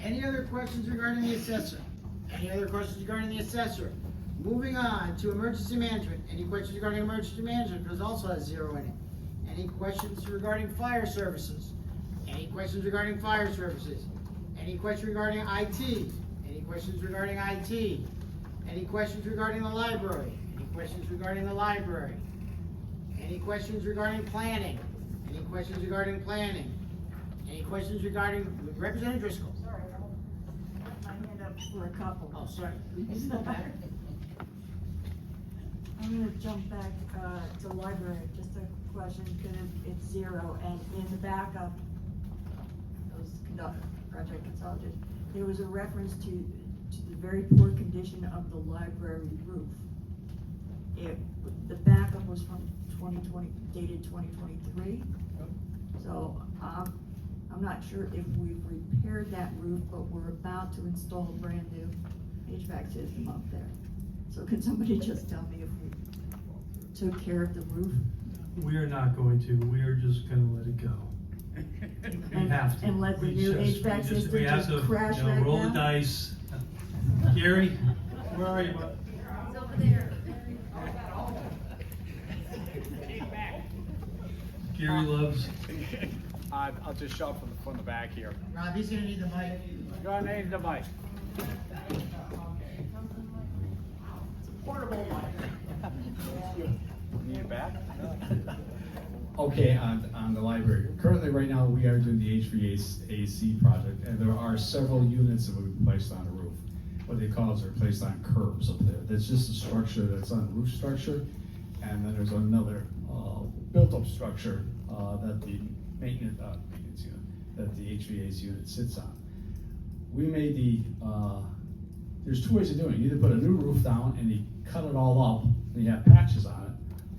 Any other questions regarding the assessor? Any other questions regarding the assessor? Moving on to emergency management. Any questions regarding emergency management? Because it also has 0 in it. Any questions regarding fire services? Any questions regarding fire services? Any questions regarding IT? Any questions regarding IT? Any questions regarding the library? Any questions regarding the library? Any questions regarding planning? Any questions regarding planning? Any questions regarding Representative Driscoll? Sorry, I'll put my hand up for a couple. Oh, sorry. I'm gonna jump back to library, just a question, because it's 0, and in the backup, those project consolidated, there was a reference to the very poor condition of the library roof. The backup was from 2020, dated 2023. So, I'm not sure if we've repaired that roof, but we're about to install a brand new HVAC system up there. So could somebody just tell me if we took care of the roof? We are not going to, we are just gonna let it go. We have to. And let the We new just- HVAC we system we have just to, crash you know, right roll the now? dice. Gary, where are you, bud? It's over there. Gary loves. I'll just show from the back here. Rob, he's gonna need the mic. Gonna need the mic. Portable mic. Need it back? Okay, on the library. Currently, right now, we are doing the HVAC project, and there are several units that will be placed on the roof. What they call is they're placed on curbs up there. That's just a structure that's on the roof structure, and then there's another built-up structure that the maintenance unit, that the HVAC unit sits on. We made there's 2 ways of doing it. You either put a new roof down and you cut it all up and you have patches on it,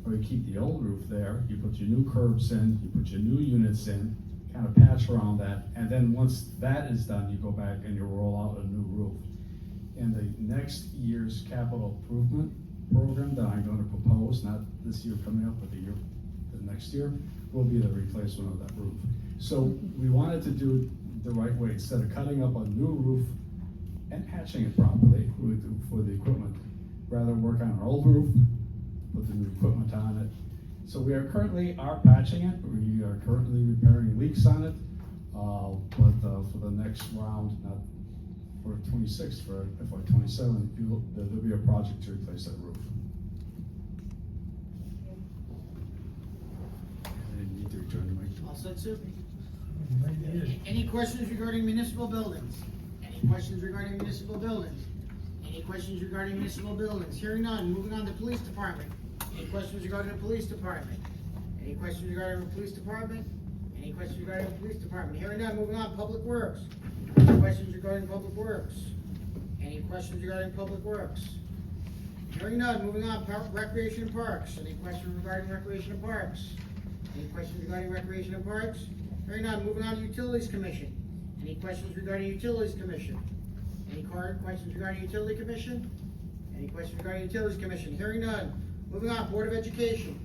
or you keep the old roof there, you put your new curbs in, you put your new units in, kind of patch around that, and then once that is done, you go back and you roll out a new roof. In the next year's capital improvement program that I'm going to propose, not this year coming up, but the next year, will be the replacement of that roof. So we wanted to do it the right way. Instead of cutting up a new roof and patching it properly for the equipment, rather work on an old roof, put the new equipment on it. So we are currently patching it, we are currently repairing leaks on it, but for the next round, not for 26, for FY 27, there'll be a project to replace that roof. I need to return the mic to All set, Sue? Maybe Any questions regarding municipal buildings? Any questions regarding municipal buildings? Any questions regarding municipal buildings? Hearing none, moving on to police department. Any questions regarding the police department? Any questions regarding the police department? Any questions regarding the police department? Hearing none, moving on, public works. Any questions regarding public works? Any questions regarding public works? Hearing none, moving on, recreation and parks. Any questions regarding recreation and parks? Any questions regarding recreation and parks? Hearing none, moving on to utilities commission. Any questions regarding utilities commission? Any questions regarding utility commission? Any questions regarding utilities commission? Hearing none. Moving on, Board of Education.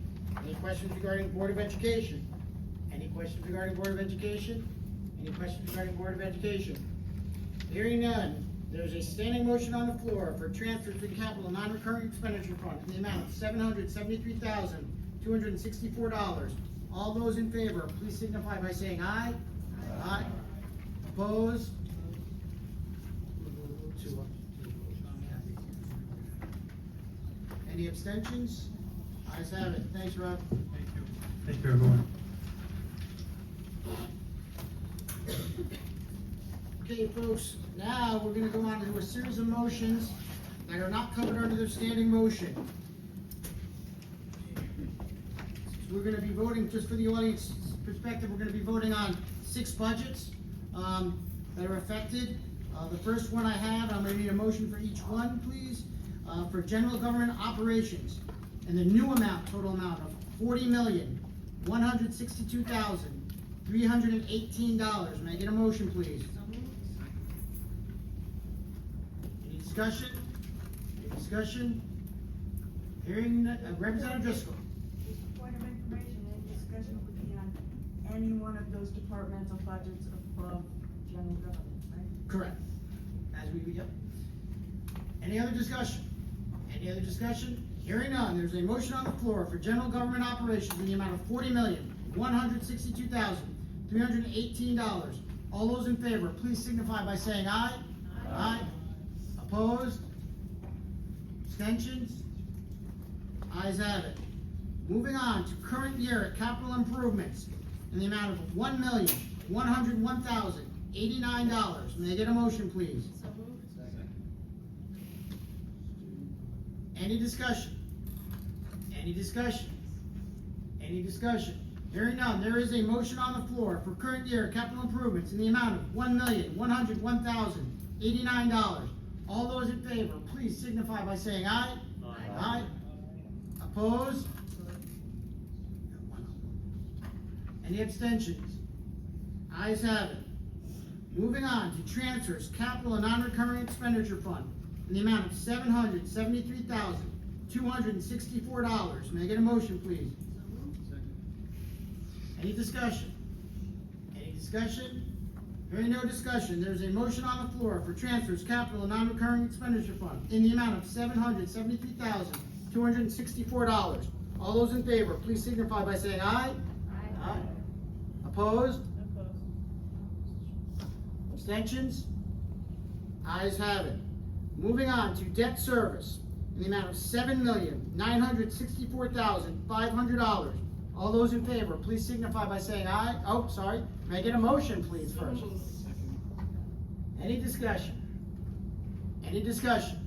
Any questions regarding Board of Education? Any questions regarding Board of Education? Any questions regarding Board of Education? Hearing none. There's a standing motion on the floor for transfer to the capital non-recurring expenditure fund in the amount of $773,264. All those in favor, please signify by saying aye. Aye. Opposed? Any abstentions? Ayes have it. Thanks, Rob. Thank you, everyone. Okay, folks, now we're gonna go on to a series of motions that are not covered under the standing motion. So we're gonna be voting, just for the audience perspective, we're gonna be voting on 6 budgets that are affected. The first one I have, I'm gonna need a motion for each one, please. For general government operations, and the new amount, total amount of $40,162,318. May I get a motion, please? Any discussion? Any discussion? Hearing, Representative Driscoll. Just a point of information, any discussion would be on any one of those departmental budgets above general government, right? Correct. As we, yep. Any other discussion? Any other discussion? Hearing none, there's a motion on the floor for general government operations in the amount of $40,162,318. All those in favor, please signify by saying aye. Aye. Opposed? Abstentions? Ayes have it. Moving on to current year capital improvements in the amount of $1,101,089. May I get a motion, please? Any discussion? Any discussion? Any discussion? Hearing none, there is a motion on the floor for current year capital improvements in the amount of $1,101,089. All those in favor, please signify by saying aye. Aye. Aye. Opposed? Any abstentions? Ayes have it. Moving on to transfers, capital and non-recurring expenditure fund in the amount of $773,264. May I get a motion, please? Any discussion? Any discussion? Hearing no discussion, there's a motion on the floor for transfers, capital and non-recurring expenditure fund in the amount of $773,264. All those in favor, please signify by saying aye. Aye. Aye. Opposed? Abstentions? Ayes have it. Moving on to debt service in the amount of $7,964,500. All those in favor, please signify by saying aye. Oh, sorry. May I get a motion, please, first? Any discussion? Any discussion?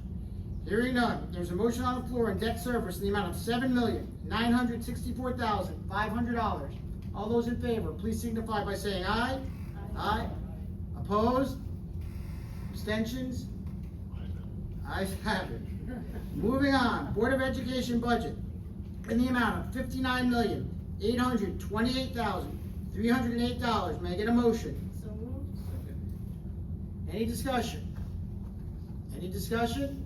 Hearing none, there's a motion on the floor in debt service in the amount of $7,964,500. All those in favor, please signify by saying aye. Aye. Opposed? Abstentions? Ayes have it. Moving on, Board of Education budget in the amount of $59,828,308. May I get a motion? So moved. Any discussion? Any discussion?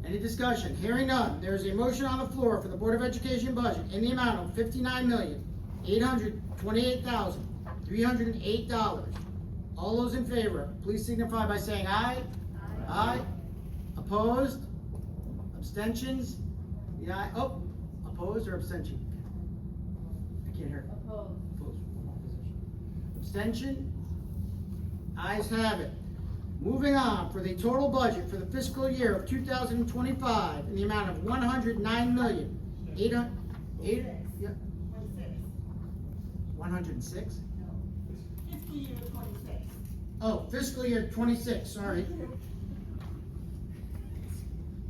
Any discussion? Hearing none, there is a motion on the floor for the Board of Education budget in the amount of $59,828,308. All those in favor, please signify by saying aye. Aye. Opposed? Abstentions? The aye, Opposed or abstention? I can't hear. Opposed. Abstention? Ayes have it. Moving on, for the total budget for the fiscal year of 2025 in the amount of 106? Fiscal year 26. Oh, fiscal year 26, sorry.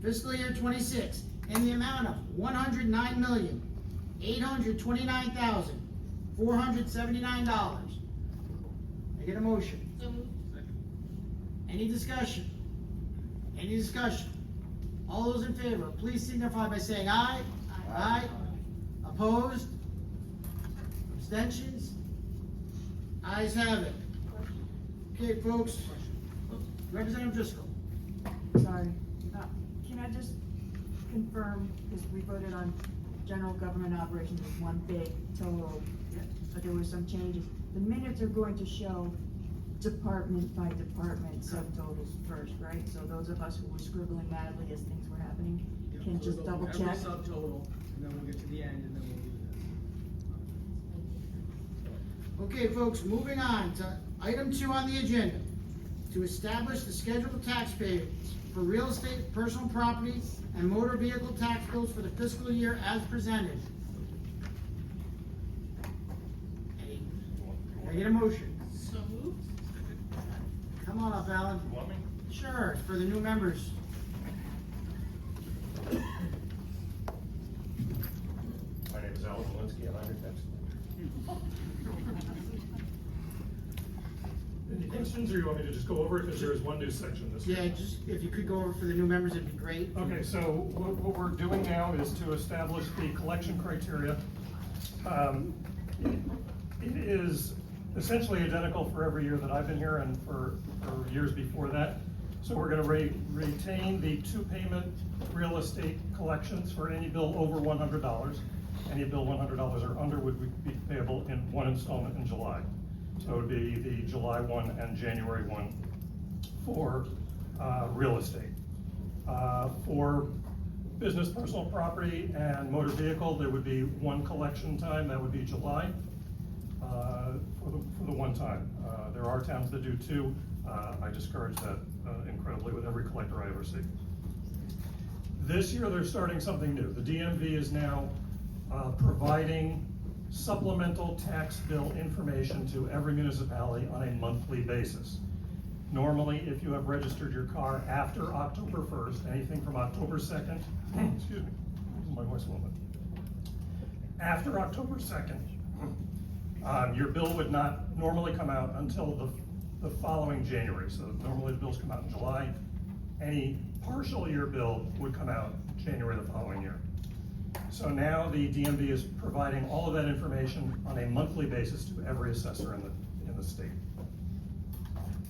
Fiscal year 26, in the amount of $109,829,479. I get a motion. Any discussion? Any discussion? All those in favor, please signify by saying aye. Aye. Opposed? Abstentions? Ayes have it. Okay, folks. Representative Driscoll. Sorry. Can I just confirm, because we voted on general government operations as one big total, but there were some changes. The minutes are going to show department by department subtotals first, right? So those of us who were scribbling madly as things were happening can just double check. Every subtotal, and then we'll get to the end, and then we'll do this. Okay, folks, moving on to item 2 on the agenda. To establish the schedule of tax payments for real estate, personal property, and motor vehicle tax bills for the fiscal year as presented. Can I get a motion? So moved. Come on up, Alan. You want me? Sure, it's for the new members. My name is Alan Walensky, and I'm your tax collector. Any questions, or you want me to just go over it, because there is one new section this year? Yeah, just, if you could go over for the new members, it'd be great. Okay, so what we're doing now is to establish the collection criteria. It is essentially identical for every year that I've been here and for years before that. So we're gonna retain the 2-payment real estate collections for any bill over $100. Any bill $100 or under would be payable in one installment in July. So it would be the July 1 and January 1 for real estate. For business, personal property, and motor vehicle, there would be one collection time, that would be July, for the one time. There are towns that do 2. I discourage that incredibly with every collector I ever see. This year, they're starting something new. The DMV is now providing supplemental tax bill information to every municipality on a monthly basis. Normally, if you have registered your car after October 1st, anything from October 2nd, excuse me, my voice a little bit. After October 2nd, your bill would not normally come out until the following January. So normally the bills come out in July. Any partial year bill would come out January the following year. So now the DMV is providing all of that information on a monthly basis to every assessor in the state.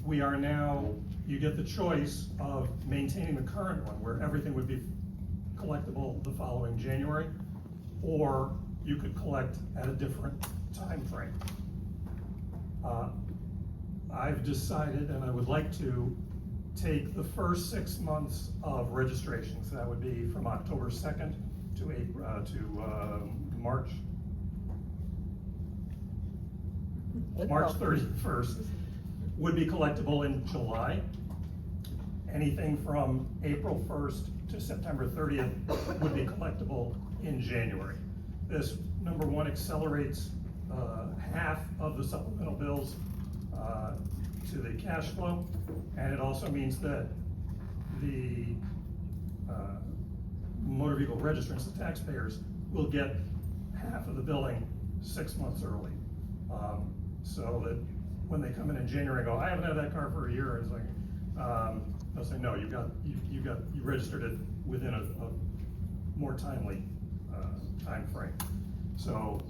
We are now, you get the choice of maintaining the current one where everything would be collectible the following January, or you could collect at a different time frame. I've decided, and I would like to take the first 6 months of registrations. That would be from October 2nd to March 31st would be collectible in July. Anything from April 1st to September 30th would be collectible in January. This, number one, accelerates half of the supplemental bills to the cash flow, and it also means that the motor vehicle registrants, the taxpayers, will get half of the billing 6 months early. So that when they come in January and go, I haven't had that car for a year, it's like, they'll say, no, you registered it within a more timely time frame. So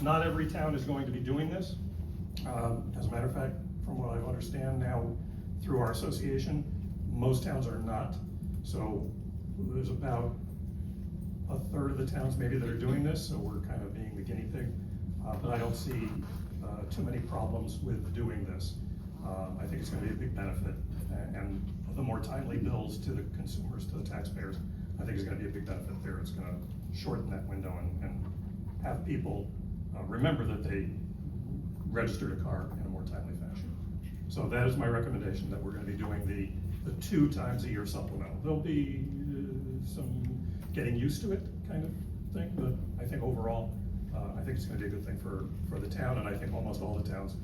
not every town is going to be doing this. As a matter of fact, from what I understand now through our association, most towns are not. So there's about a third of the towns maybe that are doing this, so we're kind of being the guinea pig. But I don't see too many problems with doing this. I think it's going to be a big benefit, and the more timely bills to the consumers, to the taxpayers, I think is gonna be a big benefit there. It's gonna shorten that window and have people remember that they registered a car in a more timely fashion. So that is my recommendation, that we're gonna be doing the 2 times a year supplemental. There'll be some getting used to it kind of thing, but I think overall, I think it's gonna be a good thing for the town, and I think almost all the towns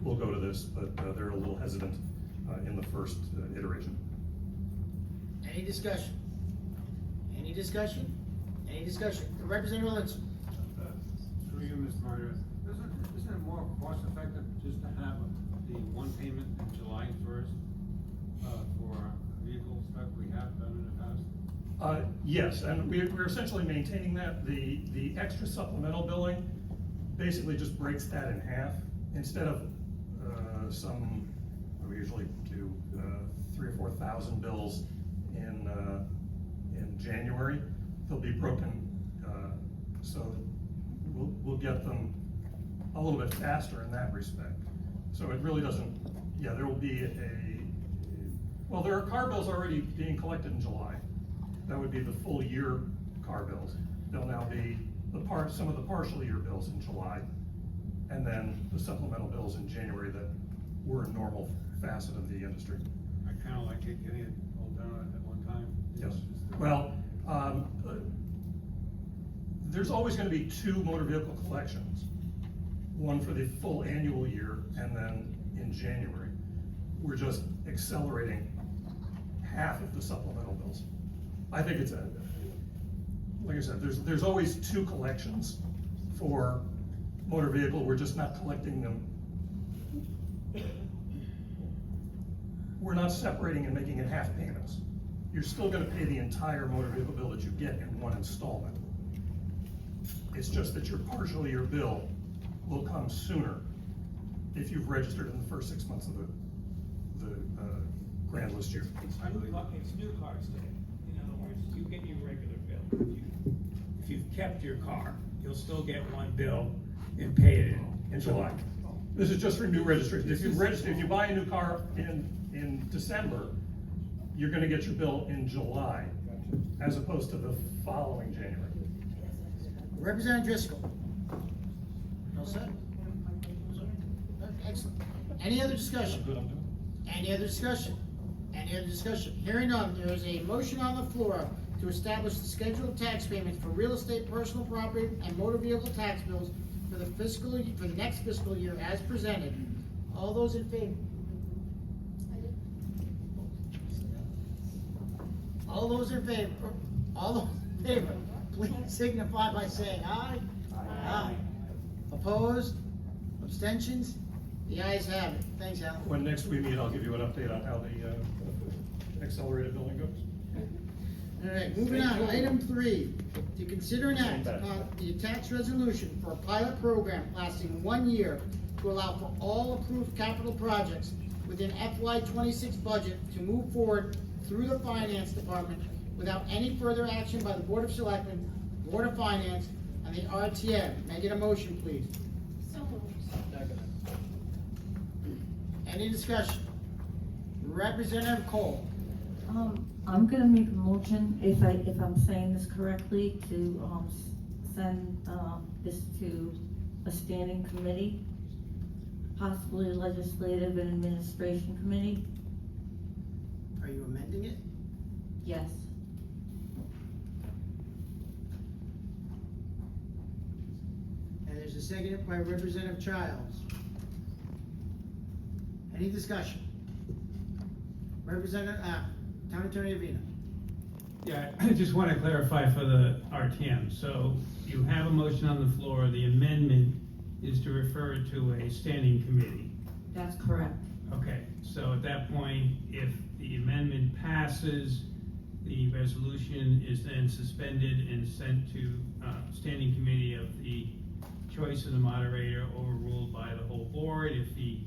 will go to this, but they're a little hesitant in the first iteration. Any discussion? Any discussion? Any discussion? Representative Linson. Through you, Mr. Moderator, isn't it more cost effective just to have the one payment in July 1st for vehicles that we have done in the past? Yes, and we're essentially maintaining that. The extra supplemental billing basically just breaks that in half. Instead of we usually do 3,000 or 4,000 bills in January. They'll be broken, so we'll get them a little bit faster in that respect. So it really doesn't. Yeah, there will be well, there are car bills already being collected in July. That would be the full year car bills. There'll now be some of the partial year bills in July, and then the supplemental bills in January that were a normal facet of the industry. I kind of like it getting it all done at one time. Yes. Well, there's always going to be 2 motor vehicle collections, one for the full annual year and then in January. We're just accelerating half of the supplemental bills. I think it's like I said, there's always 2 collections for motor vehicle. We're just not collecting them. We're not separating and making it half payments. You're still gonna pay the entire motor vehicle bill that you get in one installment. It's just that your partial year bill will come sooner if you've registered in the first 6 months of the grand list year. It's new cars today. In other words, you get your regular bill. If you've kept your car, you'll still get one bill and pay it in July. This is just for new registrations. If you buy a new car in December, you're gonna get your bill in July, as opposed to the following January. Representative Driscoll. All set? Excellent. Any other discussion? Any other discussion? Any other discussion? Hearing none, there is a motion on the floor to establish the schedule of tax payments for real estate, personal property, and motor vehicle tax bills for the next fiscal year as presented. All those in favor? All those in favor? All those in favor, please signify by saying aye. Aye. Opposed? Abstentions? The ayes have it. Thanks, Alan. When next we meet, I'll give you an update on how the accelerated billing goes. All right, moving on, item 3, to consider an act upon the attached resolution for a pilot program lasting 1 year to allow for all approved capital projects within FY '26 budget to move forward through the Finance Department without any further action by the Board of Selectmen, Board of Finance, and the RTM. May I get a motion, please? So moved. Any discussion? Representative Cole. I'm gonna make a motion, if I'm saying this correctly, to, send, this to a standing committee, possibly legislative and administration committee. Are you amending it? Yes. And there's a second by Representative Childs. Any discussion? Representative, Town Attorney Avina. Yeah, I just want to clarify for the RTM. So you have a motion on the floor. The amendment is to refer it to a standing committee. That's correct. Okay, so at that point, if the amendment passes, the resolution is then suspended and sent to standing committee of the choice of the moderator, overruled by the whole board if he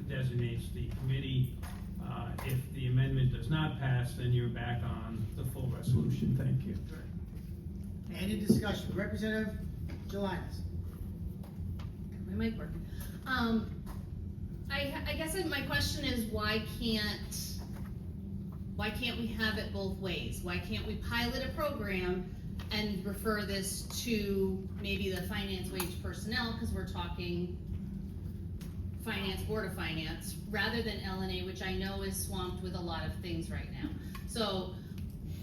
designates the committee. If the amendment does not pass, then you're back on the full resolution. Thank you. Any discussion? Representative Jelinas. My mic work. I guess my question is, why can't Why can't we have it both ways? Why can't we pilot a program and refer this to maybe the finance wage personnel, because we're talking finance, board of finance, rather than LNA, which I know is swamped with a lot of things right now. So,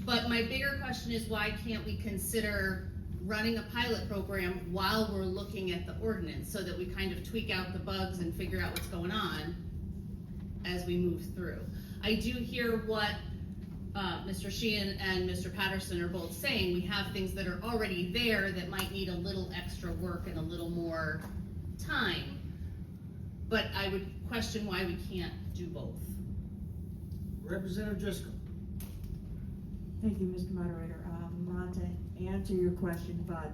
but my bigger question is, why can't we consider running a pilot program while we're looking at the ordinance, so that we kind of tweak out the bugs and figure out what's going on as we move through? I do hear what Mr. Sheehan and Mr. Patterson are both saying. We have things that are already there that might need a little extra work and a little more time. But I would question why we can't do both. Representative Driscoll. Thank you, Mr. Moderator. Ron, to answer your question about,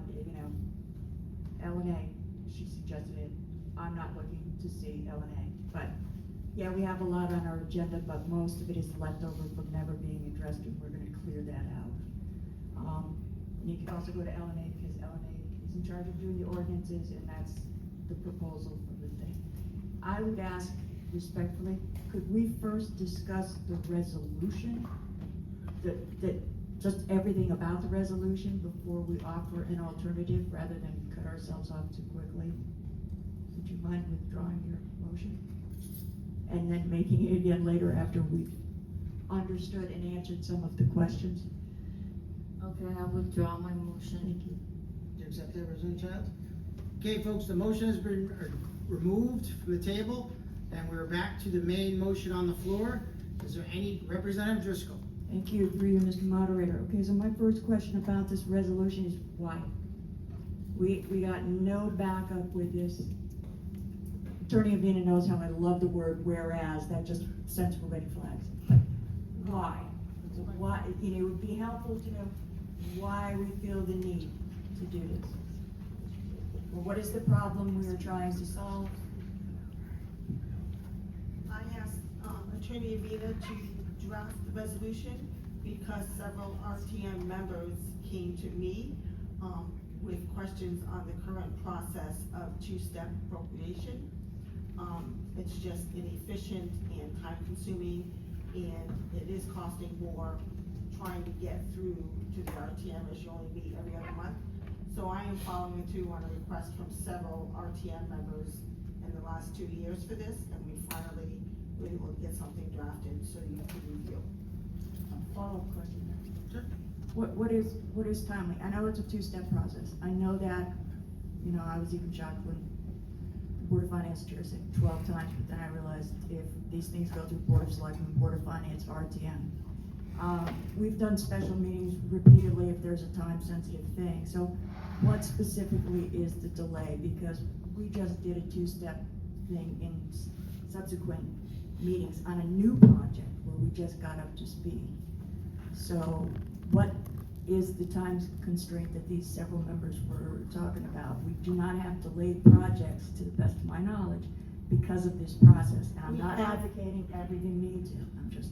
LNA, she suggested it. I'm not looking to see LNA, but yeah, we have a lot on our agenda, but most of it is left over from never being addressed, and we're gonna clear that out. And you can also go to LNA, because LNA is in charge of doing the ordinances, and that's the proposal of the thing. I would ask respectfully, could we first discuss the resolution? That just everything about the resolution before we offer an alternative, rather than cut ourselves off too quickly? Would you mind withdrawing your motion? And then making it again later after we've understood and answered some of the questions? Okay, I withdraw my motion. Thank you. Do you accept that, Representative Childs? Okay, folks, the motion has been removed from the table, and we're back to the main motion on the floor. Is there any, Representative Driscoll? Thank you, through you, Mr. Moderator. Okay, so my first question about this resolution is why? We got no backup with this. Attorney Avina knows how I love the word whereas, that just sends for red flags. But why? So why, it would be helpful to know why we feel the need to do this. Well, what is the problem we are trying to solve? I asked Attorney Avina to draft the resolution because several RTM members came to me with questions on the current process of two-step appropriation. It's just inefficient and time-consuming, and it is costing more trying to get through to the RTM, as you only meet every other month. So I am following through on a request from several RTM members in the last 2 years for this, and we finally were able to get something drafted so you can review. Follow-up question then. Sure. What is timely? I know it's a two-step process. I know that, I was even shocked when the Board of Finance chair said 12 times, but then I realized if these things go through Board of Selectmen, Board of Finance, RTM. We've done special meetings repeatedly if there's a time-sensitive thing. So what specifically is the delay? Because we just did a two-step thing in subsequent meetings on a new project where we just got up to speed. So what is the time constraint that these several members were talking about? We do not have delayed projects, to the best of my knowledge, because of this process. And I'm not advocating everything needs it. I'm just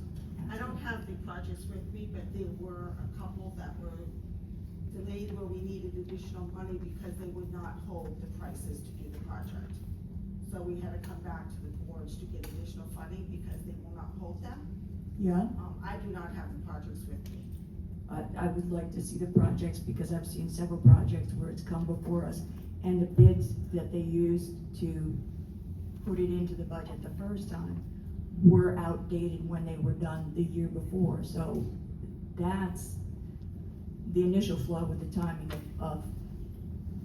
I don't have the projects with me, but there were a couple that were delayed where we needed additional money because they would not hold the prices to do the project. So we had to come back to the boards to get additional funding because they will not hold them. Yeah. I do not have the projects with me. I would like to see the projects, because I've seen several projects where it's come before us, and the bids that they used to put it into the budget the first time were outdated when they were done the year before. So that's the initial flaw with the timing of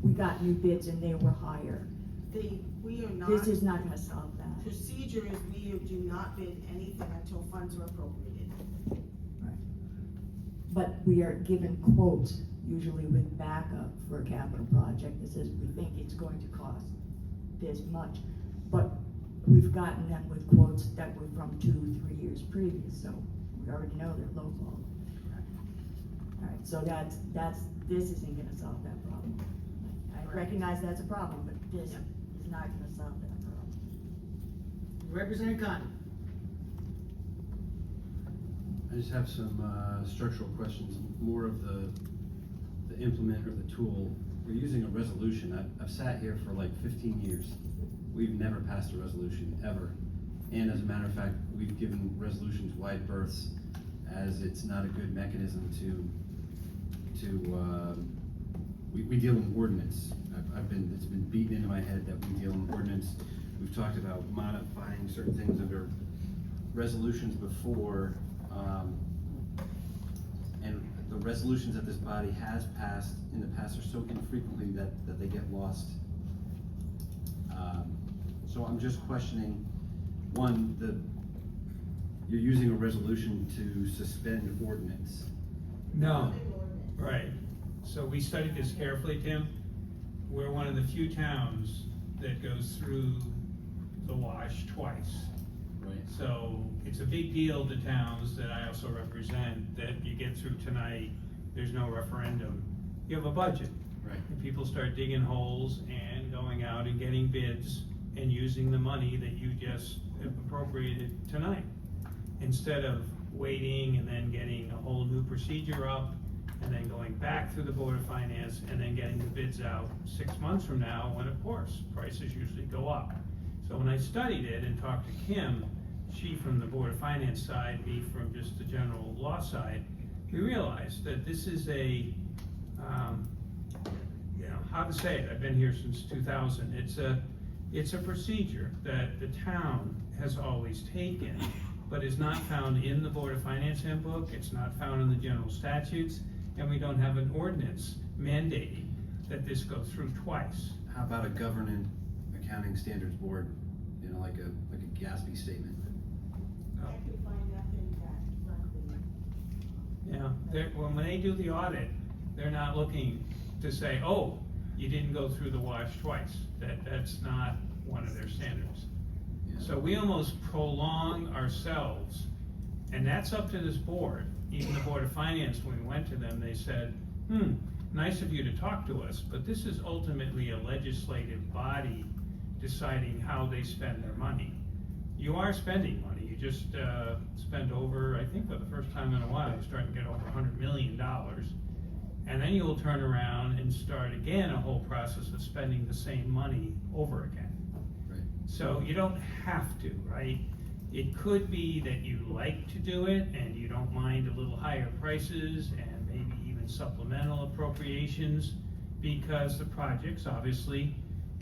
we got new bids and they were higher. We are not. This is not gonna solve that. Procedure is we do not bid anything until funds are appropriated. But we are given quotes, usually with backup for a capital project that says we think it's going to cost this much. But we've gotten them with quotes that were from 2-3 years previous, so we already know they're lowball. Alright, so this isn't gonna solve that problem. I recognize that's a problem, but this is not gonna solve that problem. Representative Cotton. I just have some structural questions, more of the implement or the tool. We're using a resolution. I've sat here for like 15 years. We've never passed a resolution, ever. And as a matter of fact, we've given resolutions wide berths as it's not a good mechanism we deal in ordinance. It's been beaten into my head that we deal in ordinance. We've talked about modifying certain things under resolutions before, and the resolutions that this body has passed in the past are so infrequently that they get lost. So I'm just questioning, one, you're using a resolution to suspend ordinance. No, right. So we studied this carefully, Tim. We're one of the few towns that goes through the wash twice. Right. So it's a big deal to towns that I also represent, that you get through tonight, there's no referendum. You have a budget. Right. And people start digging holes and going out and getting bids and using the money that you just appropriated tonight. Instead of waiting and then getting a whole new procedure up and then going back through the Board of Finance and then getting the bids out 6 months from now, when of course prices usually go up. So when I studied it and talked to Kim, she from the Board of Finance side, me from just the general law side, we realized that this is a, how to say it, I've been here since 2000, it's a procedure that the town has always taken, but is not found in the Board of Finance handbook, it's not found in the general statutes, and we don't have an ordinance mandating that this go through twice. How about a governing accounting standards board, like a GASB statement? Yeah, when they do the audit, they're not looking to say, oh, you didn't go through the wash twice. That's not one of their standards. Yeah. So we almost prolong ourselves, and that's up to this board. Even the Board of Finance, when we went to them, they said, nice of you to talk to us, but this is ultimately a legislative body deciding how they spend their money. You are spending money. You just spent over, I think for the first time in a while, you're starting to get over $100 million. And then you'll turn around and start again a whole process of spending the same money over again. Right. So you don't have to, right? It could be that you like to do it and you don't mind a little higher prices and maybe even supplemental appropriations, because the projects, obviously,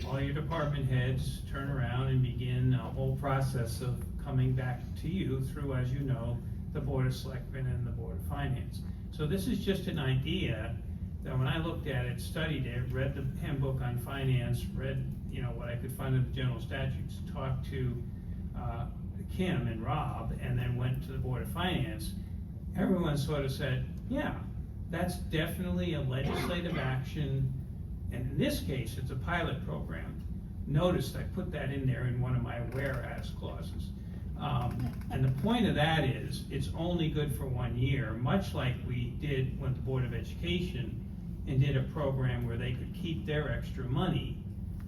all your department heads turn around and begin a whole process of coming back to you through, as you know, the Board of Selectmen and the Board of Finance. So this is just an idea that when I looked at it, studied it, read the handbook on finance, read what I could find in the general statutes, talked to Kim and Rob, and then went to the Board of Finance, everyone sort of said, yeah, that's definitely a legislative action, and in this case, it's a pilot program. Notice I put that in there in one of my whereas clauses. And the point of that is, it's only good for 1 year, much like we did with the Board of Education and did a program where they could keep their extra money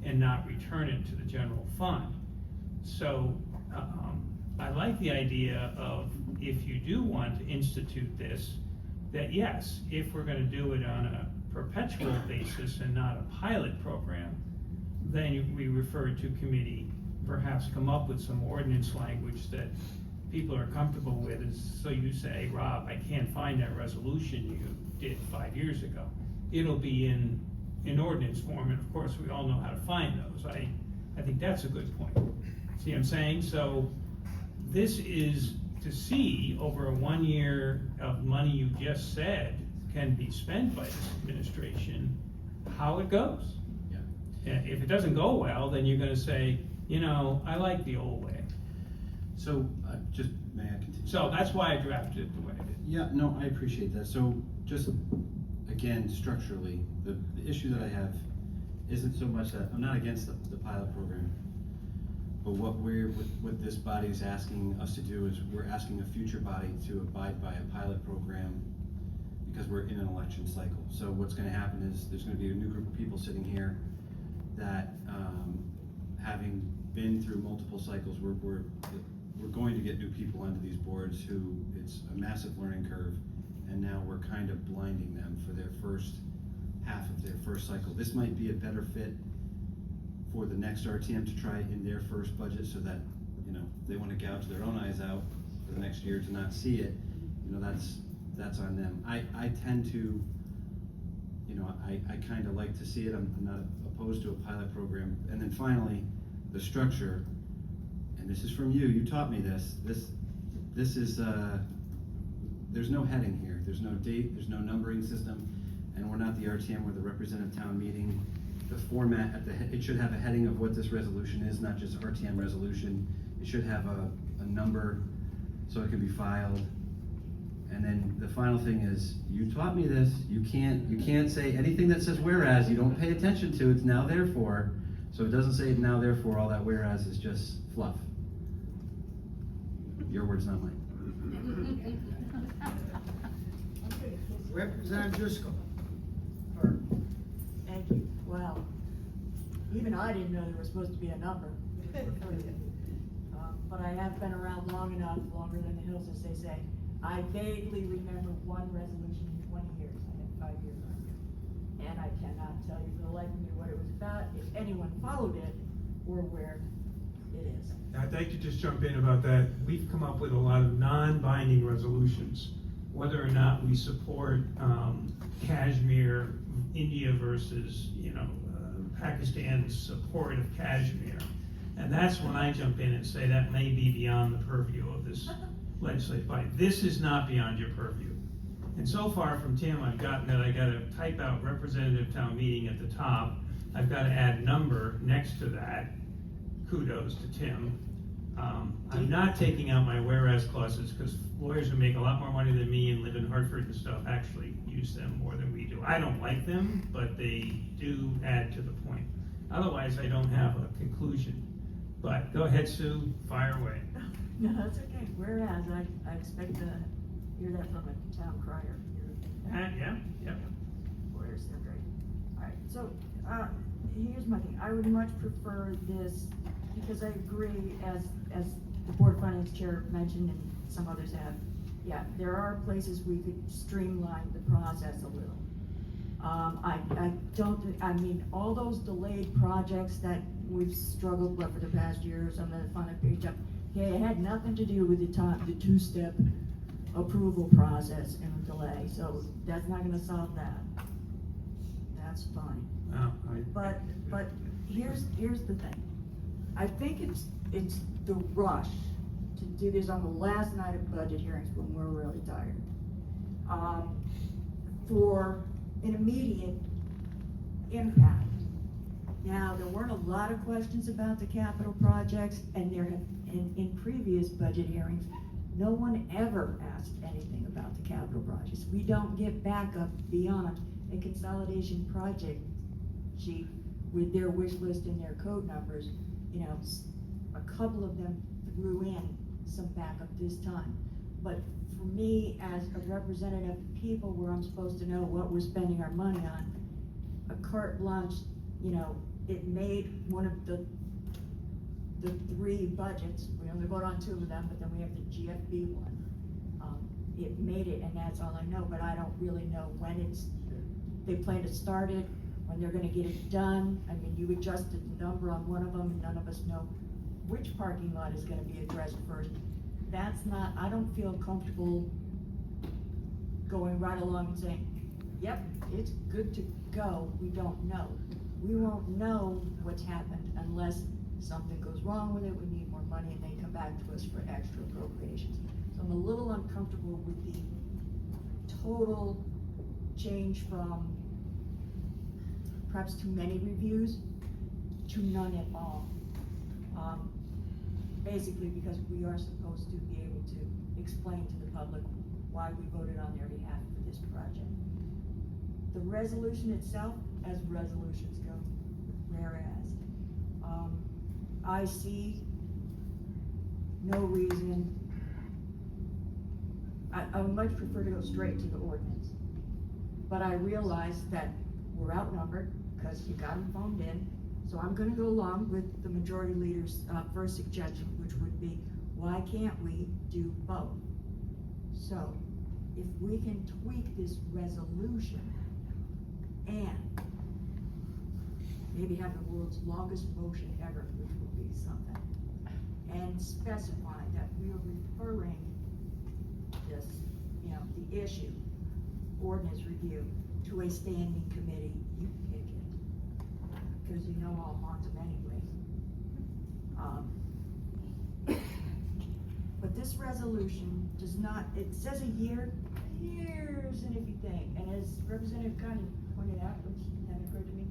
and not return it to the general fund. So I like the idea of, if you do want to institute this, that yes, if we're gonna do it on a perpetual basis and not a pilot program, then we refer to committee, perhaps come up with some ordinance language that people are comfortable with. So you say, Rob, I can't find that resolution you did 5 years ago. It'll be in ordinance form, and of course, we all know how to find those. I think that's a good point. See what I'm saying? So this is to see over 1 year of money you just said can be spent by this administration, how it goes. Yeah. If it doesn't go well, then you're gonna say, I like the old way. So, may I continue? So that's why I drafted it the way I did. Yeah, no, I appreciate that. So, just, again, structurally, the issue that I have isn't so much that, I'm not against the pilot program, but what this body is asking us to do is, we're asking a future body to abide by a pilot program because we're in an election cycle. So what's gonna happen is, there's gonna be a new group of people sitting here that, having been through multiple cycles, we're going to get new people onto these boards who, it's a massive learning curve, and now we're kind of blinding them for their first half of their first cycle. This might be a better fit for the next RTM to try in their first budget, so that, they wanna gouge their own eyes out for the next year to not see it. you know, that's on them. I tend to, you know, I kind of like to see it. I'm not opposed to a pilot program. And then finally, the structure, and this is from you, you taught me this. This is, there's no heading here. There's no date, there's no numbering system, and we're not the RTM, we're the representative town meeting. The format at it should have a heading of what this resolution is, not just RTM resolution. It should have a number so it can be filed. And then the final thing is, you taught me this, you can't say anything that says whereas, you don't pay attention to, it's now therefore. So it doesn't say now therefore, all that whereas is just fluff. Your words, not mine. Representative Driscoll. Thank you. Well, even I didn't know there was supposed to be a number. But I have been around long enough, longer than the hills, as they say. I vaguely remember one resolution in 20 years. I had 5 years on it. And I cannot tell you for the life of me what it was about, if anyone followed it, or where it is. I'd like to just jump in about that. We've come up with a lot of non-binding resolutions, whether or not we support Kashmir, India versus, Pakistan's support of Kashmir. And that's when I jump in and say that may be beyond the purview of this legislative body. This is not beyond your purview. And so far from Tim, I've gotten that I gotta type out representative town meeting at the top. I've gotta add number next to that. Kudos to Tim. I'm not taking out my whereas clauses because lawyers who make a lot more money than me and live in Hartford and stuff actually use them more than we do. I don't like them, but they do add to the point. Otherwise, I don't have a conclusion. But go ahead, Sue, fire away. No, that's okay. Whereas I expect to hear that from a town crier. Yeah. Lawyers, they're great. All right, so here's my thing. I would much prefer this because I agree, as the board finance chair mentioned and some others have. Yeah, there are places we could streamline the process a little. I mean, all those delayed projects that we've struggled with for the past year or something, the final page up, okay, it had nothing to do with the two-step approval process and the delay, so that's not gonna solve that. That's fine. But here's the thing. I think it's the rush to do this on the last night of budget hearings when we're really tired. For an immediate impact. Now, there weren't a lot of questions about the capital projects, and there have, in previous budget hearings, no one ever asked anything about the capital projects. We don't get backup beyond a consolidation project sheet with their wish list and their code numbers. A couple of them threw in some backup this time. But for me, as a representative of the people, where I'm supposed to know what we're spending our money on, a carte blanche, it made one of the three budgets. We only vote on two of them, but then we have the GFB one. It made it, and that's all I know, but I don't really know when they plan to start it, when they're gonna get it done. I mean, you adjusted the number on one of them, and none of us know which parking lot is gonna be addressed first. I don't feel comfortable going right along and saying, yep, it's good to go. We don't know. We won't know what's happened unless something goes wrong with it, we need more money, and they come back to us for extra appropriations. So I'm a little uncomfortable with the total change from perhaps too many reviews to none at all. Basically because we are supposed to be able to explain to the public why we voted on their behalf for this project. The resolution itself, as resolutions go, whereas, I see no reason, I would much prefer to go straight to the ordinance. But I realize that we're outnumbered, because you got them phoned in. So I'm gonna go along with the majority leader's first suggestion, which would be, why can't we do both? So, if we can tweak this resolution and maybe have the world's longest motion ever, which will be something, and specify that we are referring this you know, the issue, ordinance review, to a standing committee, you pick it. Cause you know I'll haunt them anyway. But this resolution does not, it says a year, years and everything, and as Representative Gunn pointed out, which never occurred to me,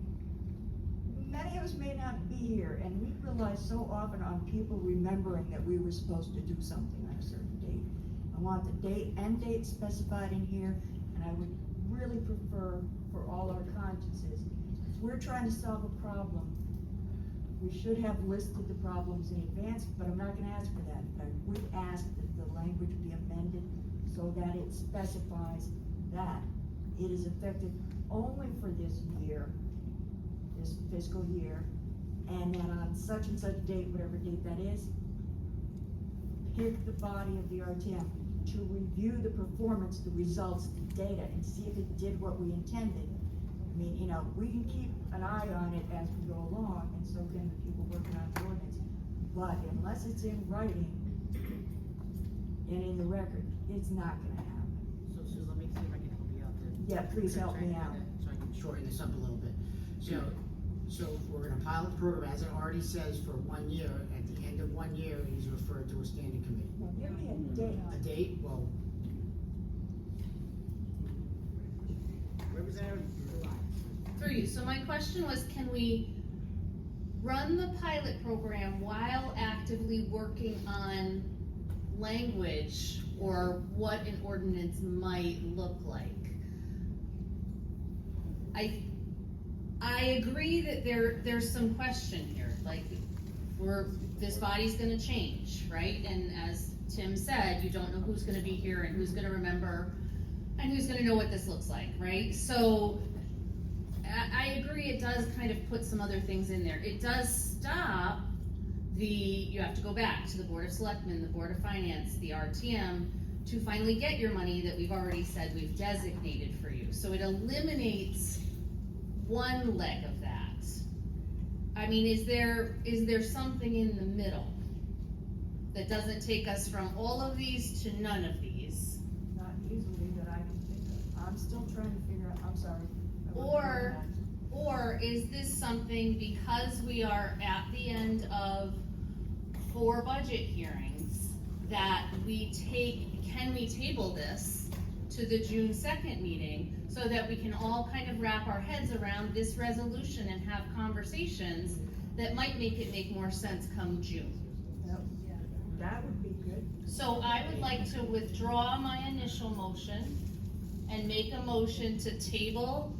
many of us may not be here, and we rely so often on people remembering that we were supposed to do something on a certain date. I want the date and date specified in here, and I would really prefer for all our consciences, if we're trying to solve a problem, we should have listed the problems in advance, but I'm not gonna ask for that. But I would ask that the language be amended so that it specifies that it is effective only for this year, this fiscal year, and that on such and such date, whatever date that is, pick the body of the RTM to review the performance, the results, the data, and see if it did what we intended. I mean, you know, we can keep an eye on it as we go along, and so can the people working on the ordinance. But unless it's in writing and in the record, it's not gonna happen. So Sue, let me see if I can help you out there. Yeah, please help me out. So I can shorten this up a little bit. So we're gonna pilot the program, as it already says, for 1 year. At the end of 1 year, it is referred to a standing committee. Now, give me a date. A date, well. Representative Through you, so my question was, can we run the pilot program while actively working on language or what an ordinance might look like? I agree that there's some question here, like, this body's gonna change, right? And as Tim said, you don't know who's gonna be here and who's gonna remember and who's gonna know what this looks like, right? So I agree, it does kind of put some other things in there. It does stop you have to go back to the Board of Selectmen, the Board of Finance, the RTM, to finally get your money that we've already said we've designated for you. So it eliminates one leg of that. I mean, is there something in the middle that doesn't take us from all of these to none of these? Not easily that I can think of. I'm still trying to figure out, I'm sorry. Or is this something, because we are at the end of 4 budget hearings, that can we table this to the June 2nd meeting so that we can all kind of wrap our heads around this resolution and have conversations that might make more sense come June? That would be good. So I would like to withdraw my initial motion and make a motion to table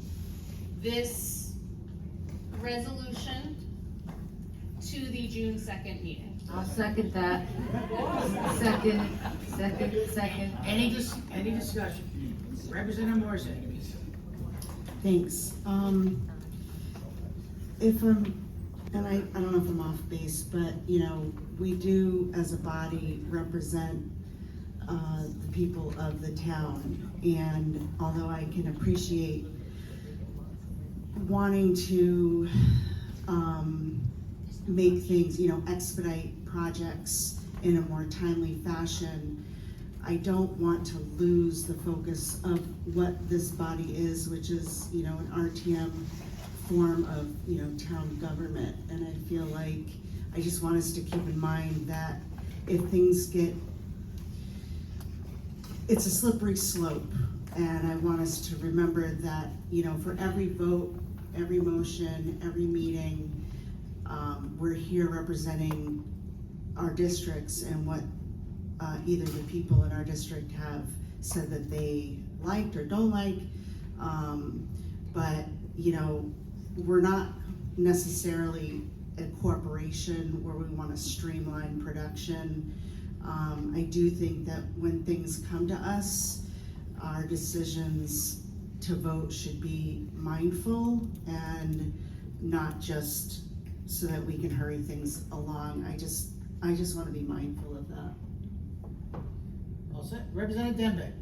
this resolution to the June 2nd meeting. I'll second that. Second. Any discussion? Representative Morrison. Thanks. If and I don't know if I'm off base, but, you know, we do, as a body, represent the people of the town. And although I can appreciate wanting to make things, you know, expedite projects in a more timely fashion, I don't want to lose the focus of what this body is, which is, you know, an RTM form of, you know, town government. And I feel like I just want us to keep in mind that if things it's a slippery slope. And I want us to remember that, you know, for every vote, every motion, every meeting, we're here representing our districts and what either the people in our district have said that they liked or don't like. But, you know, we're not necessarily a corporation where we want to streamline production. I do think that when things come to us, our decisions to vote should be mindful and not just so that we can hurry things along. I just want to be mindful of that. All set. Representative Denbeck.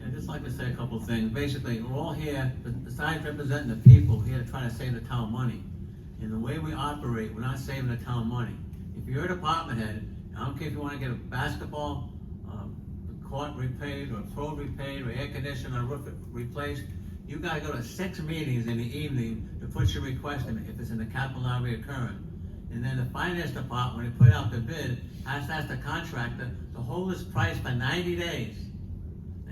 I'd just like to say a couple of things. Basically, we're all here, besides representing the people, we're here to try to save the town money. And the way we operate, we're not saving the town money. If you're a department head, I don't care if you want to get a basketball court repaired, or road repaired, or air conditioner, or roof replaced, you gotta go to 6 meetings in the evening to put your request in, if it's in the capital outlay occurrence. And then the finance department, when they put out the bid, has to ask the contractor to hold this price for 90 days.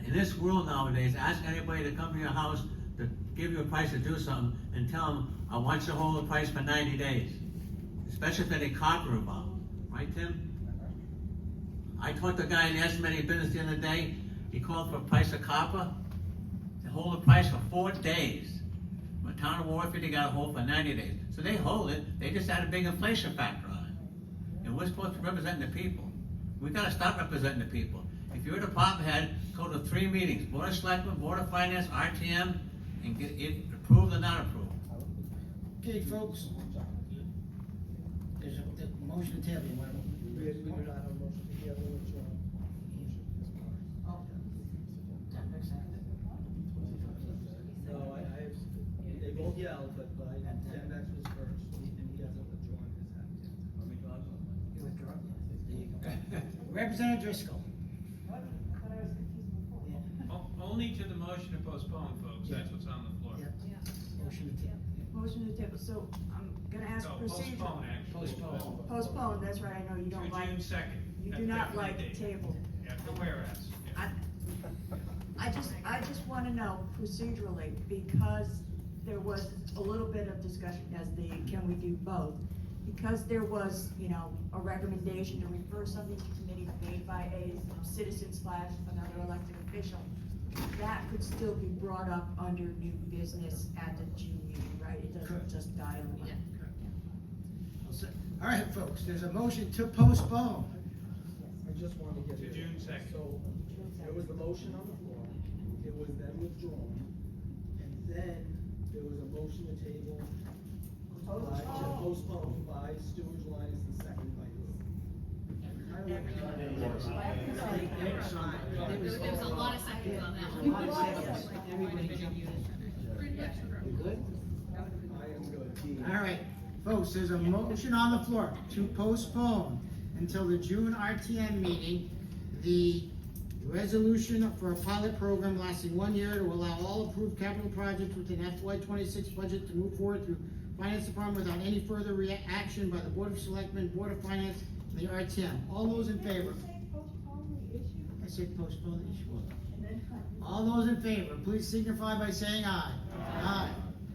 In this world nowadays, ask anybody to come to your house to give you a price to do something and tell them, I want you to hold the price for 90 days. Especially if any copper involved, right, Tim? I talked to a guy in the estimating business the other day, he called for a price of copper, to hold the price for 4 days. The town of Waterford, they got to hold for 90 days. So they hold it, they just add a big inflation factor on it. And we're supposed to represent the people. We gotta start representing the people. If you're a department head, go to 3 meetings, Board of Selectmen, Board of Finance, RTM, and get it approved or not approved. Okay, folks. There's a motion to table, you want to? We do not have a motion to table, which no, they both yelled, but Dan Bex was first, and he hasn't withdrawn his Representative Driscoll. Only to the motion to postpone, folks, that's what's on the floor. Motion to table. Motion to table, so I'm gonna ask No, procedure. postpone, actually. Postpone, that's right, I know you don't To like. June 2nd. You do not like the table. After whereas. Yeah. I just wanna know procedurally, because there was a little bit of discussion as the, can we do both? Because there was, a recommendation to refer something to committee made by a citizen / another elected official, that could still be brought up under new business at the June meeting, right? It doesn't just die on the way. All right, folks, there's a motion to postpone. I just wanted to get. To June 2nd. So, there was the motion on the floor, it was then withdrawn, and then there was a motion to table. To postpone by Stuart Linus and second by who? There was a lot of seconds on that one. Good? I am good. All right, folks, there's a motion on the floor to postpone until the June RTM meeting, the resolution for a pilot program lasting 1 year to allow all approved capital projects within FY26 budget to move forward through Finance Department without any further action by the Board of Selectmen, Board of Finance, and the RTM. All those in favor? I said postpone the issue. All those in favor, please signify by saying aye. Aye.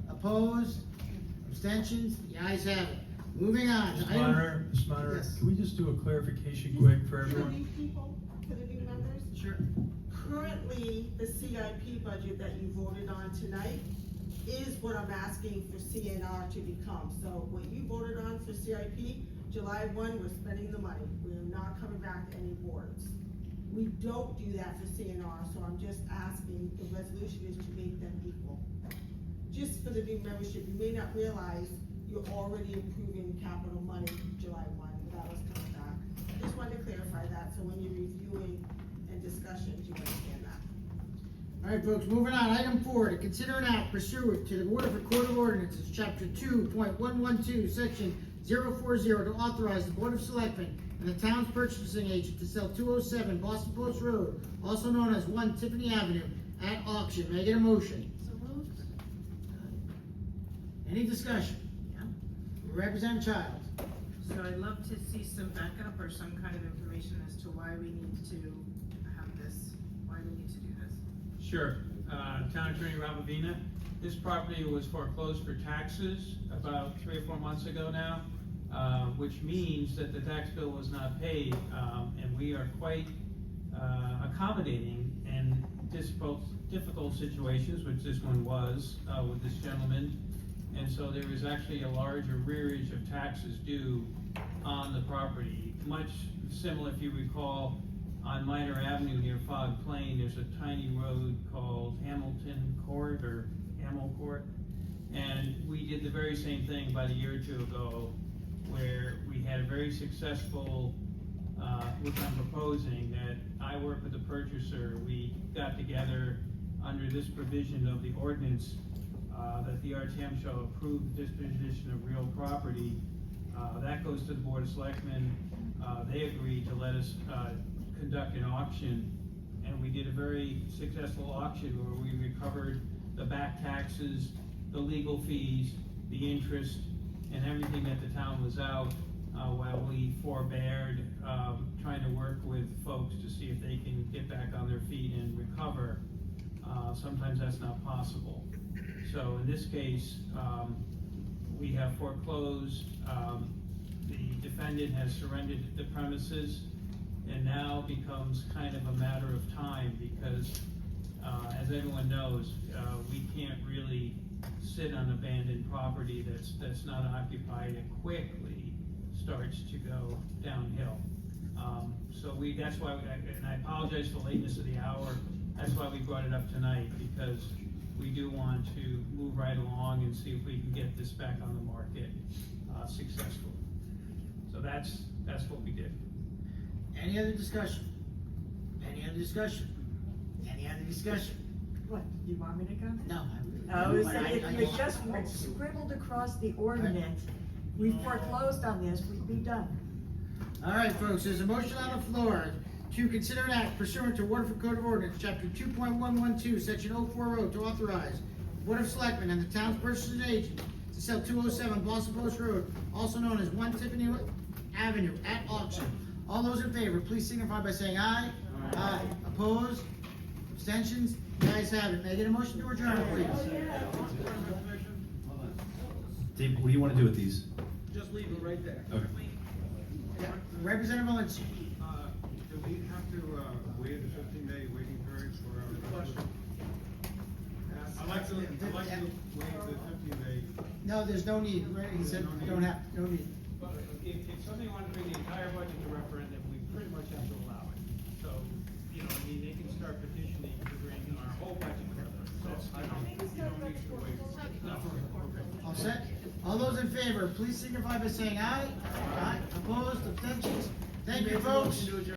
Opposed? Abstentions? The ayes have it. Moving on. Mr. Moderator, Yes. can we just do a clarification quick for everyone? New people, for the new members? Sure. Currently, the CIP budget that you voted on tonight is what I'm asking for CNR to become. So what you voted on for CIP, July 1, we're spending the money. We're not coming back to any boards. We don't do that for CNR, so I'm just asking, the resolution is to make them equal. Just for the new membership, you may not realize you're already approving capital money July 1, without us coming back. Just wanted to clarify that, so when you're reviewing and discussions, you understand that. All right, folks, moving on. Item 4, to consider an act pursuant to the Waterford Code of Ordinances, Chapter 2.112, Section 040, to authorize the Board of Selectmen and the town's purchasing agent to sell 207 Boston Post Road, also known as 1 Tiffany Avenue, at auction. May I get a motion? So moved. Any discussion? Representative Childs. So I'd love to see some backup or some kind of information as to why we need to have this, why we need to do this. Sure. Town Attorney Robert Vina. This property was foreclosed for taxes about 3 or 4 months ago now, which means that the tax bill was not paid, and we are quite accommodating in difficult situations, which this one was with this gentleman. And so there is actually a large arrearage of taxes due on the property. Much similar, if you recall, on Minor Avenue near Fog Plain, there's a tiny road called Hamilton Court or Hamel Court. And we did the very same thing about a year or two ago, where we had a very successful, which I'm proposing, that I work with the purchaser. We got together under this provision of the ordinance that the RTM shall approve the disposition of real property. That goes to the Board of Selectmen. They agreed to let us conduct an auction and we did a very successful auction where we recovered the back taxes, the legal fees, the interest, and everything that the town was out, while we forbeared, trying to work with folks to see if they can get back on their feet and recover. Sometimes that's not possible. So in this case, we have foreclosed, the defendant has surrendered the premises, and now becomes kind of a matter of time, because, as everyone knows, we can't really sit on abandoned property that's not occupied and quickly starts to go downhill. So that's why, and I apologize for the lateness of the hour, that's why we brought it up tonight, because we do want to move right along and see if we can get this back on the market, successfully. So that's what we did. Any other discussion? Any other discussion? Any other discussion? What, do you want me to go? No. I was saying, if you just scribbled across the ordinance, we foreclosed on this, we'd be done. All right, folks, there's a motion on the floor to consider an act pursuant to Waterford Code of Ordinance, chapter 2.112, section 040, to authorize Board of Selectmen and the town's purchasing agent to sell 207 Boston Post Road, also known as 1 Tiffany Avenue, at auction. All those in favor, please signify by saying aye. Aye. Opposed? Abstentions? The ayes have it. May I get a motion to adjourn, please? Dave, what do you want to do with these? Just leave it right there. Okay. Yeah, Representative Valencia. Do we have to, waive the 15-day waiting period for our resolution? I'd like to waive the 15-day. No, there's no need. He said, no need. But if somebody wanted to bring the entire budget to referendum, we pretty much have to allow it. So, I mean, they can start petitioning to bring our whole budget to referendum. So I don't, need to wait. No, okay. All set? All those in favor, please signify by saying aye. Aye. Opposed? Abstentions? Thank you, folks.